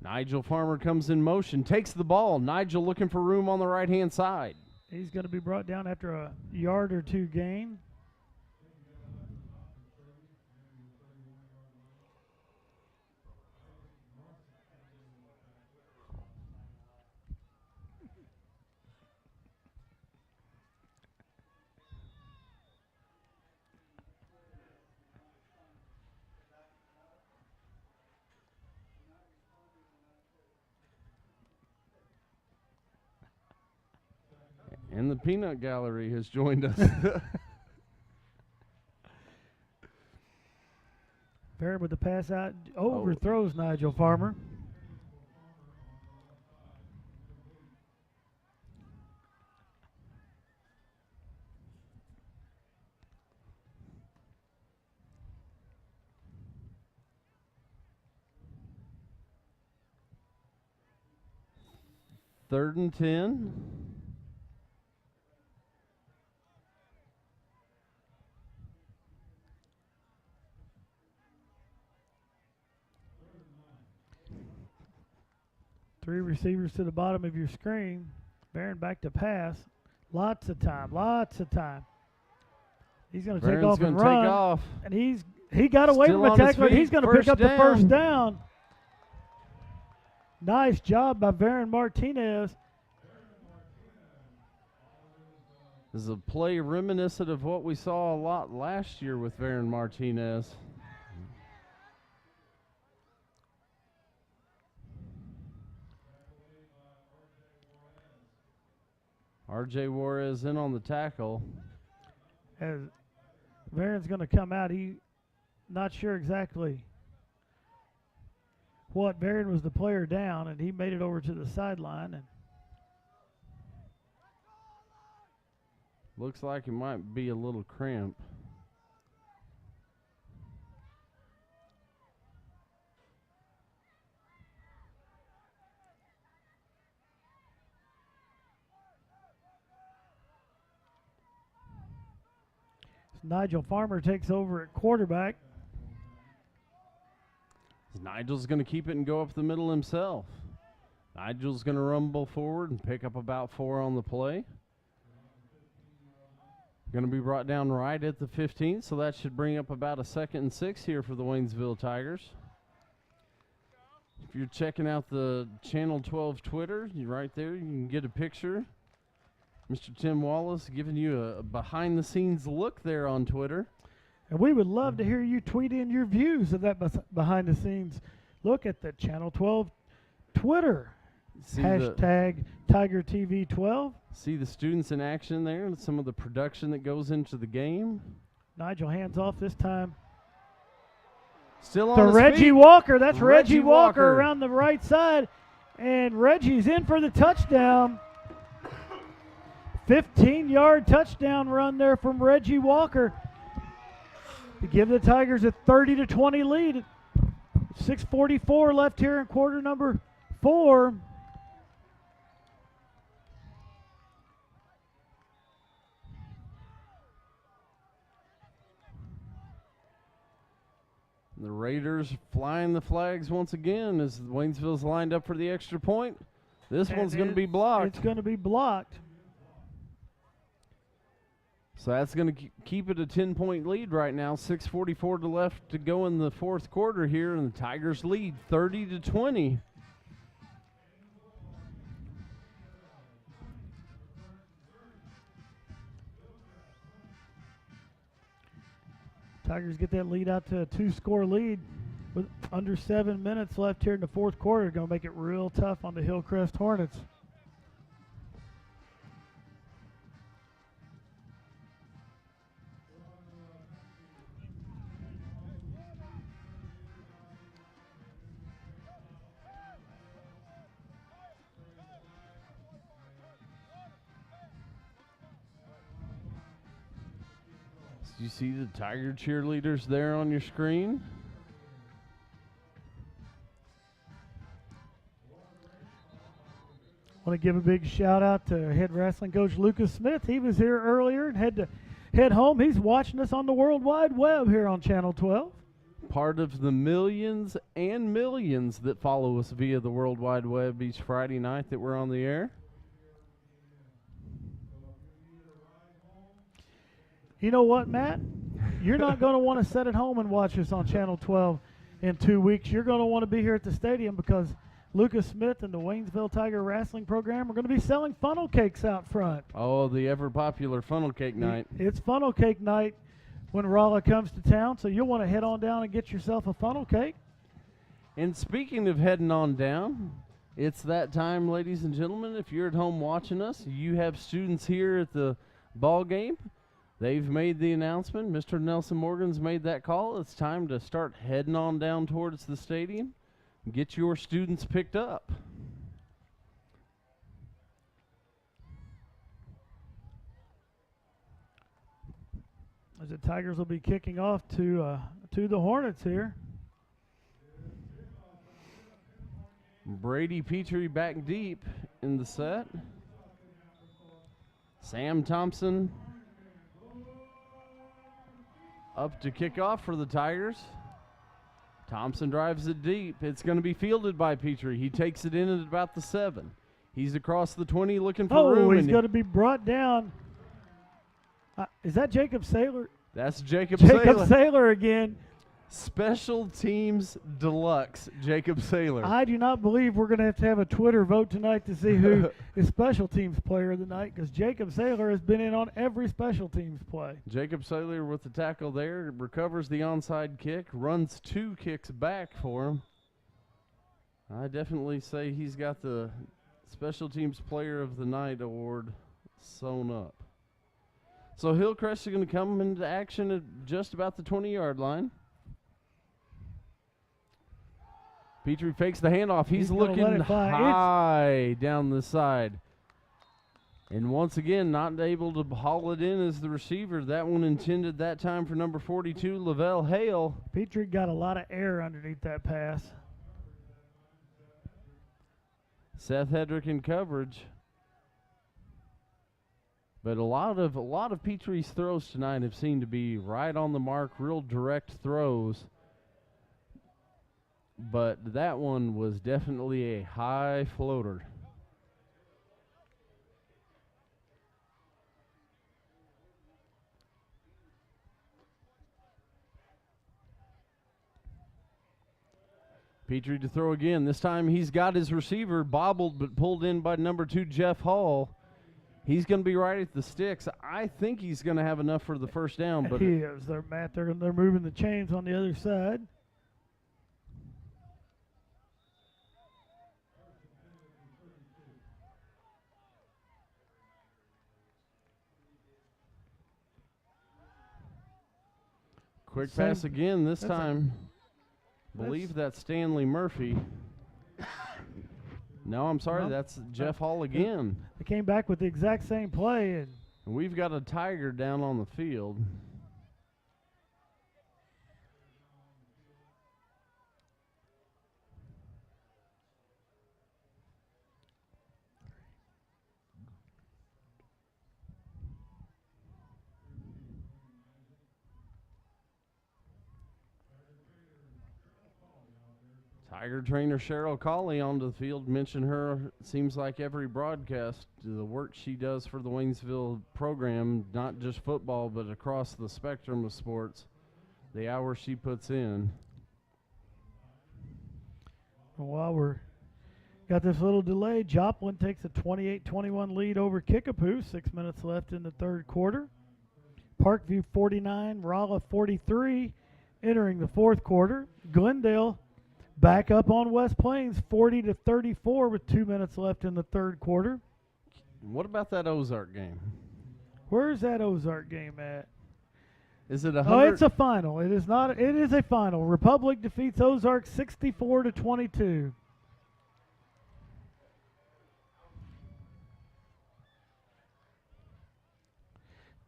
Nigel Farmer comes in motion, takes the ball. Nigel looking for room on the right-hand side. He's going to be brought down after a yard or 2 gain. And the Peanut Gallery has joined us. Barron with the pass out, overthrows Nigel Farmer. Third and 10. Three receivers to the bottom of your screen. Barron back to pass. Lots of time. He's going to take off and run. And he got away from a tackler. He's going to pick up the first down. Nice job by Baron Martinez. This is a play reminiscent of what we saw a lot last year with Baron Martinez. R.J. Juarez in on the tackle. As Baron's going to come out, he not sure exactly what. Baron was the player down, and he made it over to the sideline. And looks like it might be a little cramp. Nigel Farmer takes over at quarterback. Nigel's going to keep it and go up the middle himself. Nigel's going to rumble forward and pick up about 4 on the play. Going to be brought down right at the 15, so that should bring up about a 2nd and 6 here for the Waynesville Tigers. If you're checking out the Channel 12 Twitter, you're right there. You can get a picture. Mr. Tim Wallace giving you a behind-the-scenes look there on Twitter. And we would love to hear you tweet in your views of that behind-the-scenes look at the Channel 12 Twitter. Hashtag TigerTV12. See the students in action there and some of the production that goes into the game. Nigel hands off this time. Still on to his Reggie feet. Walker. That's Reggie Walker around the right side. And Reggie's in for the touchdown. 15-yard touchdown run there from Reggie Walker to give the Tigers a 30-20 lead. 6:44 left here in quarter number 4. The Raiders flying the flags once again as Waynesville's lined up for the extra point. This one's going to be blocked. It's going to be blocked. So that's going to keep it a 10-point lead right now. 6:44 left to go in the fourth quarter here, and the Tigers lead 30-20. Tigers get that lead out to a 2-score lead with under 7 minutes left here in the fourth quarter. Going to make it real tough on the Hillcrest Hornets. You see the Tiger cheerleaders there on your screen? Want to give a big shout out to head wrestling coach Lucas Smith. He was here earlier and had to head home. He's watching us on the World Wide Web here on Channel 12. Part of the millions and millions that follow us via the World Wide Web each Friday night that we're on the air. You know what, Matt? You're not going to want to sit at home and watch us on Channel 12 in 2 weeks. You're going to want to be here at the stadium because Lucas Smith and the Waynesville Tiger Wrestling Program are going to be selling funnel cakes out front. Oh, the ever-popular funnel cake night. It's funnel cake night when Rolla comes to town, so you'll want to head on down and get yourself a funnel cake. And speaking of heading on down, it's that time, ladies and gentlemen. If you're at home watching us, you have students here at the ball game. They've made the announcement. Mr. Nelson Morgan's made that call. It's time to start heading on down towards the stadium. Get your students picked up. As the Tigers will be kicking off to the Hornets here. Brady Petrie back deep in the set. Sam Thompson up to kick off for the Tigers. Thompson drives it deep. It's going to be fielded by Petrie. He takes it in at about the 7. He's across the 20 looking for room. Oh, he's going to be brought down. Is that Jacob Saylor? That's Jacob Saylor again. Special Teams Deluxe, Jacob Saylor. I do not believe we're going to have a Twitter vote tonight to see who is Special Teams Player of the Night, because Jacob Saylor has been in on every Special Teams play. Jacob Saylor with the tackle there, recovers the onside kick, runs 2 kicks back for him. I definitely say he's got the Special Teams Player of the Night award sewn up. So Hillcrest is going to come into action at just about the 20-yard line. Petrie fakes the handoff. He's looking high down the side. And once again, not able to haul it in as the receiver. That one intended that time for number 42, Lavelle Hale. Petrie got a lot of air underneath that pass. Seth Hedrick in coverage. But a lot of Petrie's throws tonight have seemed to be right on the mark, real direct throws. But that one was definitely a high floater. Petrie to throw again. This time he's got his receiver bobbled but pulled in by number 2, Jeff Hall. He's going to be right at the sticks. I think he's going to have enough for the first down. But he is. They're moving the chains on the other side. Quick pass again this time. Believe that's Stanley Murphy. No, I'm sorry. No. That's Jeff Hall again. They came back with the exact same play, and We've got a Tiger down on the field. Tiger trainer Cheryl Colley onto the field. Mention her, seems like every broadcast, the work she does for the Waynesville program, not just football, but across the spectrum of sports, the hours she puts in. while we're got this little delay, Joplin takes a 28-21 lead over Kickapoo. 6 minutes left in the third quarter. Parkview 49, Rolla 43 entering the fourth quarter. Glendale back up on West Plains 40-34 with 2 minutes left in the third quarter. What about that Ozark game? Where's that Ozark game at? Is it a Oh, it's a final. It is not. It is a final. Republic defeats Ozark 64-22.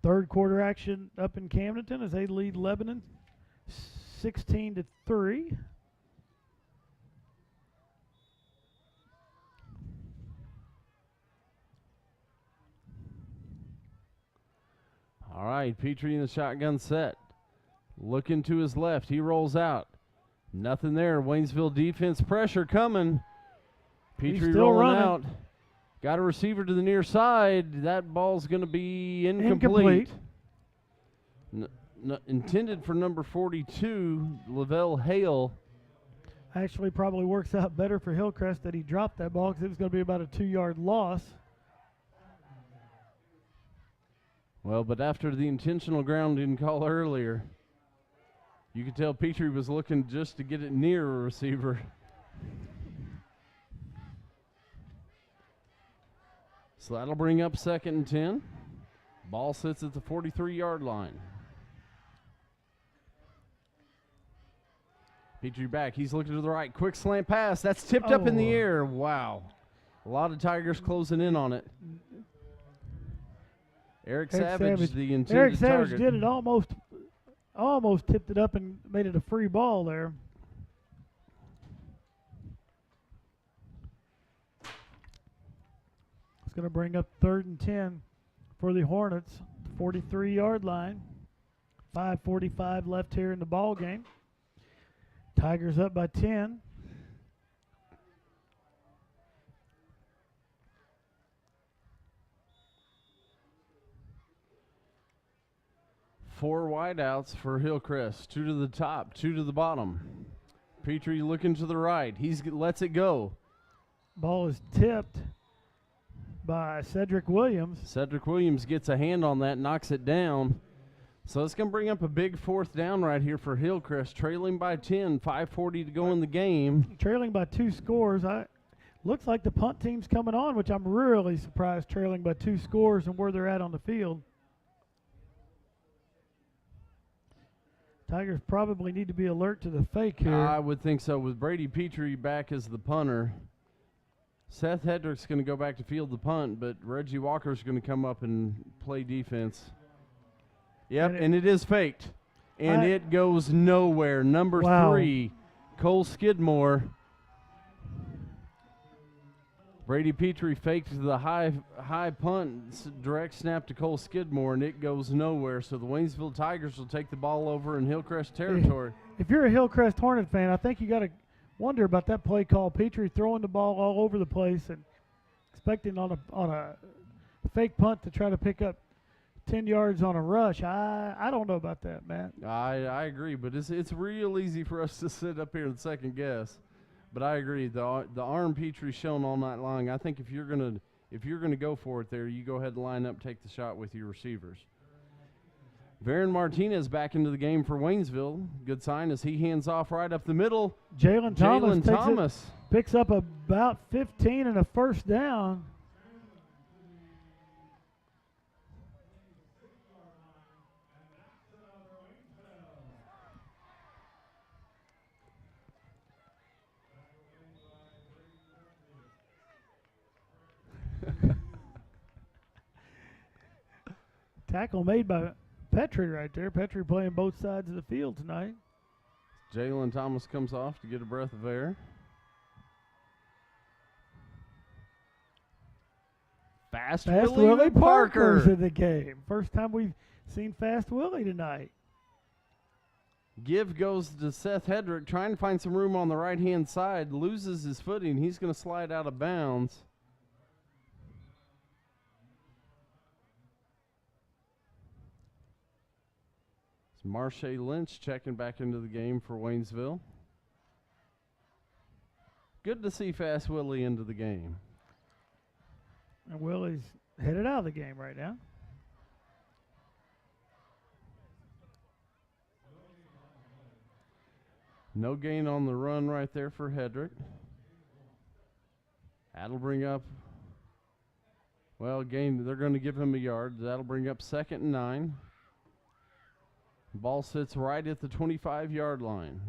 Third quarter action up in Camdenton as they lead Lebanon 16-3. All right, Petrie in the shotgun set. Looking to his left. He rolls out. Nothing there. Waynesville defense pressure coming. Petrie still rolling running. out. Got a receiver to the near side. That ball's going to be incomplete. Intended for number 42, Lavelle Hale. Actually, probably works out better for Hillcrest that he dropped that ball because it was going to be about a 2-yard loss. Well, but after the intentional grounding call earlier, you could tell Petrie was looking just to get it near a receiver. So that'll bring up 2nd and 10. Ball sits at the 43-yard line. Petrie back. He's looking to the right. Quick slant pass. That's tipped up in the air. Wow. A lot of Tigers closing in on it. Eric Savage, the intended Eric Savage target. did it almost tipped it up and made it a free ball there. It's going to bring up 3rd and 10 for the Hornets, 43-yard line. 5:45 left here in the ball game. Tigers up by 10. Four wideouts for Hillcrest. 2 to the top, 2 to the bottom. Petrie looking to the right. He lets it go. Ball is tipped by Cedric Williams. Cedric Williams gets a hand on that, knocks it down. So it's going to bring up a big 4th down right here for Hillcrest, trailing by 10, 5:40 to go in the game. Trailing by 2 scores. Looks like the punt team's coming on, which I'm really surprised, trailing by 2 scores and where they're at on the field. Tigers probably need to be alert to the fake here. I would think so. With Brady Petrie back as the punter, Seth Hedrick's going to go back to field the punt, but Reggie Walker's going to come up and play defense. Yep, and it is faked. And it goes nowhere. Number 3, Cole Skidmore. Brady Petrie faked the high punt, direct snap to Cole Skidmore, and it goes nowhere. So the Waynesville Tigers will take the ball over in Hillcrest territory. If you're a Hillcrest Hornet fan, I think you got to wonder about that play call. Petrie throwing the ball all over the place and expecting on a fake punt to try to pick up 10 yards on a rush. I don't know about that, Matt. I agree, but it's real easy for us to sit up here and second guess. But I agree. The arm Petrie's shown all night long. I think if you're gonna go for it there, you go ahead and line up, take the shot with your receivers. Varen Martinez back into the game for Waynesville. Good sign as he hands off right up the middle. Jalen Thomas picks up about 15 and a first down. Tackle made by Petrie right there. Petrie playing both sides of the field tonight. Jalen Thomas comes off to get a breath of air. Fast Willie Parker's Parker. in the game. First time we've seen Fast Willie tonight. Give goes to Seth Hedrick, trying to find some room on the right-hand side. Loses his footing. He's going to slide out of bounds. It's Marche Lynch checking back into the game for Waynesville. Good to see Fast Willie into the game. And Willie's headed out of the game right now. No gain on the run right there for Hedrick. That'll bring up, well, gain, they're going to give him a yard. That'll bring up 2nd and 9. Ball sits right at the 25-yard line.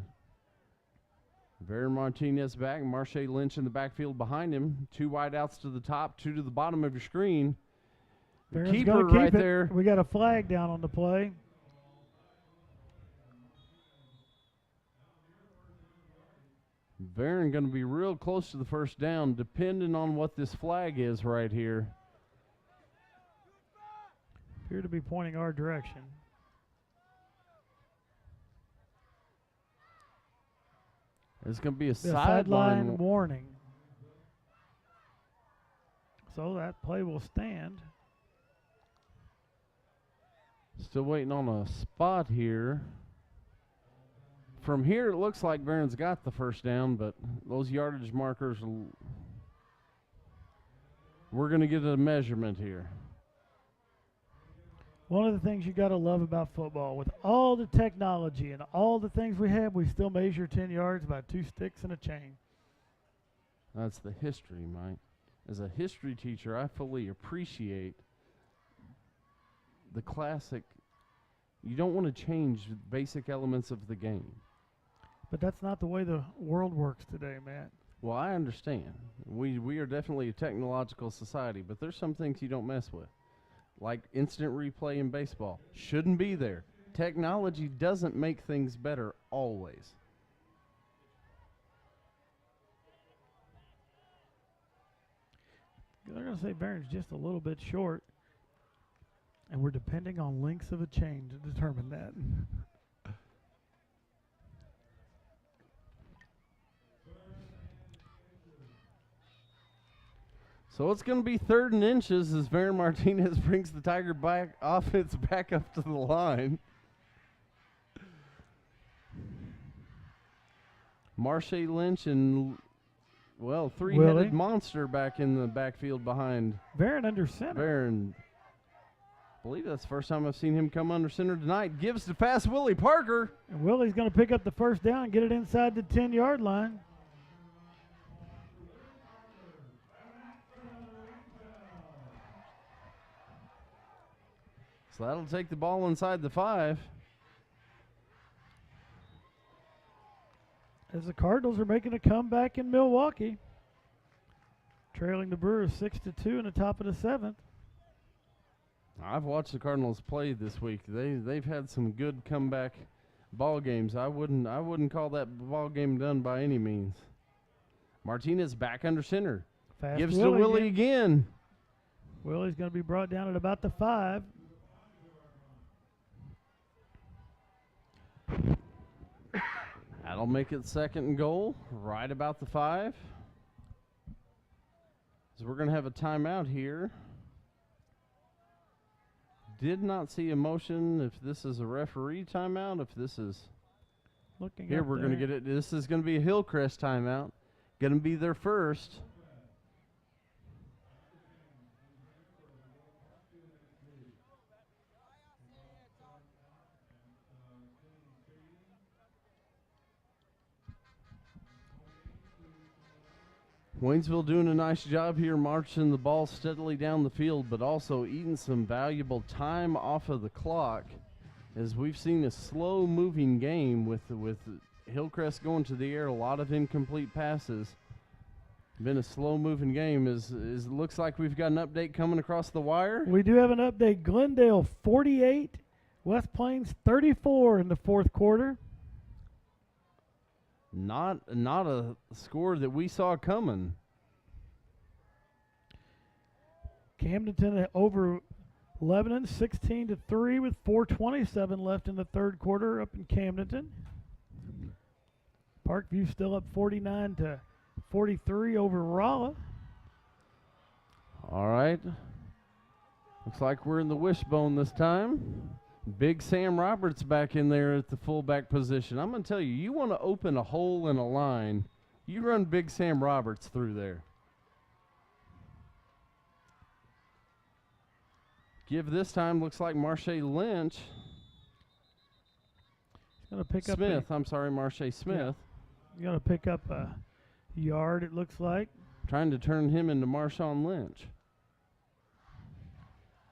Vera Martinez back, Marche Lynch in the backfield behind him. 2 wide outs to the top, 2 to the bottom of your screen. The keeper right there. We got a flag down on the play. Barron going to be real close to the first down, depending on what this flag is right here. Appear to be pointing our direction. It's going to be a sideline warning. So that play will stand. Still waiting on a spot here. From here, it looks like Barron's got the first down, but those yardage markers, we're going to get a measurement here. One of the things you got to love about football, with all the technology and all the things we have, we still measure 10 yards by 2 sticks and a chain. That's the history, Mike. As a history teacher, I fully appreciate the classic. You don't want to change basic elements of the game. But that's not the way the world works today, Matt. Well, I understand. We are definitely a technological society, but there's some things you don't mess with. Like instant replay in baseball. Shouldn't be there. Technology doesn't make things better always. They're going to say Barron's just a little bit short, and we're depending on lengths of a chain to determine that. So it's going to be 3rd and inches as Vera Martinez brings the Tiger offense back up to the line. Marche Lynch and, well, 3-headed monster back in the backfield behind. Barron under center. Barron. I believe that's the first time I've seen him come under center tonight. Gives to Fast Willie Parker. And Willie's going to pick up the first down and get it inside the 10-yard line. So that'll take the ball inside the 5. As the Cardinals are making a comeback in Milwaukee, trailing the Brewers 6-2 in the top of the 7th. I've watched the Cardinals play this week. They've had some good comeback ball games. I wouldn't call that ball game done by any means. Martinez back under center. Fast Gives to Willie again. Willie's going to be brought down at about the 5. That'll make it 2nd and goal, right about the 5. So we're going to have a timeout here. Did not see a motion if this is a referee timeout, if this is... Looking here we're going to get it. This is going to be a Hillcrest timeout. Going to be their first. Waynesville doing a nice job here marching the ball steadily down the field, but also eating some valuable time off of the clock, as we've seen a slow-moving game with Hillcrest going to the air, a lot of incomplete passes. Been a slow-moving game. It looks like we've got an update coming across the wire. We do have an update. Glendale 48, West Plains 34 in the fourth quarter. Not a score that we saw coming. Camdenton over Lebanon 16-3 with 4:27 left in the third quarter up in Camdenton. Parkview still up 49-43 over Rolla. All right. Looks like we're in the wishbone this time. Big Sam Roberts back in there at the fullback position. I'm going to tell you, you want to open a hole in a line, you run Big Sam Roberts through there. Give this time, looks like Marche Lynch. He's going to pick up Smith, I'm sorry, Marche Smith. He's going to pick up a yard, it looks like. Trying to turn him into Marshawn Lynch.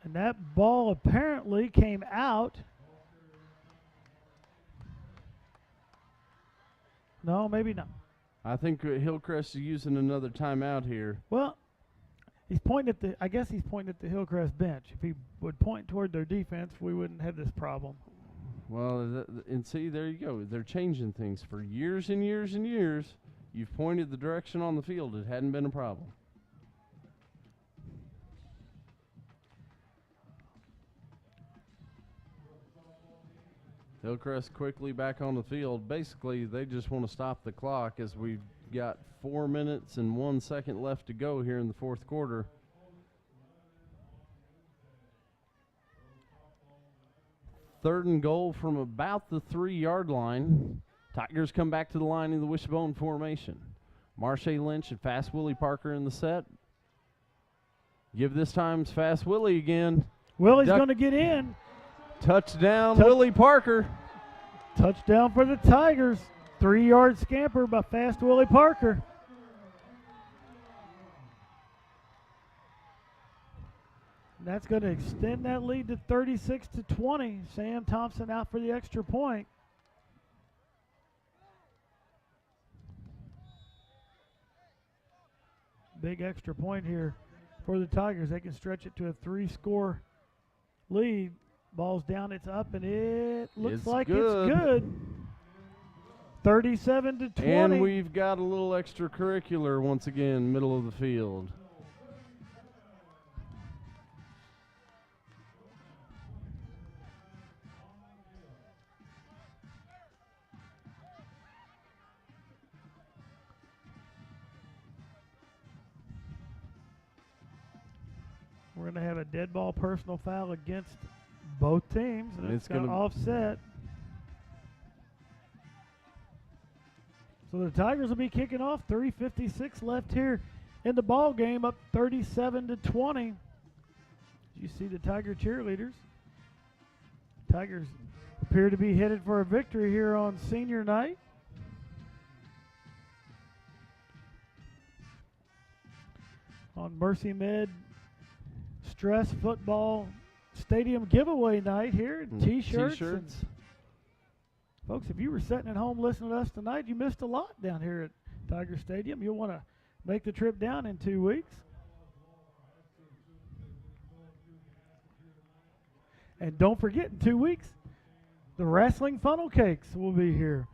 And that ball apparently came out. No, maybe not. I think Hillcrest is using another timeout here. Well, he's pointing at the. I guess he's pointing at the Hillcrest bench. If he would point toward their defense, we wouldn't have this problem. Well, and see, there you go. They're changing things for years and years and years. You've pointed the direction on the field. It hadn't been a problem. Hillcrest quickly back on the field. Basically, they just want to stop the clock as we've got 4 minutes and 1 second left to go here in the fourth quarter. Third and goal from about the 3-yard line. Tigers come back to the line in the wishbone formation. Marche Lynch and Fast Willie Parker in the set. Give this time Fast Willie again. Willie's going to get in. Touchdown, Willie Parker. Touchdown for the Tigers. 3-yard scamper by Fast Willie Parker. And that's going to extend that lead to 36-20. Sam Thompson out for the extra point. Big extra point here for the Tigers. They can stretch it to a 3-score lead. Ball's down, it's up, and it looks like it's good. 37-20. And we've got a little extracurricular once again, middle of the field. We're going to have a dead ball personal foul against both teams, and it's going to offset. So the Tigers will be kicking off. 3:56 left here in the ball game, up 37-20. You see the Tiger cheerleaders. Tigers appear to be headed for a victory here on senior night. On Mercy Med Stress Football Stadium giveaway night here. T-shirts. Folks, if you were sitting at home listening to us tonight, you missed a lot down here at Tiger Stadium. You'll want to make the trip down in 2 weeks. And don't forget, in 2 weeks, the wrestling funnel cakes will be here.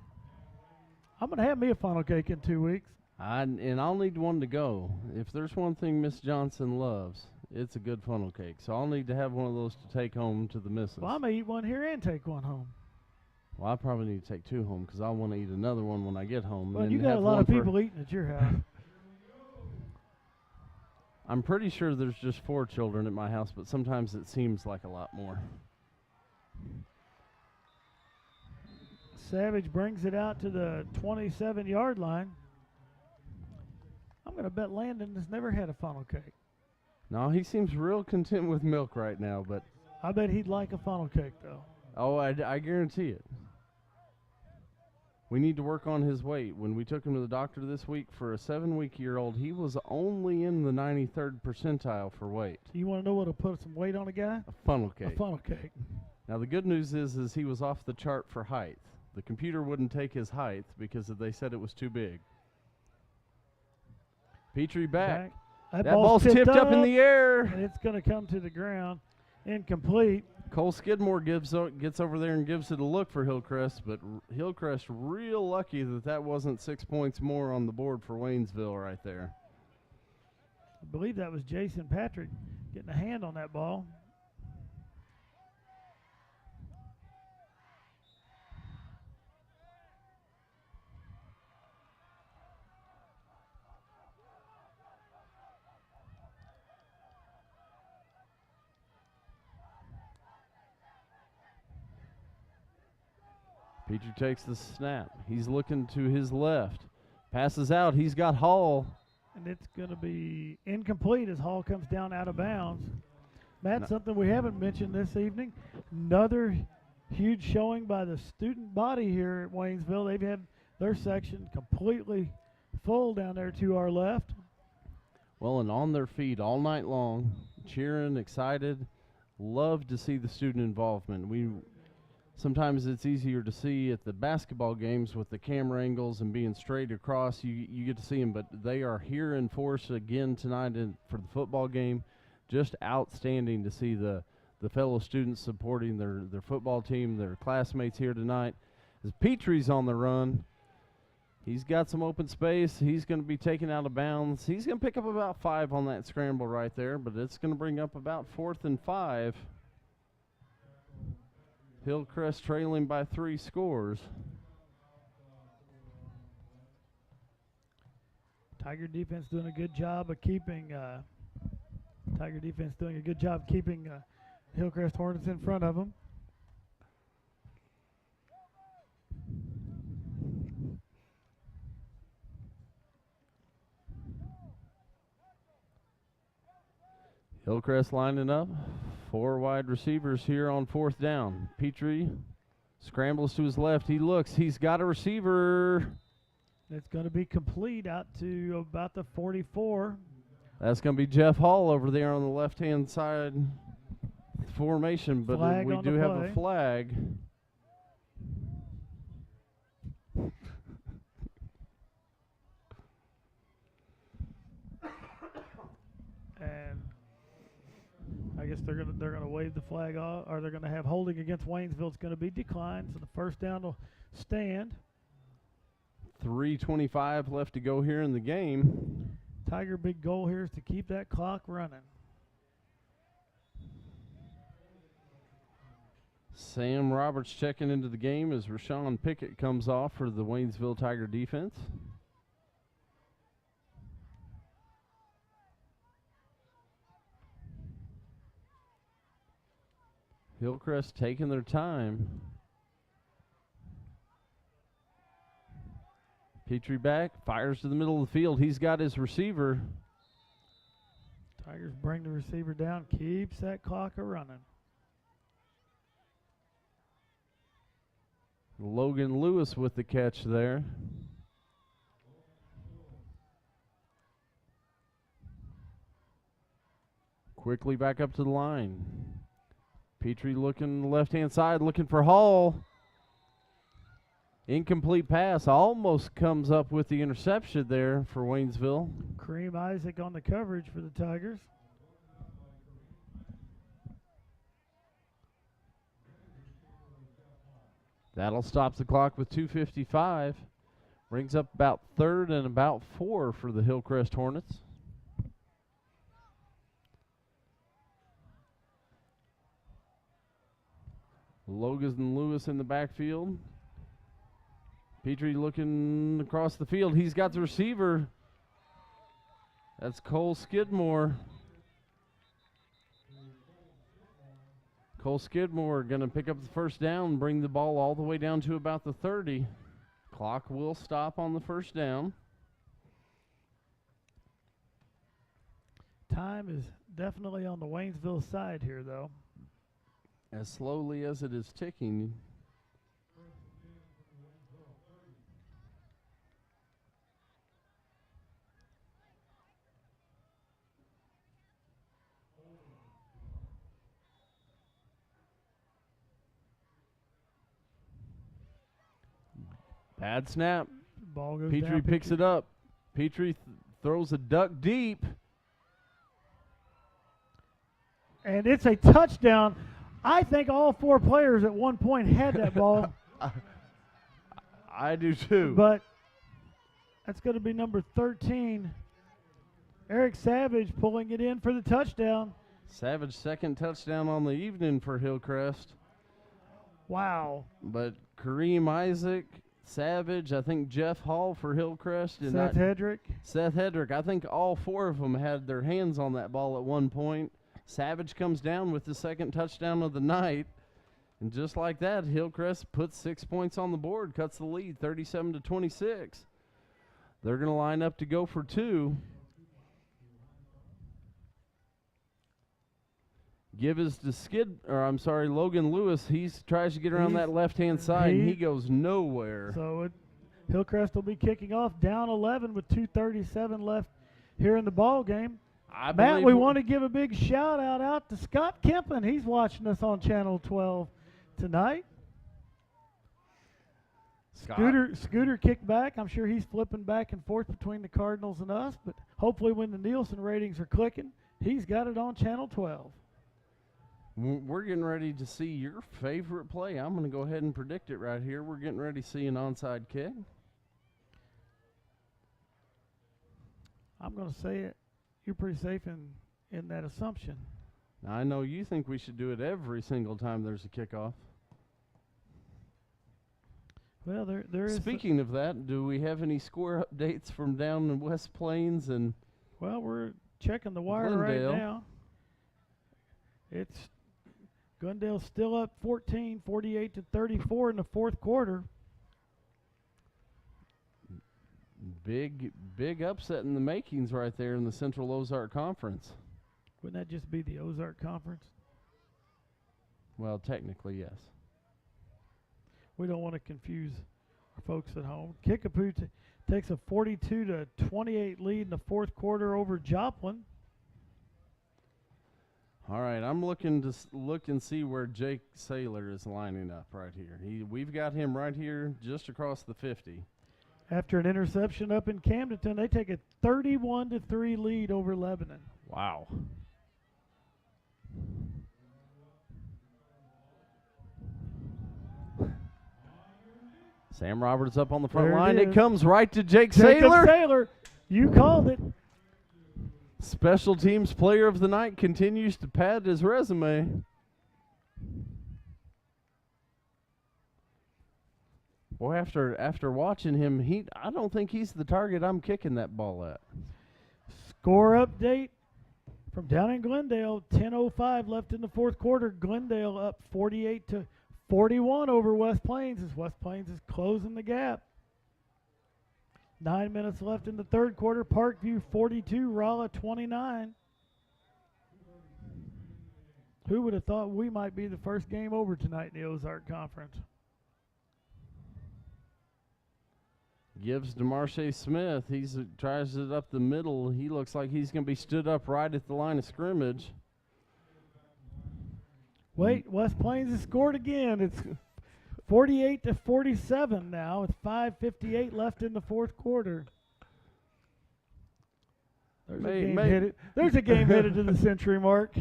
I'm going to have me a funnel cake in 2 weeks. And I'll need one to go. If there's one thing Miss Johnson loves, it's a good funnel cake. So I'll need to have one of those to take home to the missus. Well, I may eat one here and take one home. Well, I probably need to take 2 home because I want to eat another one when I get home. Well, you got a lot of people eating at your house. I'm pretty sure there's just 4 children at my house, but sometimes it seems like a lot more. Savage brings it out to the 27-yard line. I'm going to bet Landon has never had a funnel cake. No, he seems real content with milk right now, but I bet he'd like a funnel cake, though. Oh, I guarantee it. We need to work on his weight. When we took him to the doctor this week for a 7-week-year-old, he was only in the 93rd percentile for weight. You want to know what'll put some weight on a guy? A funnel cake. A funnel cake. Now, the good news is he was off the chart for height. The computer wouldn't take his height because they said it was too big. Petrie back. That ball's tipped up in the air. And it's going to come to the ground. Incomplete. Cole Skidmore gets over there and gives it a look for Hillcrest, but Hillcrest real lucky that wasn't 6 points more on the board for Waynesville right there. I believe that was Jason Patrick getting a hand on that ball. Petrie takes the snap. He's looking to his left. Passes out. He's got Hall. And it's going to be incomplete as Hall comes down out of bounds. Matt, something we haven't mentioned this evening, another huge showing by the student body here at Waynesville. They've had their section completely full down there to our left. Well, and on their feet all night long, cheering, excited. Love to see the student involvement. Sometimes it's easier to see at the basketball games with the camera angles and being straight across. You get to see them, but they are here in force again tonight for the football game. Just outstanding to see the fellow students supporting their football team, their classmates here tonight. As Petrie's on the run, he's got some open space. He's going to be taken out of bounds. He's going to pick up about 5 on that scramble right there, but it's going to bring up about 4th and 5. Hillcrest trailing by 3 scores. Tiger defense doing a good job of keeping Hillcrest Hornets in front of them. Hillcrest lining up. 4 wide receivers here on 4th down. Petrie scrambles to his left. He looks. He's got a receiver. It's going to be complete out to about the 44. That's going to be Jeff Hall over there on the left-hand side formation, but we do have a flag. And I guess they're gonna wave the flag off, or they're gonna have holding against Waynesville. It's gonna be declined, so the first down will stand. 3:25 left to go here in the game. Tiger big goal here is to keep that clock running. Sam Roberts checking into the game as Rashawn Pickett comes off for the Waynesville Tiger defense. Hillcrest taking their time. Petrie back, fires to the middle of the field. He's got his receiver. Tigers bring the receiver down, keeps that clock a-running. Logan Lewis with the catch there. Quickly back up to the line. Petrie looking left-hand side, looking for Hall. Incomplete pass, almost comes up with the interception there for Waynesville. Kareem Isaac on the coverage for the Tigers. That'll stop the clock with 2:55. Brings up about 3rd and about 4 for the Hillcrest Hornets. Logan Lewis in the backfield. Petrie looking across the field. He's got the receiver. That's Cole Skidmore. Cole Skidmore going to pick up the first down and bring the ball all the way down to about the 30. Clock will stop on the first down. Time is definitely on the Waynesville side here, though. As slowly as it is ticking. Bad snap. Ball goes Petrie down. picks it up. Petrie throws a duck deep. And it's a touchdown. I think all 4 players at one point had that ball. I do too. But that's going to be number 13. Eric Savage pulling it in for the touchdown. Savage second touchdown on the evening for Hillcrest. Wow. But Kareem Isaac, Savage, I think Jeff Hall for Hillcrest. And Seth Hedrick. Seth Hedrick. I think all 4 of them had their hands on that ball at one point. Savage comes down with the second touchdown of the night. And just like that, Hillcrest puts 6 points on the board, cuts the lead 37-26. They're going to line up to go for 2. Give is to Logan Lewis. He tries to get around that left-hand side, and he goes nowhere. So Hillcrest will be kicking off down 11 with 2:37 left here in the ball game. Matt, we want to give a big shout out to Scott Kempen. He's watching us on Channel 12 tonight. Scooter kicked back. I'm sure he's flipping back and forth between the Cardinals and us, but hopefully when the Nielsen ratings are clicking, he's got it on Channel 12. We're getting ready to see your favorite play. I'm going to go ahead and predict it right here. We're getting ready to see an onside kick. I'm going to say it. You're pretty safe in that assumption. Now, I know you think we should do it every single time there's a kickoff. Well, there is. Speaking of that, do we have any score updates from down in West Plains and? Well, we're checking the wire Glendale right now. It's Glendale's still up 14, 48-34 in the fourth quarter. Big upset in the makings right there in the Central Ozark Conference. Wouldn't that just be the Ozark Conference? Well, technically, yes. We don't want to confuse our folks at home. Kickapoo takes a 42-28 lead in the fourth quarter over Joplin. All right, I'm looking to look and see where Jake Saylor is lining up right here. We've got him right here just across the 50. After an interception up in Camdenton, they take a 31-3 lead over Lebanon. Wow. Sam Roberts up on the front line. It comes right to Jake Saylor. Saylor, you called it. Special Teams Player of the Night continues to pad his resume. Boy, after watching him, I don't think he's the target I'm kicking that ball at. Score update from down in Glendale. 10:05 left in the fourth quarter. Glendale up 48-41 over West Plains as West Plains is closing the gap. 9 minutes left in the third quarter. Parkview 42, Rolla 29. Who would have thought we might be the first game over tonight in the Ozark Conference? Gives to Marsha Smith. He tries it up the middle. He looks like he's going to be stood up right at the line of scrimmage. Wait, West Plains has scored again. It's 48-47 now with 5:58 left in the fourth quarter. There's a game headed to the century mark.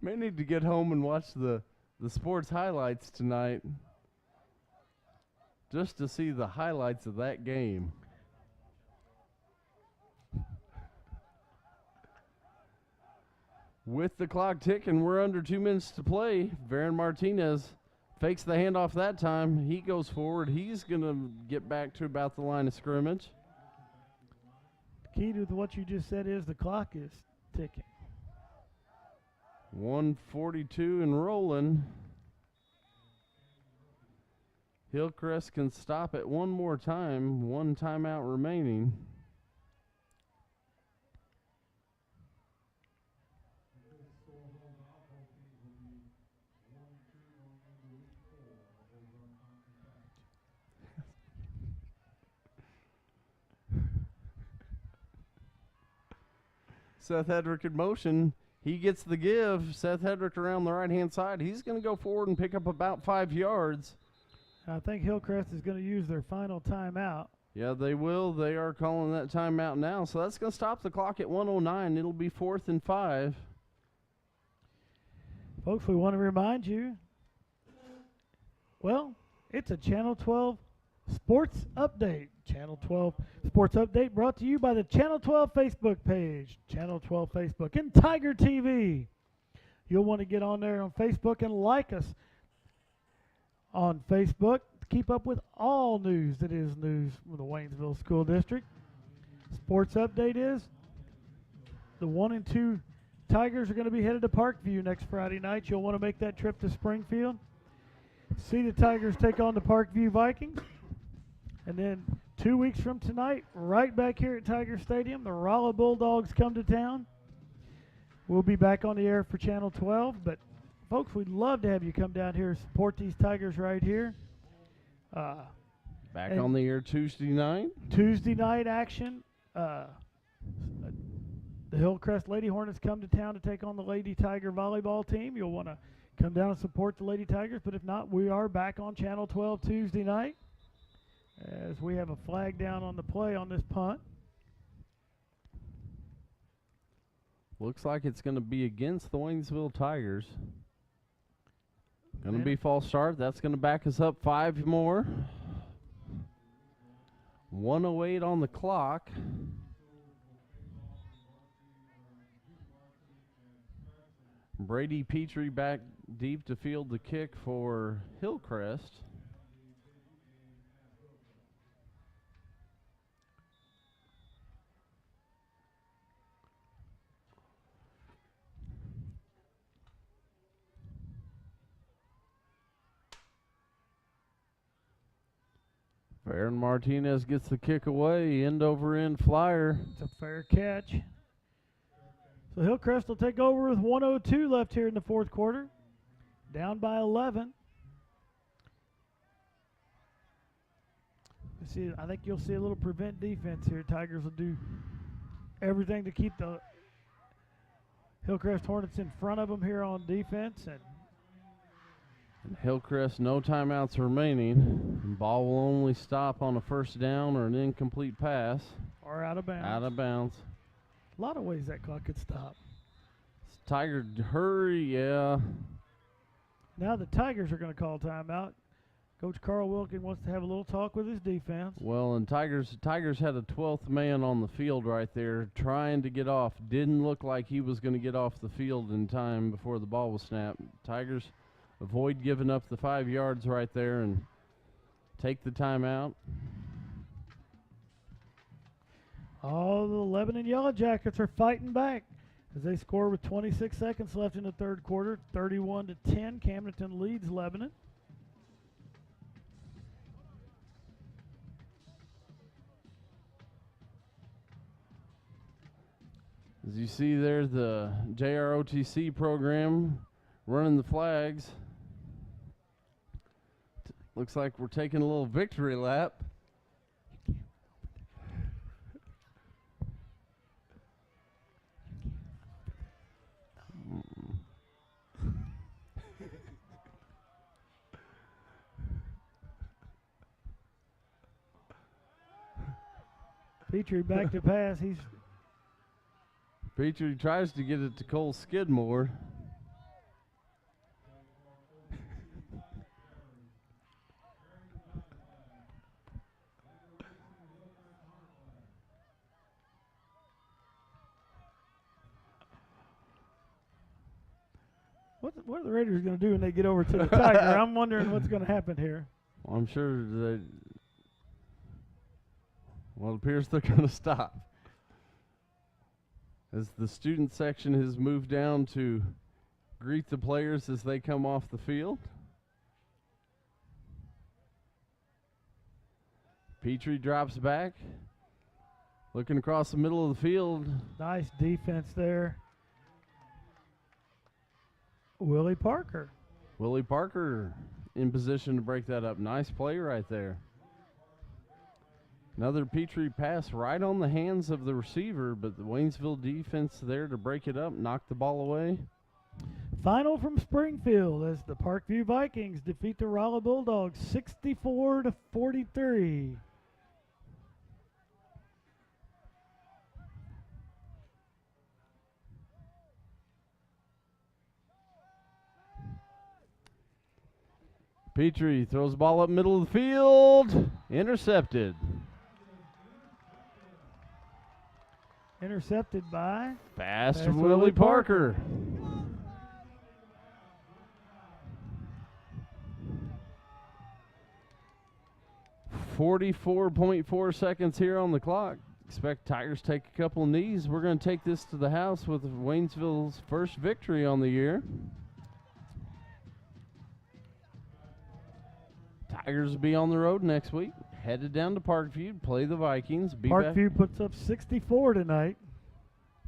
May need to get home and watch the sports highlights tonight just to see the highlights of that game. With the clock ticking, we're under 2 minutes to play. Varen Martinez fakes the handoff that time. He goes forward. He's going to get back to about the line of scrimmage. The key to what you just said is the clock is ticking. 1:42 and rolling. Hillcrest can stop it one more time. 1 timeout remaining. Seth Hedrick in motion. He gets the give. Seth Hedrick around the right-hand side. He's going to go forward and pick up about 5 yards. I think Hillcrest is going to use their final timeout. Yeah, they will. They are calling that timeout now. So that's going to stop the clock at 1:09. It'll be 4th and 5. Folks, we want to remind you, well, it's a Channel 12 Sports Update. Channel 12 Sports Update brought to you by the Channel 12 Facebook page, Channel 12 Facebook, and TigerTV. You'll want to get on there on Facebook and like us on Facebook to keep up with all news that is news from the Waynesville School District. Sports Update is the 1 and 2 Tigers are going to be headed to Parkview next Friday night. You'll want to make that trip to Springfield. See the Tigers take on the Parkview Vikings. And then 2 weeks from tonight, right back here at Tiger Stadium, the Rolla Bulldogs come to town. We'll be back on the air for Channel 12. But, folks, we'd love to have you come down here and support these Tigers right here. Back on the air Tuesday night. Tuesday night action. The Hillcrest Lady Hornets come to town to take on the Lady Tiger volleyball team. You'll want to come down and support the Lady Tigers. But if not, we are back on Channel 12 Tuesday night as we have a flag down on the play on this punt. Looks like it's going to be against the Waynesville Tigers. Going to be false start. That's going to back us up 5 more. 1:08 on the clock. Brady Petrie back deep to field the kick for Hillcrest. Farron Martinez gets the kick away, end over end flyer. It's a fair catch. So Hillcrest will take over with 1:02 left here in the fourth quarter. Down by 11. I think you'll see a little prevent defense here. Tigers will do everything to keep the Hillcrest Hornets in front of them here on defense. And Hillcrest, no timeouts remaining. Ball will only stop on a first down or an incomplete pass. Or out of bounds. Out of bounds. A lot of ways that clock could stop. Tiger, hurry, yeah. Now the Tigers are going to call timeout. Coach Carl Wilkin wants to have a little talk with his defense. Well, and Tigers had a 12th man on the field right there trying to get off. Didn't look like he was going to get off the field in time before the ball was snapped. Tigers avoid giving up the 5 yards right there and take the timeout. All the Lebanon Yellow Jackets are fighting back as they score with 26 seconds left in the third quarter. 31-10, Camdenton leads Lebanon. As you see there, the JROTC program running the flags. Looks like we're taking a little victory lap. Petrie back to pass. Petrie tries to get it to Cole Skidmore. What are the Raiders going to do when they get over to the Tiger? I'm wondering what's going to happen here. Well, I'm sure that, well, it appears they're going to stop. As the student section has moved down to greet the players as they come off the field. Petrie drops back, looking across the middle of the field. Nice defense there. Willie Parker. Willie Parker in position to break that up. Nice play right there. Another Petrie pass right on the hands of the receiver, but the Waynesville defense there to break it up, knock the ball away. Final from Springfield as the Parkview Vikings defeat the Rolla Bulldogs 64-43. Petrie throws the ball up middle of the field. Intercepted. Intercepted by Fast Willie Willie Parker. 44.4 seconds here on the clock. Expect Tigers take a couple of knees. We're going to take this to the house with Waynesville's first victory on the year. Tigers will be on the road next week. Headed down to Parkview, play the Vikings. Parkview puts up 64 tonight.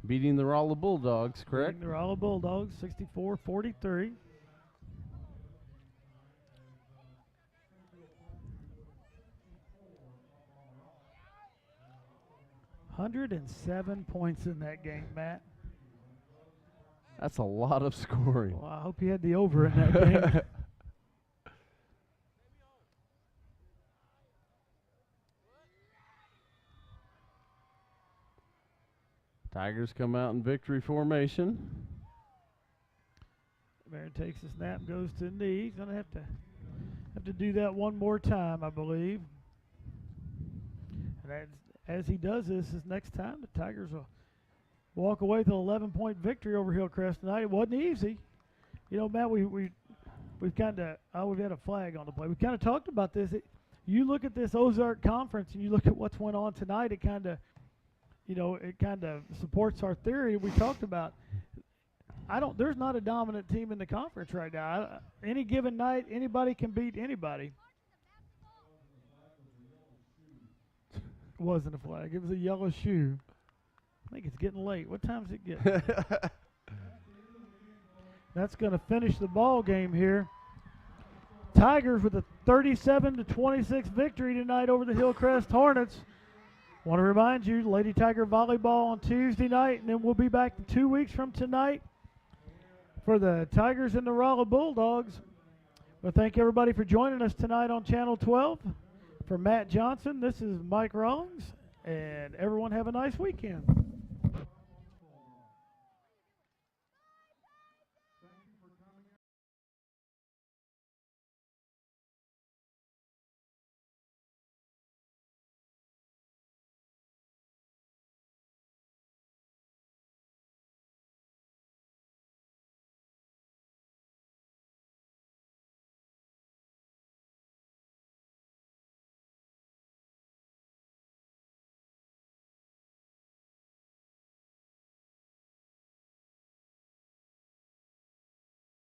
Beating the Rolla Bulldogs, correct? Beating the Rolla Bulldogs, 64-43. $107 points in that game, Matt. That's a lot of scoring. Well, I hope you had the over in that game. Tigers come out in victory formation. Barron takes the snap, goes to the knee. He's gonna have to do that one more time, I believe. And as he does this next time, the Tigers will walk away with an 11-point victory over Hillcrest tonight. It wasn't easy. You know, Matt, we've kind of we've had a flag on the play. We kind of talked about this. You look at this Ozark Conference and you look at what's went on tonight. It kind of, you know, it kind of supports our theory we talked about. There's not a dominant team in the conference right now. Any given night, anybody can beat anybody. It wasn't a flag. It was a yellow shoe. I think it's getting late. What time is it getting? That's going to finish the ball game here. Tigers with a 37-26 victory tonight over the Hillcrest Hornets. Want to remind you, Lady Tiger volleyball on Tuesday night, and then we'll be back 2 weeks from tonight for the Tigers and the Rolla Bulldogs. Well, thank everybody for joining us tonight on Channel 12. For Matt Johnson, this is Mike Rawlings, and everyone have a nice weekend.